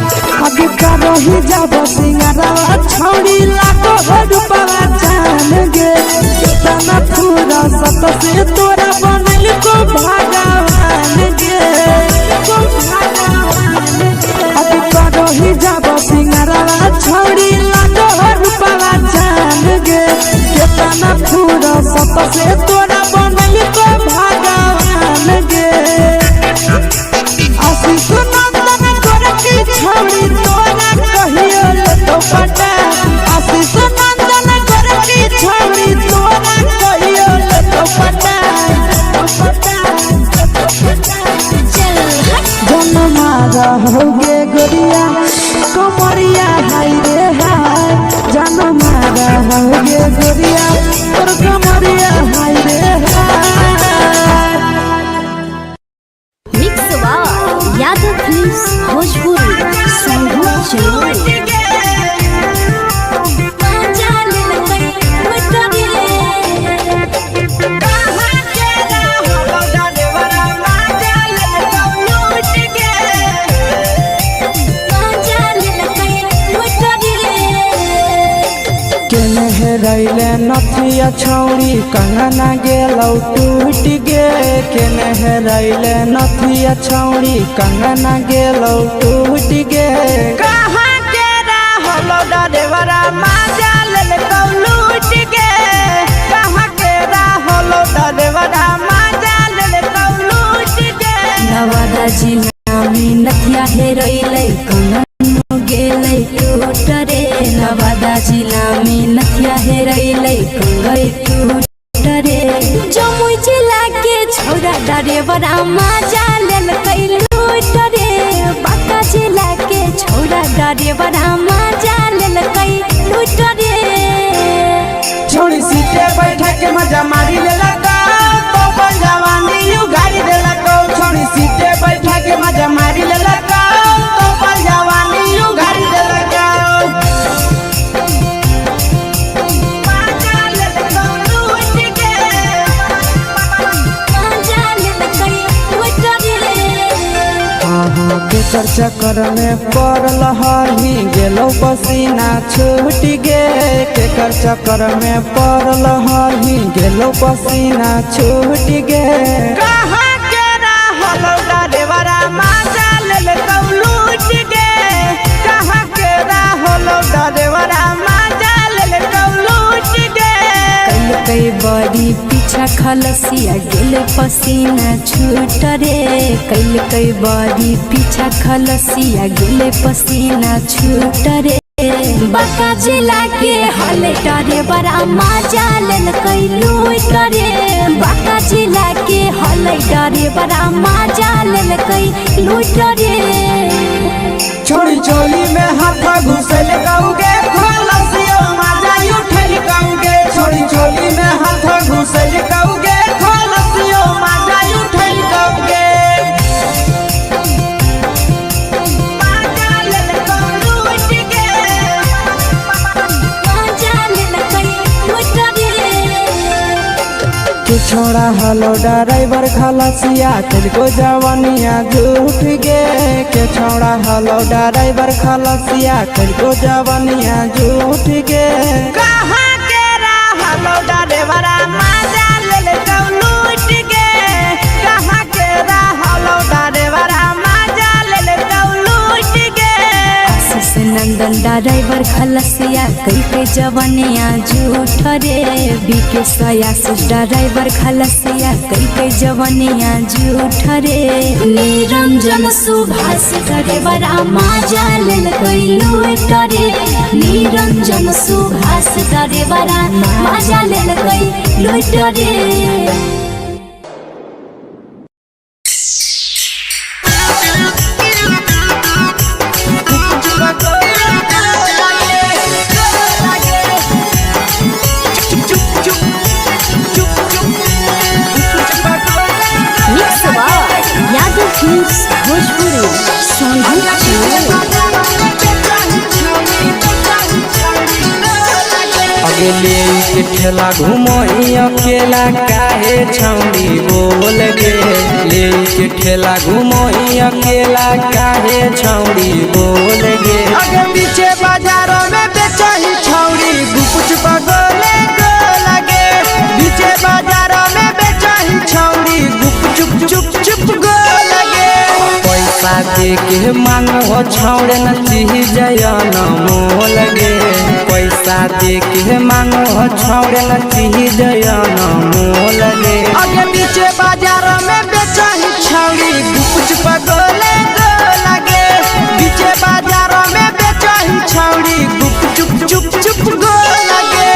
ही जब सिंगारा छौड़ी लाखो रुपवा जान गे कितना पूरा सत से तोरा बनल को भगवान गे अभी करो ही जब सिंगारा छौड़ी लाखो रुपवा जान गे कितना पूरा सत से तोरा बनल को भगवान गे आशीष नंदन कर की छौड़ी तोरा कहियो तो पटा आशीष नंदन कर की छौड़ी तोरा कहियो तो पटा जन मारा होगे गोरिया कमरिया हाय रे हाय जन मारा होगे गोरिया तोर कमरिया हाय रे हाय मिक्स वाह यादव फिल्म्स भोजपुरी संगीत चलो रैले नथिया छौड़ी कंगना गेलौ टूट गे केने रैले नथिया छौड़ी कंगना गेलौ टूट गे कहाँ के रहलो डरेवरा माजा लेलकौ लूट गे कहाँ के रहलो डरेवरा माजा लेलकौ लूट गे नवादा जिला में नथिया हेरैलै कंगना गेलै टूट रे नवादा जिला में नथिया हेरैलै कंगै टूट रे जमुई जिला के छौरा डरेवरा माजा लेलकै डरेवरा मजा लेलकै लूट रे छोड़ी सीटे बैठा के मजा मारी लेलको तो जवानी यू गाड़ी देलको छोड़ी सीटे बैठा के मजा मारी लेलको तो जवानी यू गाड़ी देलको केकर चक्कर में पड़ल हही गेलो पसीना छूट गे केकर चक्कर में पड़ल हही गेलो पसीना छूट गे कहाँ के रहल डरेवरा मजा लेलको लूट गे कहाँ के रहल डरेवरा मजा लेलको लूट गे कई बड़ी पीछा खलसिया गेल पसीना छूट रे कई बड़ी पीछा खलसिया गेल पसीना छूट रे बाका जिला के हले डरे बड़ा मजा लेलकै लूट रे बाका जिला के हले डरे बड़ा मजा लेलकै लूट रे छोड़ी चोली में हाथ घुसल गौगे खलसियो मजा उठल गौगे छोड़ी चोली में हाथ घुसल गौगे खलसियो मजा उठल गौगे छोड़ा हलो ड्राइवर खलसिया तेलको जवानिया झूठ गे के छोड़ा हलो ड्राइवर खलसिया तेलको जवानिया झूठ गे कहाँ के रहलो ड्राइवर मजा लेलको लूट गे कहाँ के रहलो ड्राइवर मजा लेलको लूट गे नंदन ड्राइवर खलसिया कई जवानिया झूठ रे बीके सयास ड्राइवर खलसिया कई जवानिया झूठ रे निरंजन सुभाष ड्राइवर मजा लेलकै लूट रे निरंजन सुभाष ड्राइवर मजा लेलकै लूट रे अगले के ठेला घूमो अकेला काहे छौड़ी बोल गे ले के ठेला घूमो अकेला काहे छौड़ी बोल गे अगे पीछे बाजारों में बेचही छौड़ी गुपुच पगोले गो लगे पीछे बाजारों में बेचही छौड़ी गुप चुप चुप गो लगे पैसा दे के मांगो छौड़े न चीज न मोल गे पैसा दे के मांगो छौड़े न चीज न मोल गे अगे पीछे बाजार में बेचही छौड़ी गुपुच पगोले गो लगे पीछे बाजार में बेचही छौड़ी गुप चुप गो लगे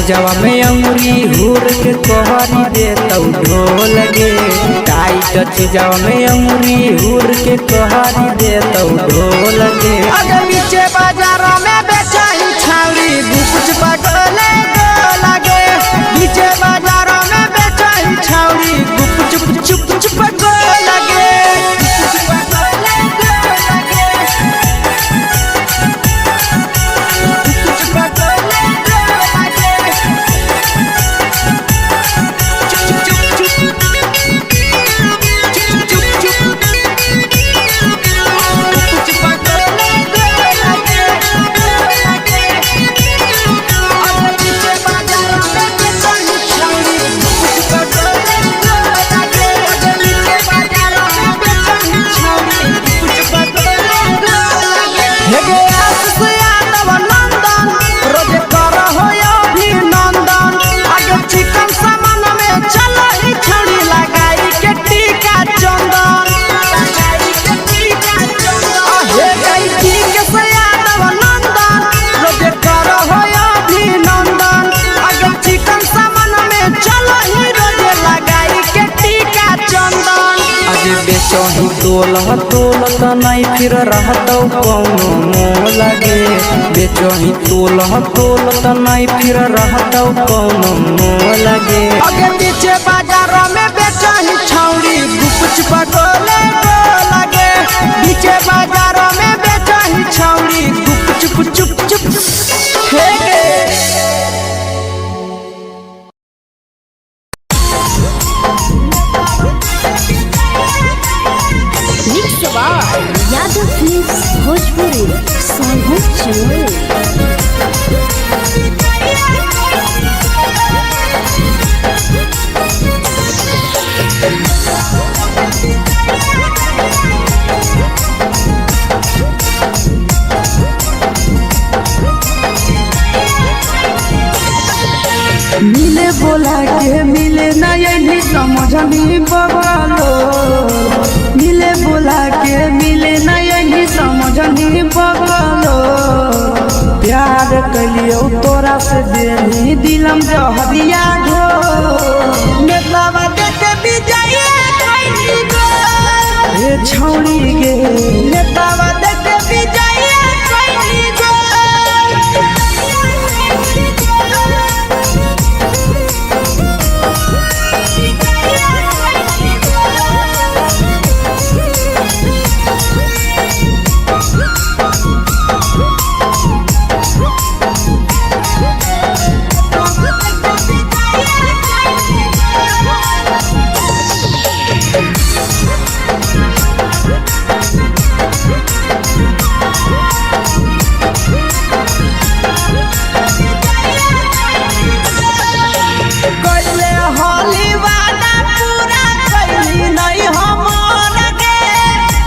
जवा में अंगुरी हुर के कोहरी दे तौ ढोल गे टाइट जवा में अंगुरी हुर के कोहरी दे तौ ढोल गे अगर पीछे बाजारों में बेचही छौड़ी गुपुच पगोले गो लगे पीछे बाजारों में बेचही छौड़ी गुप चुप गो लगे बेचही तोल त नहीं फिर रहतौ कौनो मोल गे बेचही तोल त नहीं फिर रहतौ कौनो मोल गे आगे पीछे बाजार में बेचही छौड़ी गुपच पगोले लगे पीछे बाजार में बेचही छौड़ी गुपच चुप चुप हे यादव फिल्म्स भोजपुरी सोनू चमोली। मिले बोला के मिले ना यही समझनी बवालो मिले बोला के मिले ना यही समझनी बवालो प्यार कलियो तोरा से देनी दिलम जहरिया घो नेतावा देखे विजय कैली गो ए छौड़ी गे नेतावा देखे विजय कैली गो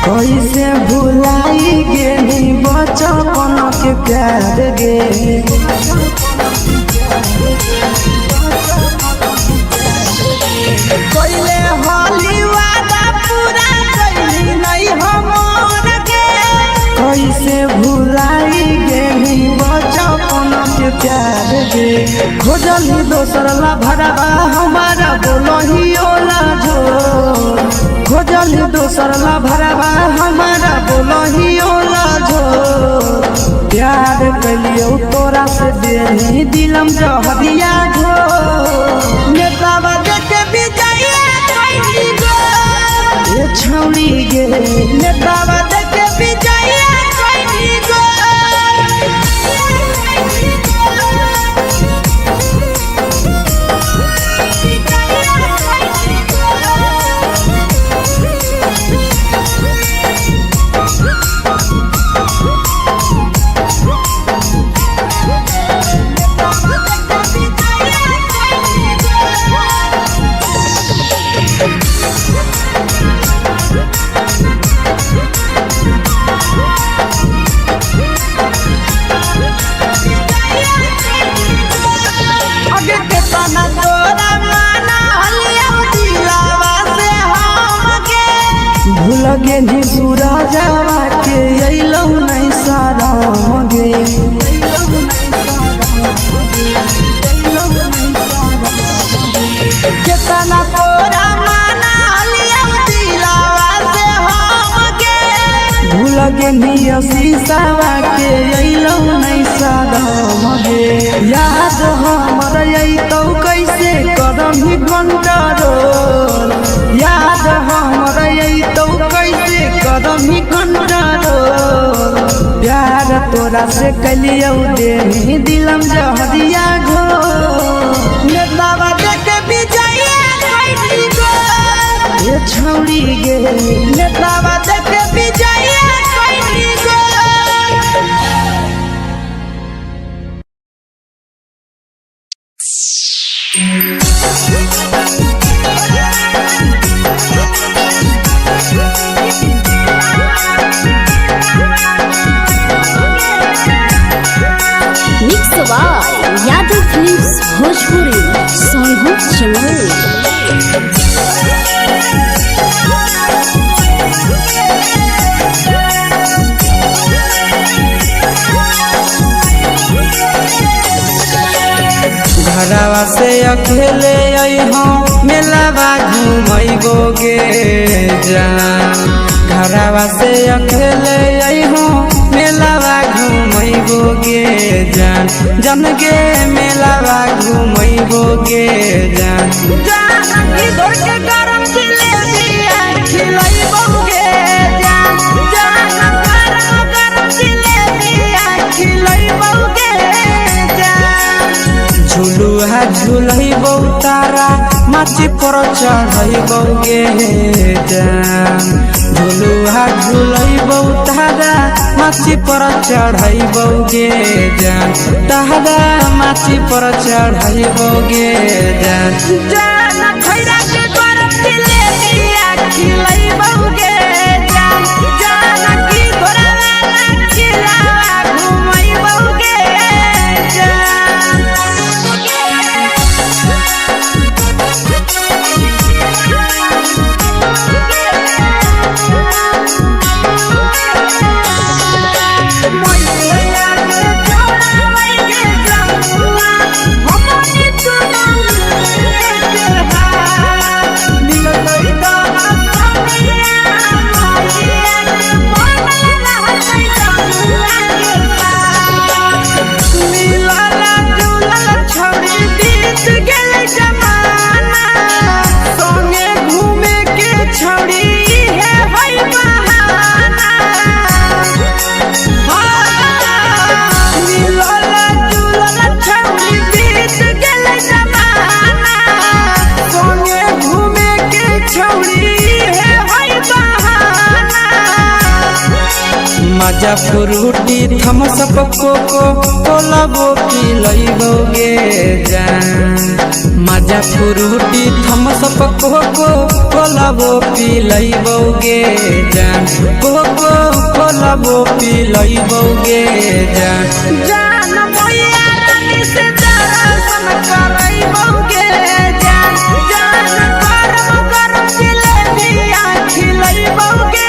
कैसे भुलाई गेली बचपन के प्यार गे कैले होली वादा पूरा कैली नहीं हमर गे कैसे भुलाई गेली बचपन के प्यार गे खोजली दोसर ला भरवा हमारा बोलही ओला जो खोजली दोसर ला भरवा हमारा बोलही ओला जो प्यार कलियो तोरा से देनी दिलम जहरिया घो नेतावा देखे विजय कैली गो ए छौड़ी गे नेतावा देखे विजय कैली गो भूलगे नी सूरजवा के अइलौ नहीं सारा गे केतना तोरा माना लिया दिलावा से हम गे भूलगे नी शीशावा के अइलौ नहीं सारा गे याद हमर अइतौ कैसे करम कंट्रोल याद हमर अइतौ कैसे करम कंट्रोल प्यार तोरा से कलियो देनी दिलम जहरिया घो नेतावा देखे विजय कैली गो ए छौड़ी गे नेतावा देखे विजय कैली गो यादव फिल्म्स भोजपुरी सोनू चमोली। घरवा से अकेले अइहो मेलावा घूमई घुमैबोगे जान घरवा से अकेले अइहो मेलावा घुमैबोगे जान जन गे मेलावा घुमैबोगे जान जानकी दौड़ के गरम जिलेबिया खिलैबोगे जान गरम जिलेबिया खिलैबोगे जान झुलुहा झुलैबो तारा माची पर चढ़ैबोगे जान झुलुहा झुलैबो तारा माची पर चढ़ैबोगे जान तारा माची पर चढ़ैबोगे जान जान खैरा के गरम जिलेबिया खिलैबोगे जान जानकी घोड़ा वाला खिलावा घुमैबोगे मजा फ्रूटी थम्स अप कोको कोला वो पिलैबोगे जान मजा फ्रूटी थम्स अप कोको कोला वो पिलैबोगे जान कोको कोला वो पिलैबोगे जान जान मोया रानी से दर्शन करैबोगे जान गरम जिलेबिया खिलैबोगे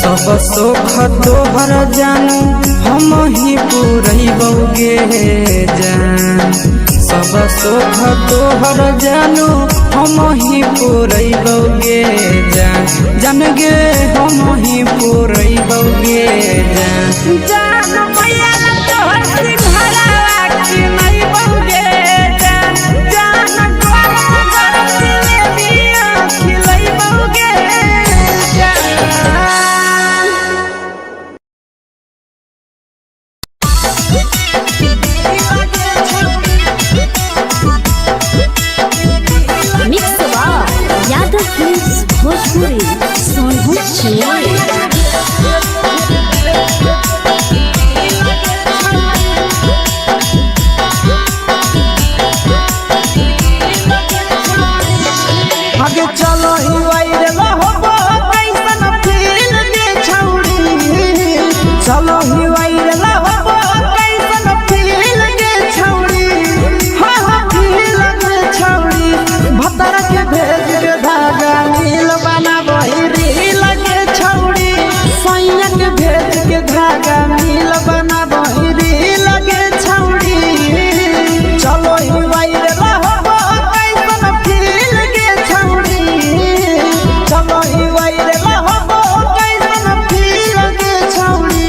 सब सुख तोहर जानू हम ही पुरैबोगे जान सब सुख तोहर जानू हम ही पुरैबोगे जान जन गे हम ही पुरैबोगे जान जान मैया तोहर सिंघाड़ा खिलैबोगे जान गरम जिलेबिया खिलैबोगे मिक्स यादव फिल्म्स भोजपुरी सोनभद्र चेन्नई। आगे चलो ही वायरल होबो कैसन फील दे छौड़ी चलो ही वायरल होबो कैसन फील दे छौड़ी हाँ फील दे छौड़ी भतर के भेज के धागा नील बनाबो रील के छौड़ी सैया के भेज के धागा नील बनाबो रील के छौड़ी चलो ही वायरल होबो कैसन फील के छौड़ी चलो ही वायरल होबो कैसन फील के छौड़ी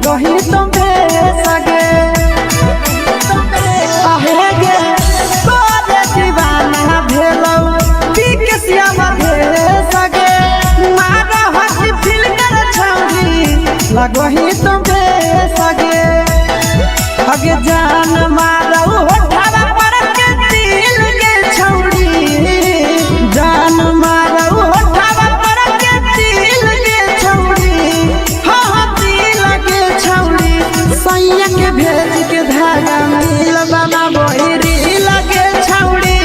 लगही तुम्हे सगे आहे गे तोरे दीवाना भेलौ बिकसिया भेल सगे मारा हसी फिल कर छौरी लगही तुम्हे सगे अगे जान मारौ होठवा पर के दिल के छौरी जान मारौ होठवा पर के दिल के छौरी हाँ दिल के छौरी सैया के भेज के धागा मिल बना बहिरी लगे छौरी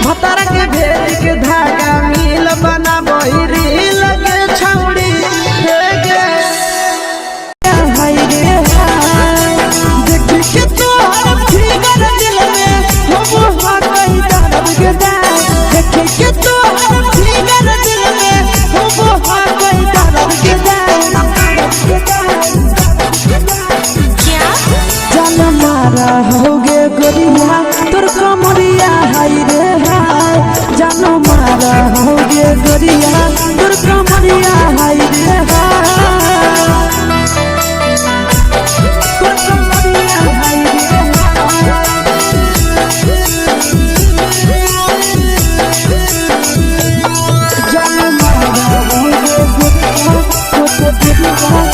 भतर के भेज के धागा मिल बना बहिरी लगे छौरी हे गे हाय रे हाय देख के तोहर फिगर दिल में हम हा कहीं दर्द के दाग देख के तोहर फिगर दिल में हम हा कहीं दर्द के दाग जान मारा होगे गोरिया तोर कमरिया हाय रे हाय जान मारा होगे गोरिया तोर कमरिया हाय रे हाय तोर कमरिया हाय रे जान मारा होगे गोरिया तोर कमरिया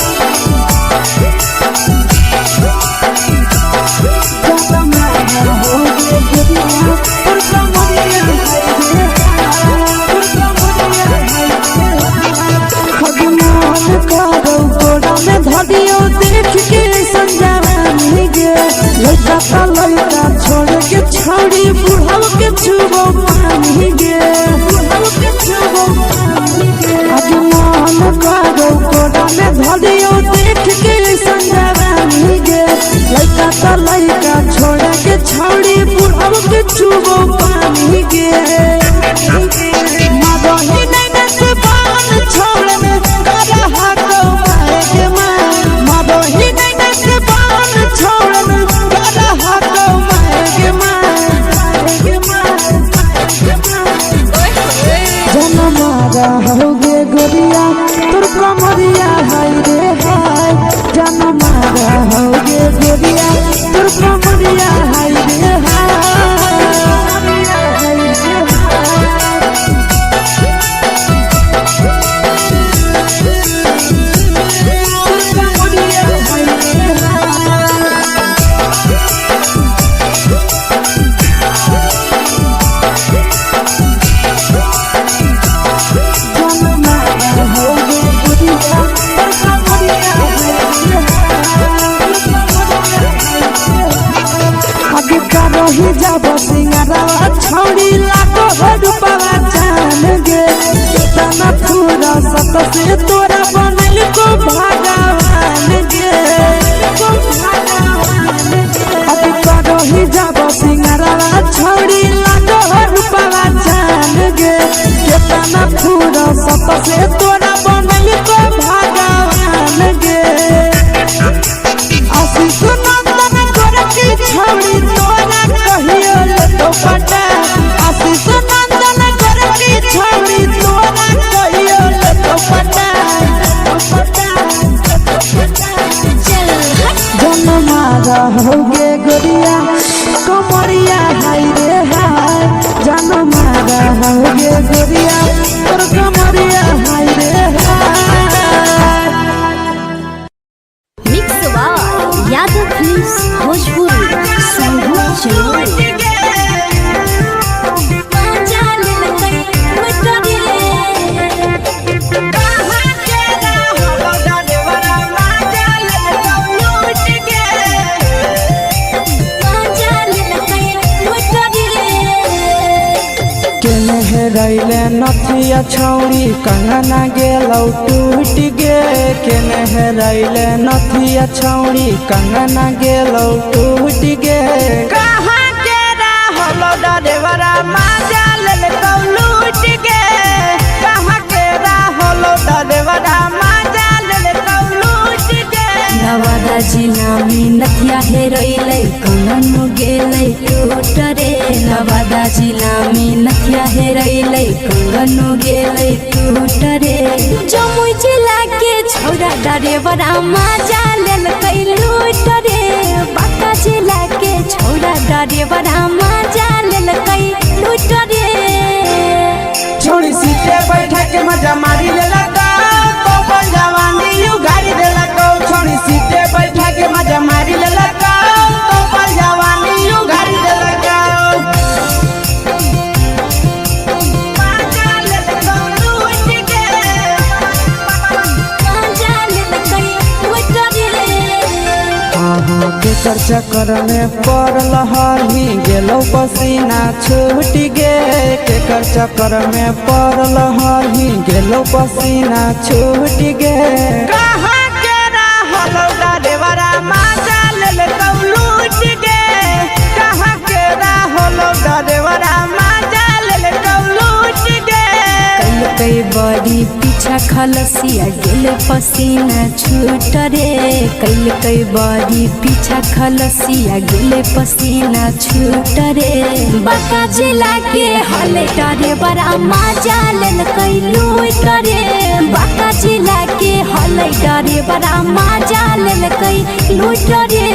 धरियो देख के संजानी गे लड़का का लड़का छोड़ के छौड़ी बुढ़ाव के छुबो पानी गे बुढ़ाव के छुबो पानी गे आज मन करो कोड़ा में धरियो देख के संजानी गे लड़का का लड़का छोड़ के छौड़ी बुढ़ाव के छुबो पानी गे मदही नहीं से बाल छोड़ में करा हाको के होगे गोरिया तोर कमरिया हाय रे हाय जान मारा होगे गोरिया तोर कमरिया हाय रे रही जब सिंगरवा छौड़ी लाखो रुपवा जान गे कितना पूरा सत से तोरा बनल को भगवान गे अभी रही जब सिंगरवा छौड़ी लाखो रुपवा जान गे कितना पूरा सत से तोरा बनल को भगवान गे आशीष नंदन गोरखी छौड़ी तोरा कहियो तो पटा आशीष नंदन गोरखी छौड़ी तोरा कहियो तो पटा जन मारा होगे गोरिया कमरिया हाय रे हाय जन मारा होगे गोरिया तोर कमरिया हाय रे हाय मिक्स यादव फिल्म्स भोजपुरी संगीत रैले नथिया छौड़ी कंगना गेलौ टूट गे केने हेरैले नथिया छौड़ी कंगना गेलौ टूट गे कहाँ के रहलो डरेवरा माजा ले तो लूट गे कहाँ के रहलो डरेवरा माजा ले तो लूट गे नवादा जिला में नथिया हेरैले कंगन गेलै टूट रे नवादा जिला में नथिया हेरैले कंगन गेलै टूट रे जमुई जिला के छौड़ा डरेवरा माजा लेलकै डरेबरा मजा लेलकै लूट रे छोड़ी सीटे बैठा के मजा मारी लेलका तो पर जवानी यू गाड़ी देलका छोड़ी सीटे बैठा के मजा मारी लेलका तो पर जवानी यू गाड़ी देलका केकर चक्कर में पड़ल हही गेलो पसीना छूट गे केकर चक्कर में पड़ल हही गेलो पसीना छूट गे कहाँ के रहलो डरेबरा मजा लेलकौ लूट गे कहाँ के रहलो डरेबरा मजा लेलकौ लूट गे कई बड़ी पीछा खलसिया गेल पसीना छूट रे कई बड़ी पीछा खलसिया गेल पसीना छूट रे बाका जिला के हले डरेबरा मजा लेलकै लूट रे बाका जिला के हले डरेबरा मजा लेलकै लूट रे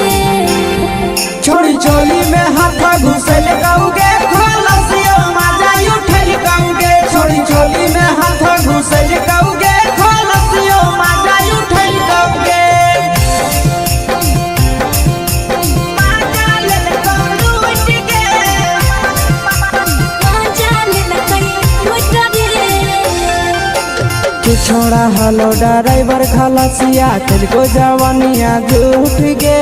छोड़ी चोली में हाथ घुसल गौगे खलसिया मजा उठल गौगे छोड़ी चोली में हाथ घुसल गौगे खलसिया मजा उठल गौगे मजा लेलकै लूट गे मजा लेलकै लूट रे कि छोड़ा हलो ड्राइवर खलसिया तेलको जवानिया झूठ गे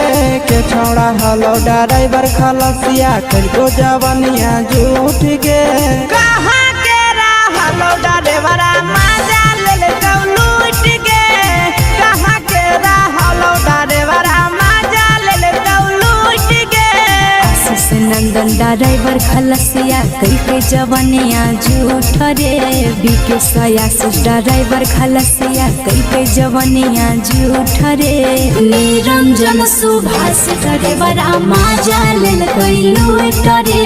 के छोड़ा हलो ड्राइवर खलसिया तेलको जवानिया झूठ गे कहाँ के रहलो ड्राइवरा मजा लेलकौ लूट गे कहाँ के रहलो ड्राइवरा मजा लेलकौ लूट गे आशीष नंदन ड्राइवर खलसिया कई जवानिया झूठ रे बीके आशीष ड्राइवर खलसिया कई जवानिया झूठ रे निरंजन सुभाष ड्राइवरा मजा लेलकै लूट रे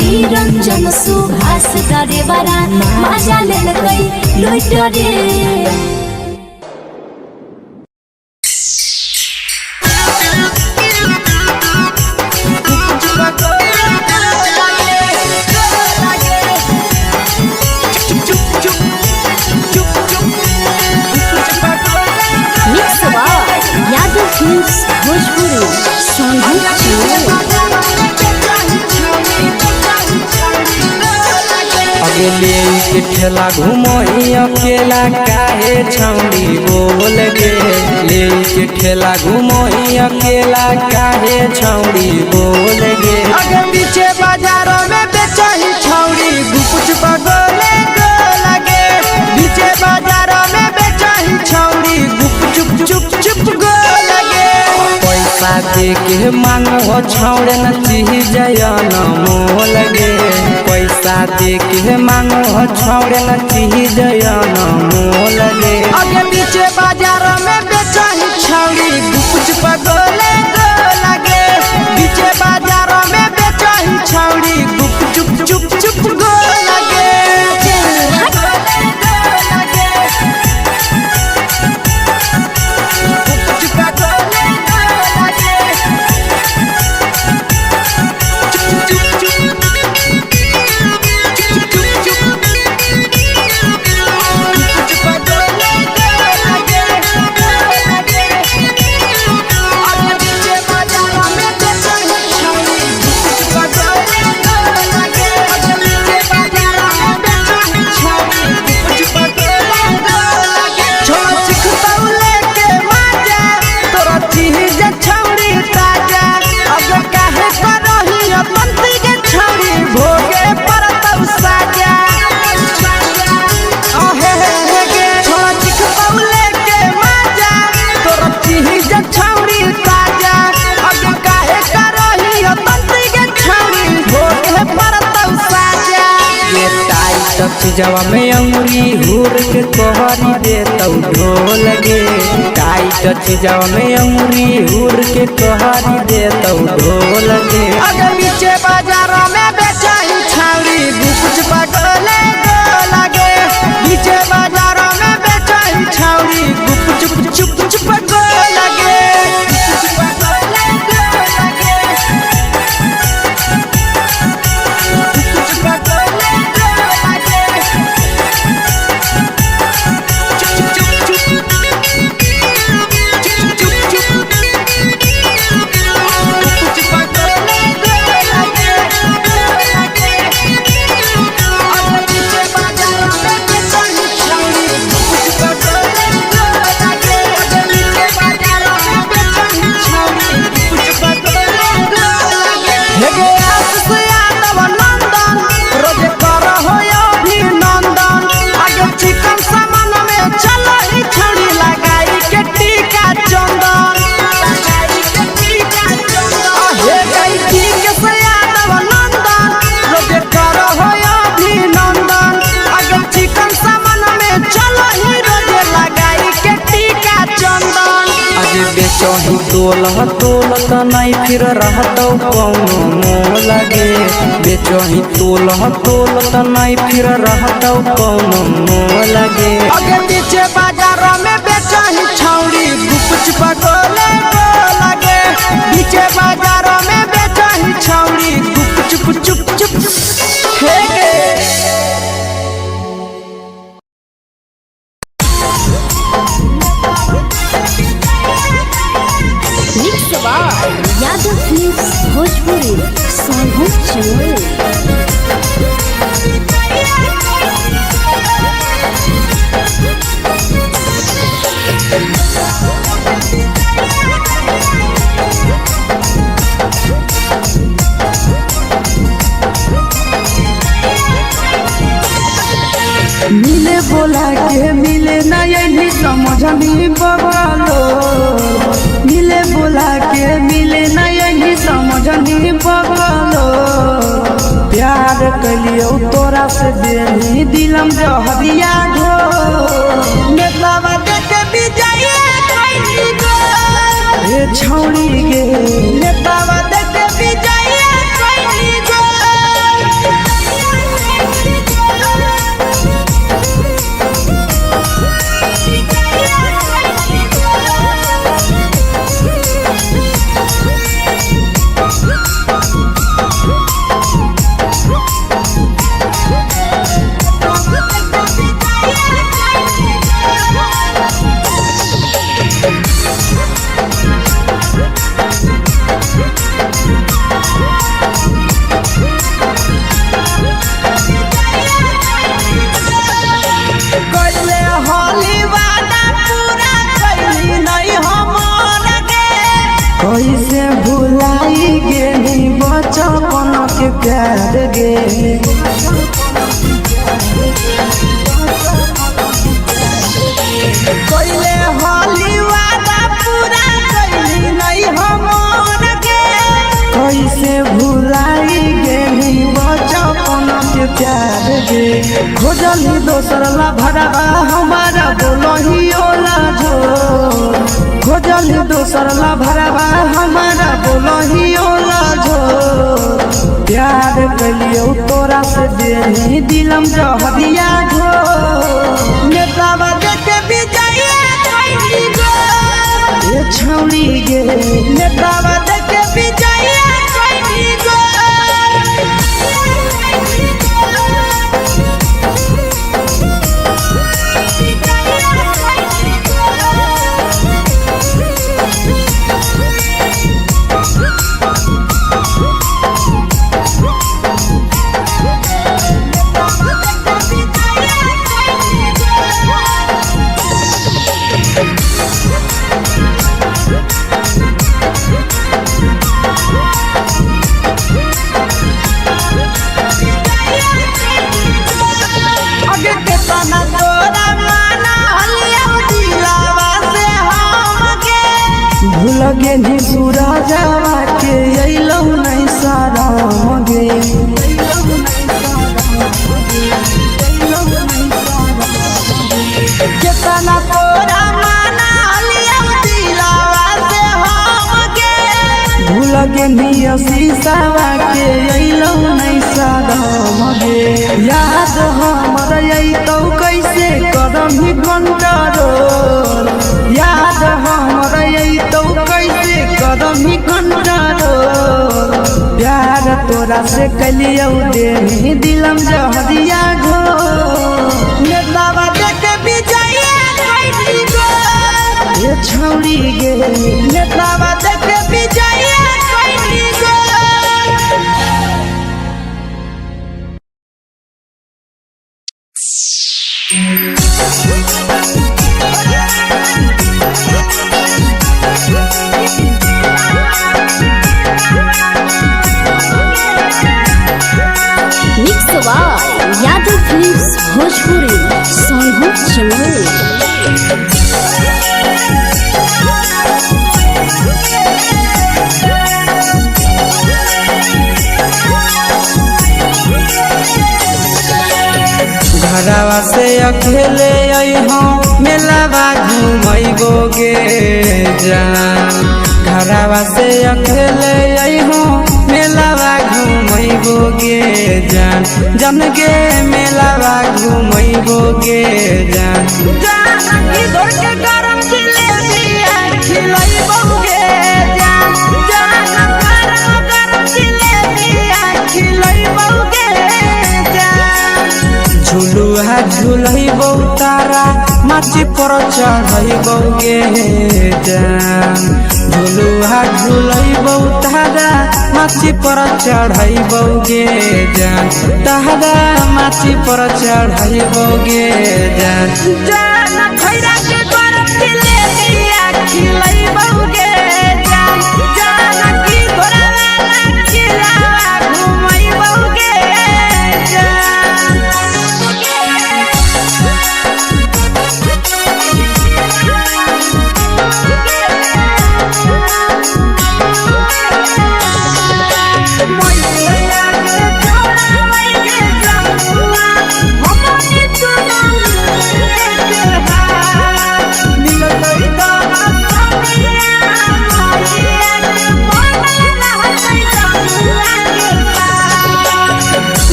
निरंजन सुभाष ड्राइवरा मजा लेलकै लूट रे अगले के ठेला घुमोई अकेला काहे छौड़ी बोल गे ले के ठेला घुमोई अकेला काहे छौड़ी बोल गे अगे पीछे बाजारों में बेचही छौड़ी गुपुच बगले गो लगे पीछे बाजारों में बेचही छौड़ी गुप चुप चुप चुप गो लगे पैसा दे के मांगो छौड़े न चीज जयन मोल गे पैसा दे के मांगो छौड़े न चीज जयन मोल गे अगे पीछे बाजार में बेचही छौड़ी गुपुच पगले गो लगे पीछे बाजार में बेचही छौड़ी गुप चुप चुप चुप गो लगे जवा में अंगुरी हुर के कोहरी दे तौ ढोल गे टाइट जवा में अंगुरी हुर के कोहरी दे तौ ढोल गे अगर पीछे बाजार में बेचही छौड़ी गुपुच पगले गो लगे पीछे बाजार में बेचही छौड़ी गुप चुप चुप चुप गो लगे बेचही तोलह तोलत नहीं फिर रहतौ कौनो मोह लगे बेचही तोलह तोलत नहीं फिर रहतौ कौनो मोह लगे आगे पीछे बाजार में बेचही छौड़ी गुपच पगोले लगे पीछे बाजार में बेचही छौड़ी गुप चुप चुप हे गे यादव फिल्म्स भोजपुरी सोनभद्र चैनल। मिले बोला के मिले ना यही समझनी बवालो मिले बोला के मिले ना यही समझनी बवालो प्यार कलियो तोरा से देनी दिलम जहरिया घो नेतावा देखे विजय कैली गो ए छौड़ी गे नेतावा देखे विजय कैली गो कैसे भुलाई गेली बचपन के प्यार गे कैले होली वादा पूरा कैली नहीं हमर गे कैसे भुलाई गेली बचपन के प्यार गे खोजली दोसर ला भरवा हमारा बोलही ओला जो खोजली दोसर ला भरवा हमारा बोलही ओला जो प्यार कलियो तोरा से देनी दिलम जहरिया घो नेतावा देखे विजय कैली गो ए छौड़ी गे नेतावा देखे विजय कैली गो लगे नी सूरजवा के अइलौ नहीं सारा मगे केतना तोरा माना लिया दिलावा से हम गे भूल गे नी शीशावा के अइलौ नहीं सारा मगे याद हमर अइतौ कैसे करम ही कंट्रोल याद हमर अइतौ कैसे करम ही कंट्रोल प्यार तोरा से कलियौ देनी दिलम जहरिया घो नेतावा देखे विजय कैली गो ए छौड़ी गे नेतावा देखे विजय कैली गो यादव फिल्म्स भोजपुरी सोनभद्र चैनल। घरवा से अकेले अइहो मेलावा घूमैगो गे जा घरवा से अकेले अइहो मेलावा घूमैबो गे जान जन गे मेलावा घूमैबो गे जान जानकी दौड़ के गरम जिलेबिया खिलैबो गे जान गरम जिलेबिया खिलैबो गे जान झुलुहा झुलैबो तारा माची पर चढ़ैबो गे जान झुलुहा झुलैबो तारा माची पर चढ़ैबो गे जान तारा माची पर चढ़ैबो गे जान जान खैरा के गरम जिलेबिया खिलैबो गे जान जानकी घोड़ावाला किलावा घुमैबो गे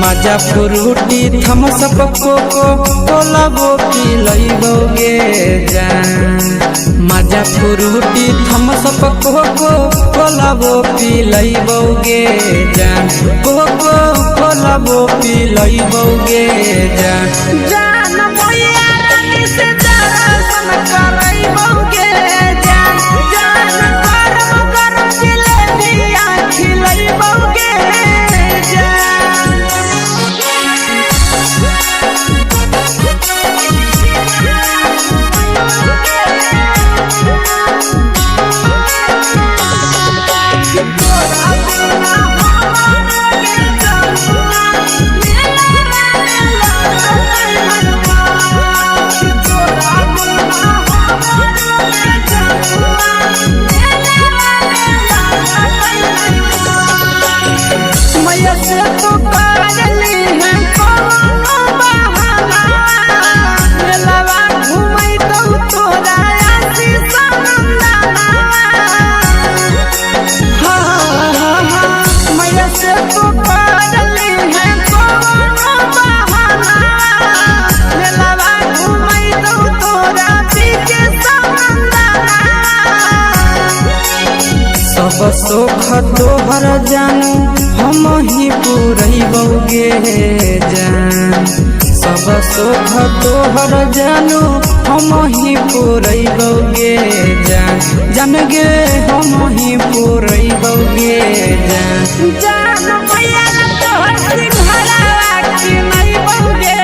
मजा फ्रूटी थम्स अप कोको कोलाबो पिलैबो गे जान मजा फ्रूटी थम्स अप कोको कोलाबो पिलैबो गे जान कोको कोलाबो पिलैबो गे जान जान भैया रानी से दर्शन करैबो गे जान गरम गरम जिलेबिया खिलैबो गे सब सुख तोहर जानू हम ही पूरैबो गे जान सब सुख तोहर जानू हम ही पूरैबो गे जान जान गे हम ही पूरैबो गे जान जान भैया तोहर सिंघरावा खिलैबो गे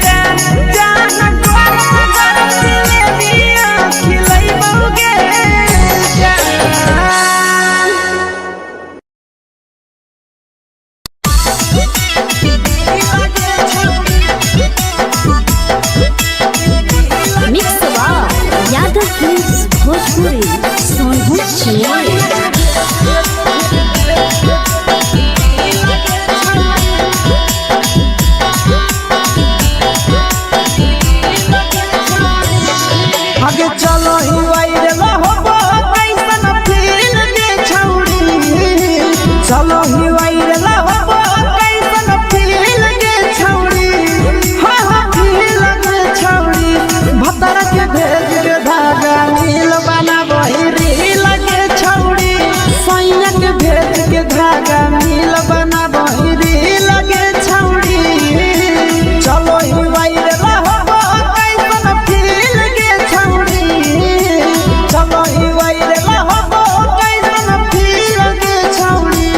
जान गरम गरम जिलेबिया खिलैबो गे यादव फिल्म्स भोजपुरी सोनू चिड़िया आगे चलो ही वायरल होबो कैसन फील के छौड़ी चलो ही वायरल होबो कैसन फील के छौड़ी हां फील के छौड़ी भतर के भेज के धागा नील बना बहिरी लगे छौड़ी सैया के भेज के धागा नील बना बहिरी लगे छौड़ी चलो ही वायरल होबो कैसन फील के छौड़ी चलो ही वायरल होबो कैसन फील के छौड़ी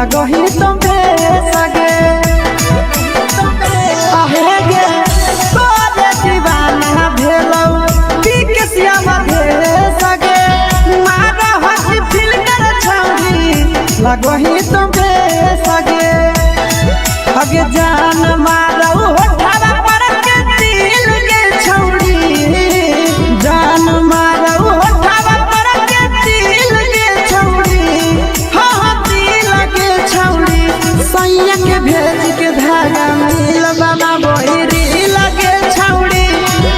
लगही तुम्हे सगे आहे गे तोरे दीवाना भेलौ बिकसिया मधे सगे मारा हसी फिल कर छौरी लगही तुम्हे सगे अगे जान मारौ होठवा पर के दिल के छौरी जान मारौ होठवा पर के दिल के छौरी हाँ दिल के छौरी सैया के भेज के धागा मिल बना बोहिरी लगे छौरी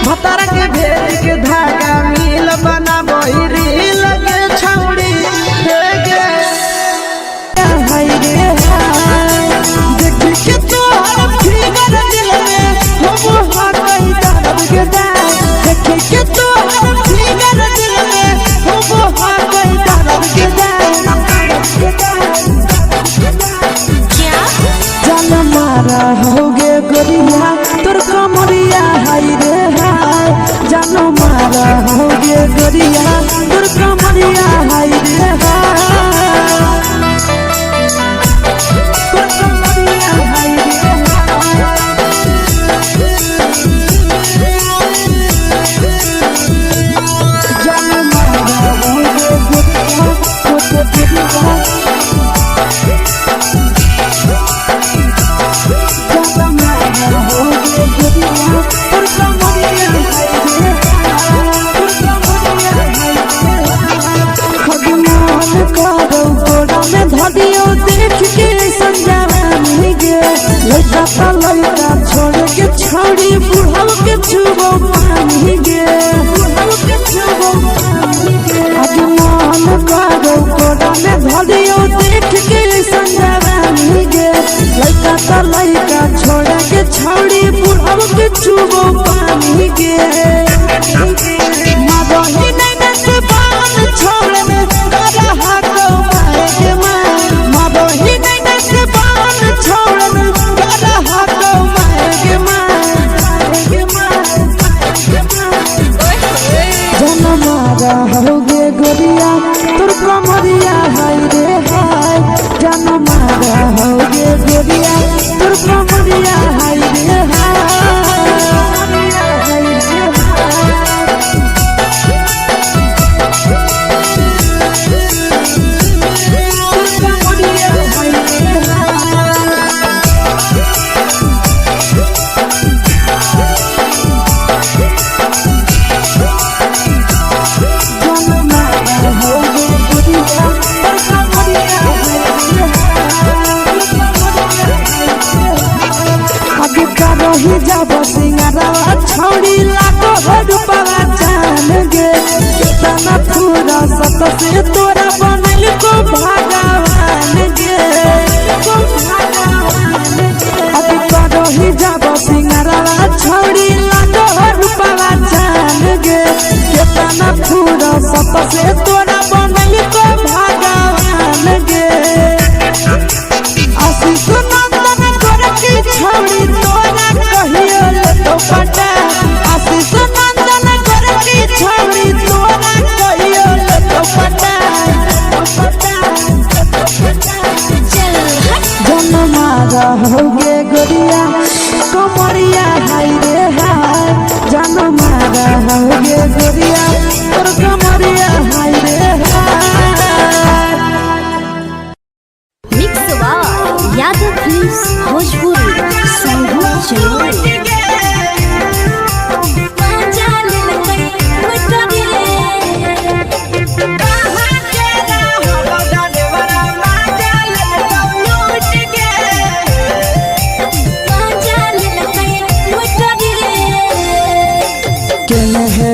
भतर के भेज के धागा मिल बना बोहिरी लगे छौरी हे गे हाय रे हाय देख के तोहर फिगर दिल में हो हाथ कहीं दर्द के दाग देख के तोहर फिगर दिल में हो हाथ कहीं दर्द के जान मारा होगे गोरिया तोर कमरिया हाय रे हाय जान मारा होगे गोरिया तोर कमरिया हाय रे हाय तोर कमरिया हाय रे जान मारा होगे गोरिया तोर कमरिया धदियो देख के संजानी गे लड़का का लड़का छोड़ के छौड़ी बुढ़ाव के छुबो पानी गे बुढ़ाव के छुबो पानी गे आज मन करो कोड़ा में धदियो देख के संजानी गे लड़का का लड़का छोड़ के छौड़ी बुढ़ाव के छुबो पानी गे मादही नहीं नस बान छोड़ में करा हाथ के मादही नहीं नस बान छोड़ में करा हाथ के जन मारा होगे गोरिया तोर कमरिया हाय रे हाय जन मारा होगे गोरिया तोर कमरिया हाय रे रही जब सिंगारवा छौड़ी लाखो रुपवा जान गे कितना पूरा सत से तोरा बनल को भगवान गे अभी रही जब सिंगारवा छौड़ी लाखो रुपवा जान गे कितना पूरा सत से तोरा बनल को भगवान गे आशीष नंदन करती छौड़ी तोरा कहियो तो पटा आशीष नंदन करती छौड़ी तोरा कहियो तो पटा जन मारा होगे गोरिया कमरिया हाय रे हाय जन मारा होगे गोरिया तोर कमरिया हाय रे हाय मिक्सवा यादव फिल्म्स भोजपुरी संगीत चैनल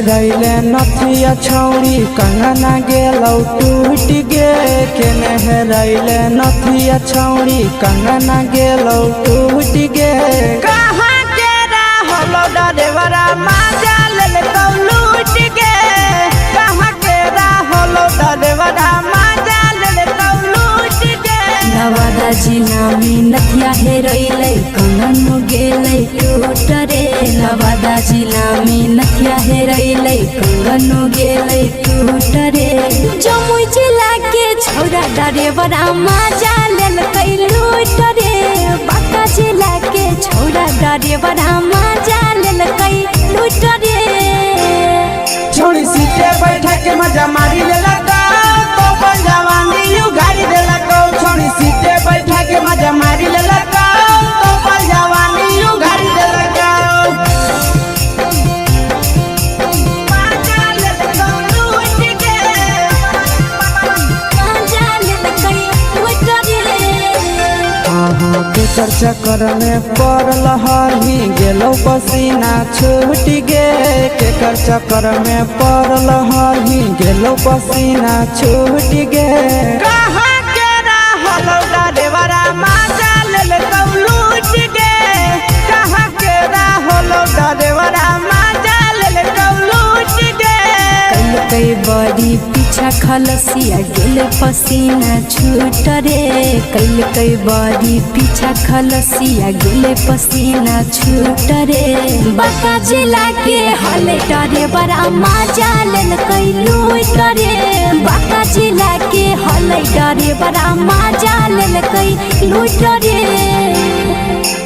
रैले नथिया छौड़ी कंगना गेलौ टूट गे केने रैले नथिया छौड़ी कंगना गेलौ टूट गे कहाँ के रहलो डरेवरा माजा लेलकौ लूट गे कहाँ के रहलो डरेवरा माजा लेलकौ लूट गे नवादा जिला में नथिया हेरैलै कंगन गेलै टूट रे नवादा जिला में नथिया हेरैलै कंगन गेलै टूट रे जमुई जिला के छौ छौरा डरेवरा मजा लेल कई लूट रे बाका जिला के छौरा डरेवरा मजा लेल कई लूट रे छोड़ी सीटे बैठा के मजा मारी ले लगा तो बन जवानी यू गाड़ी दे लगा छोड़ी सीटे बैठा के मजा मारी ले लगा तो बन जवानी यू गाड़ी दे लगा केकर चक्कर में पड़ल हही गेलो पसीना छूट गे केकर चक्कर में पड़ल हही गेलो पसीना छूट गे कहाँ के रहल डरेवरा मजा लेल लूट गे कहाँ के रहल डरेवरा मजा लेल लूट गे कई बड़ी पीछा खलसिया गेल पसीना छूट रे कई बड़ी पीछा खलसिया गेल पसीना छूट रे बाका जिला के हले डरे बड़ा मजा लेल कई लूट रे बाका जिला के हले डरे बड़ा मजा लेल कई लूट रे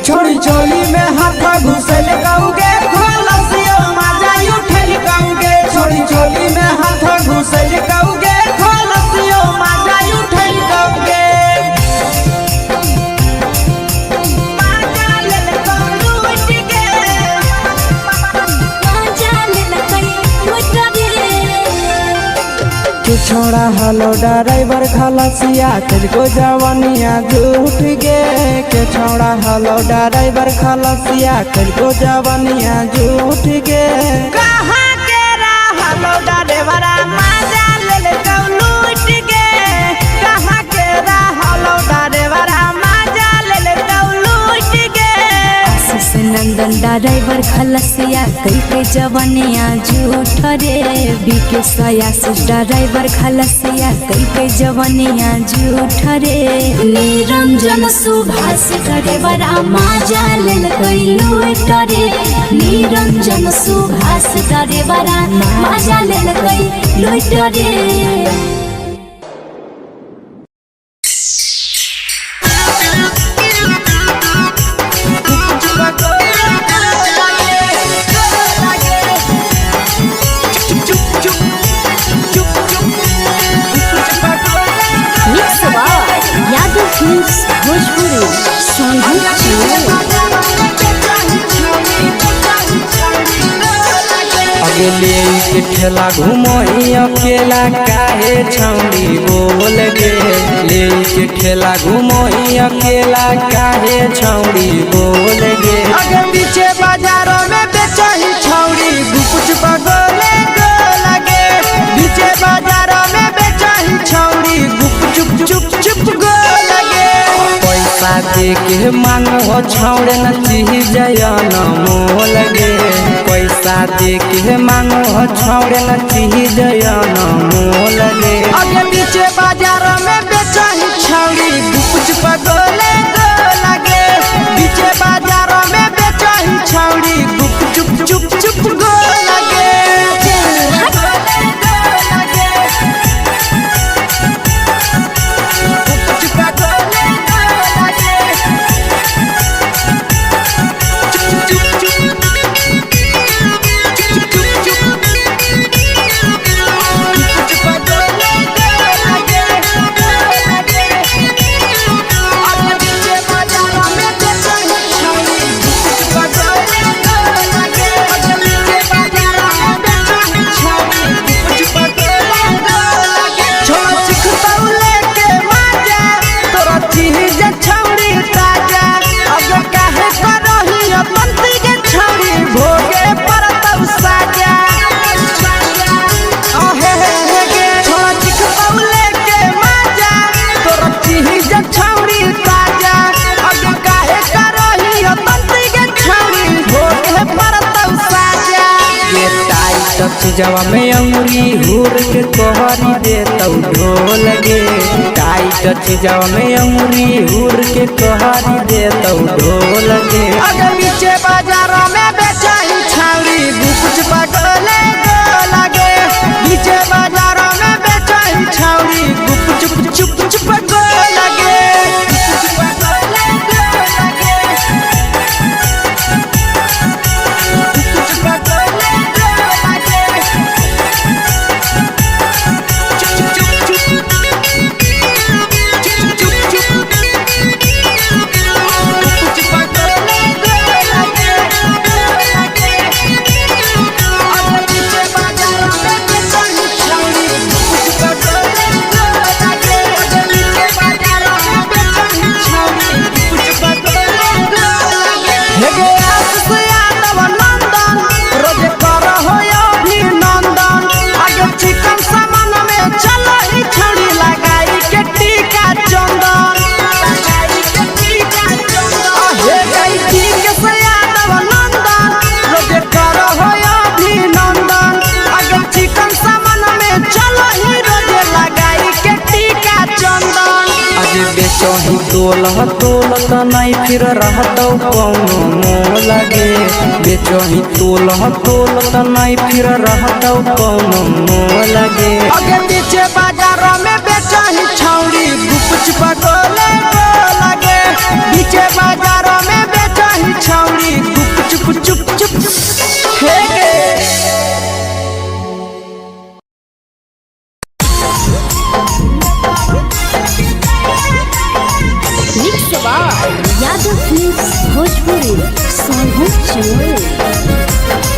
छोड़ी चोली में हाथ घुसल गाऊंगे खलसिया मजा उठल गाऊंगे छोड़ी चोली में हाथ घुसल गाऊंगे खलसिया मजा उठल गाऊंगे छोड़ा हलो ड्राइवर खलसिया तुझको जवानिया झूठ गे के छोड़ा हलो ड्राइवर खलसिया तुझको जवानिया झूठ गे कहाँ के हलो ड्राइवरा मजा लेल लूट गे कहाँ के हलो ड्राइवरा मजा लेल लूट गे आशीष नंदन ड्राइवर खलसिया कई जवानिया झूठ रे बीके आशीष ड्राइवर खलसिया कई जवानिया झूठ रे निरंजन सुभाष ड्राइवरा मजा लेल कई लूट रे निरंजन सुभाष ड्राइवरा मजा लेल कई लूट रे अगले के ठेला घूमो अकेला काहे छौड़ी बोल गे ले के ठेला घूमो अकेला काहे छौड़ी बोल गे अगे पीछे बाजारों में बेचही छौड़ी गुपुच पगोले गो लगे पीछे बाजारों में बेचही छौड़ी गुप चुप चुप गो लगे पैसा दे के मांगो छौड़े न चीज जयन मोल गे पैसा दे के मांगो छौड़े न चीज जयन मोल गे अगे पीछे बाजार में बेचही छौड़ी गुपुच पगोले गो लगे पीछे बाजार में बेचही छौड़ी गुप चुप गो लगे चीजवा में अंगुरी हुर के तोहरी दे तौ ढोल गे टाइट चीजवा में अंगुरी हुर के तोहरी दे तौ ढोल गे अगर पीछे बाजारों में बेचही छौड़ी गुपुच पगोले गो लगे पीछे बाजारों में बेचही छौड़ी गुप चुप बेचही तोल त नहीं फिर रहतौ कौनो मोल गे बेचही तोल त नहीं फिर रहतौ कौनो मोल गे अगे पीछे बाजार में बेचही छौड़ी गुप पकोले लगे पीछे बाजार में बेचही छौड़ी गुप चुप चुप हे गे यादव फिल्म्स भोजपुरी सोनू चमोली।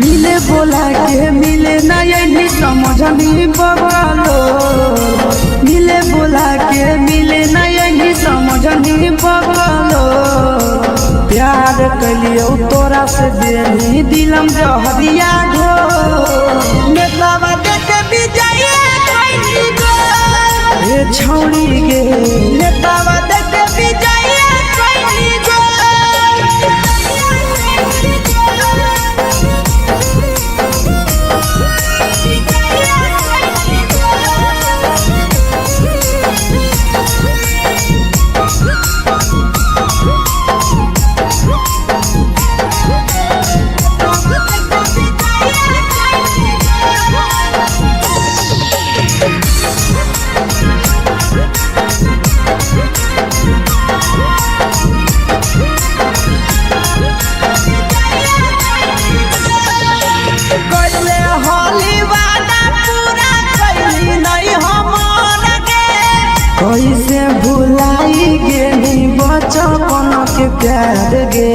मिले बोला के मिले ना यही समझनी बगलो मिले बोला के मिले ना यही समझनी बगलो प्यार कलियो तोरा से देनी दिलम जहरिया घो नेतावा देख विजय कइली गो ए छौड़ी गे नेतावा देख विजय कइली गो कैसे भुलाई गेली बचपन के प्यार गे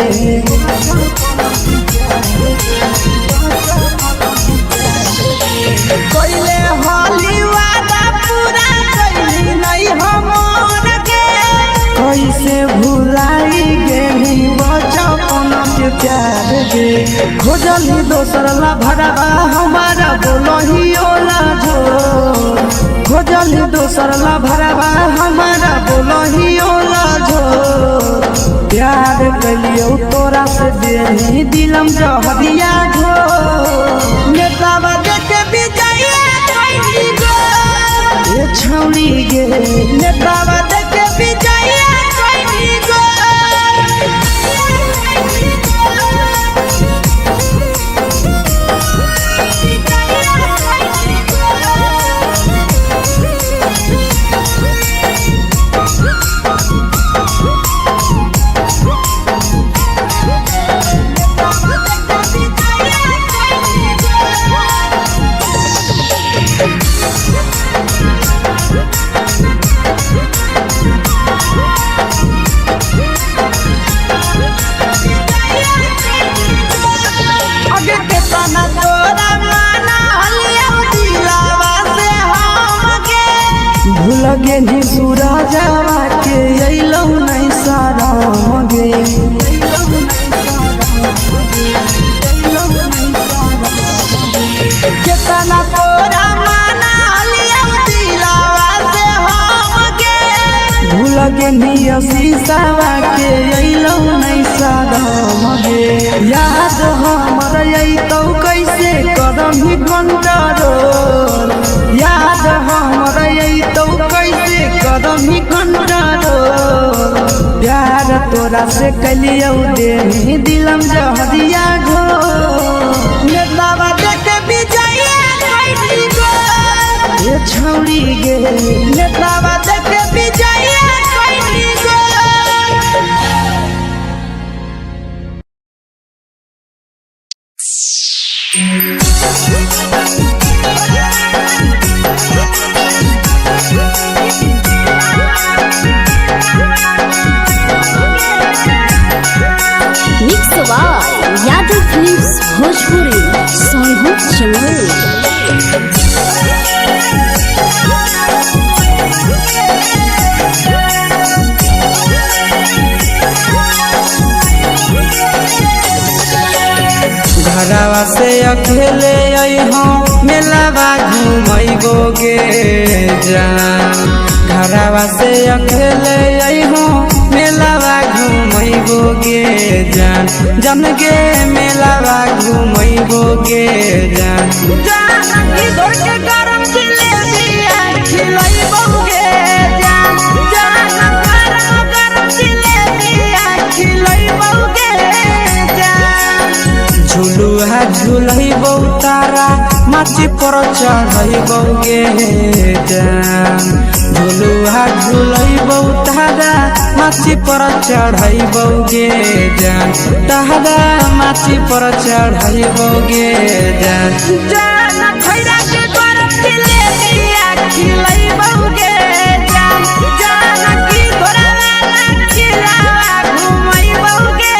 कैले होली वादा पूरा कैली नहीं हमर गे कैसे भुलाई गेली बचपन के प्यार गे खोजली दोसर ला भरवा हमारा बोलही ओला जो खोजली दोसर ला भरवा हमारा बोलही ओला जो प्यार कलियो तोरा से देनी दिलम जहरिया घो नेतावा देख विजय कइली गो ए छौड़ी गे नेतावा देख विजय कइली गो लगे नी सूरजवा के अइलौ नहीं सारा मगे केतना तोरा माना लिया दिलावा से हमगे भूल गे नी शीशावा के अइलौ नहीं सारा मगे याद हमर अइतौ कैसे करम कंट्रोल याद हमर अइतौ कैसे करम कंट्रोल प्यार तोरा से कलियो देनी दिलम जहरिया घो नेतावा देख विजय कइली गो ए छौड़ी गे नेतावा देख विजय कइली गो यादव फिल्म्स भोजपुरी सोनू चमोली। घरवा से अकेले अइहो मेलावा घूमैबो गे जान घरवा से अकेले अइहो मेलावा घूमैबो गे जान जन गे मेलावा घूमैबो गे जान जानकी धोर के गरम जिलेबिया खिलैबो गे जान जान गरम जिलेबिया खिलैबो गे जान झुलुहा झुलैबो तारा माची पर चढ़ैबो गे जान झुलुहा झुलैबो तारा माची पर चढ़ैबो गे जान तारा माची पर चढ़ैबो गे जान जान खैरा के गरम जिलेबिया खिलैबो गे जान जानकी धोरवाला खिलावा घुमैबो गे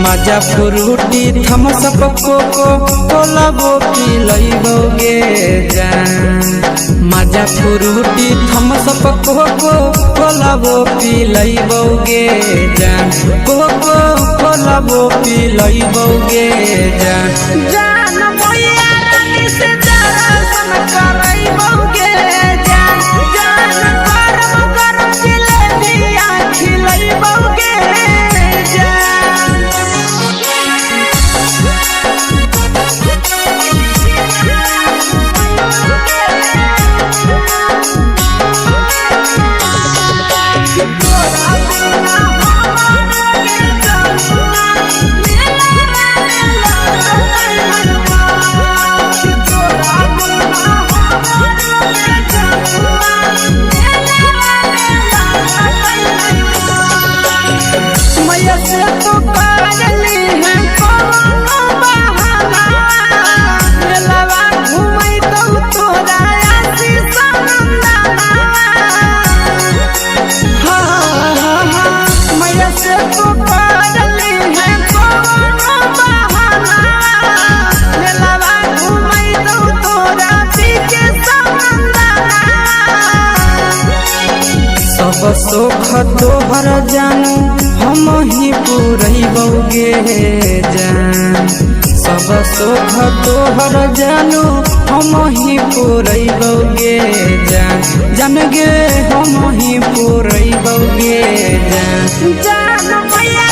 मजा फ्रूटी थम्स अप कोको कोला वो पिलैबो गे जान मजा फ्रूटी थम्स अप कोको कोला वो पिलैबो गे जान कोको कोला वो पिलैबो गे जान जान मोया रानी से दर्शन करैबो गे जान जान गरम जिलेबिया खिलैबो गे जान सब सुख तोहर जानू हम ही पुरैबो गे जान सब सुख तोहर जानू हम ही पुरैबो गे जान जान गे हम ही पुरैबो गे जान जान मैया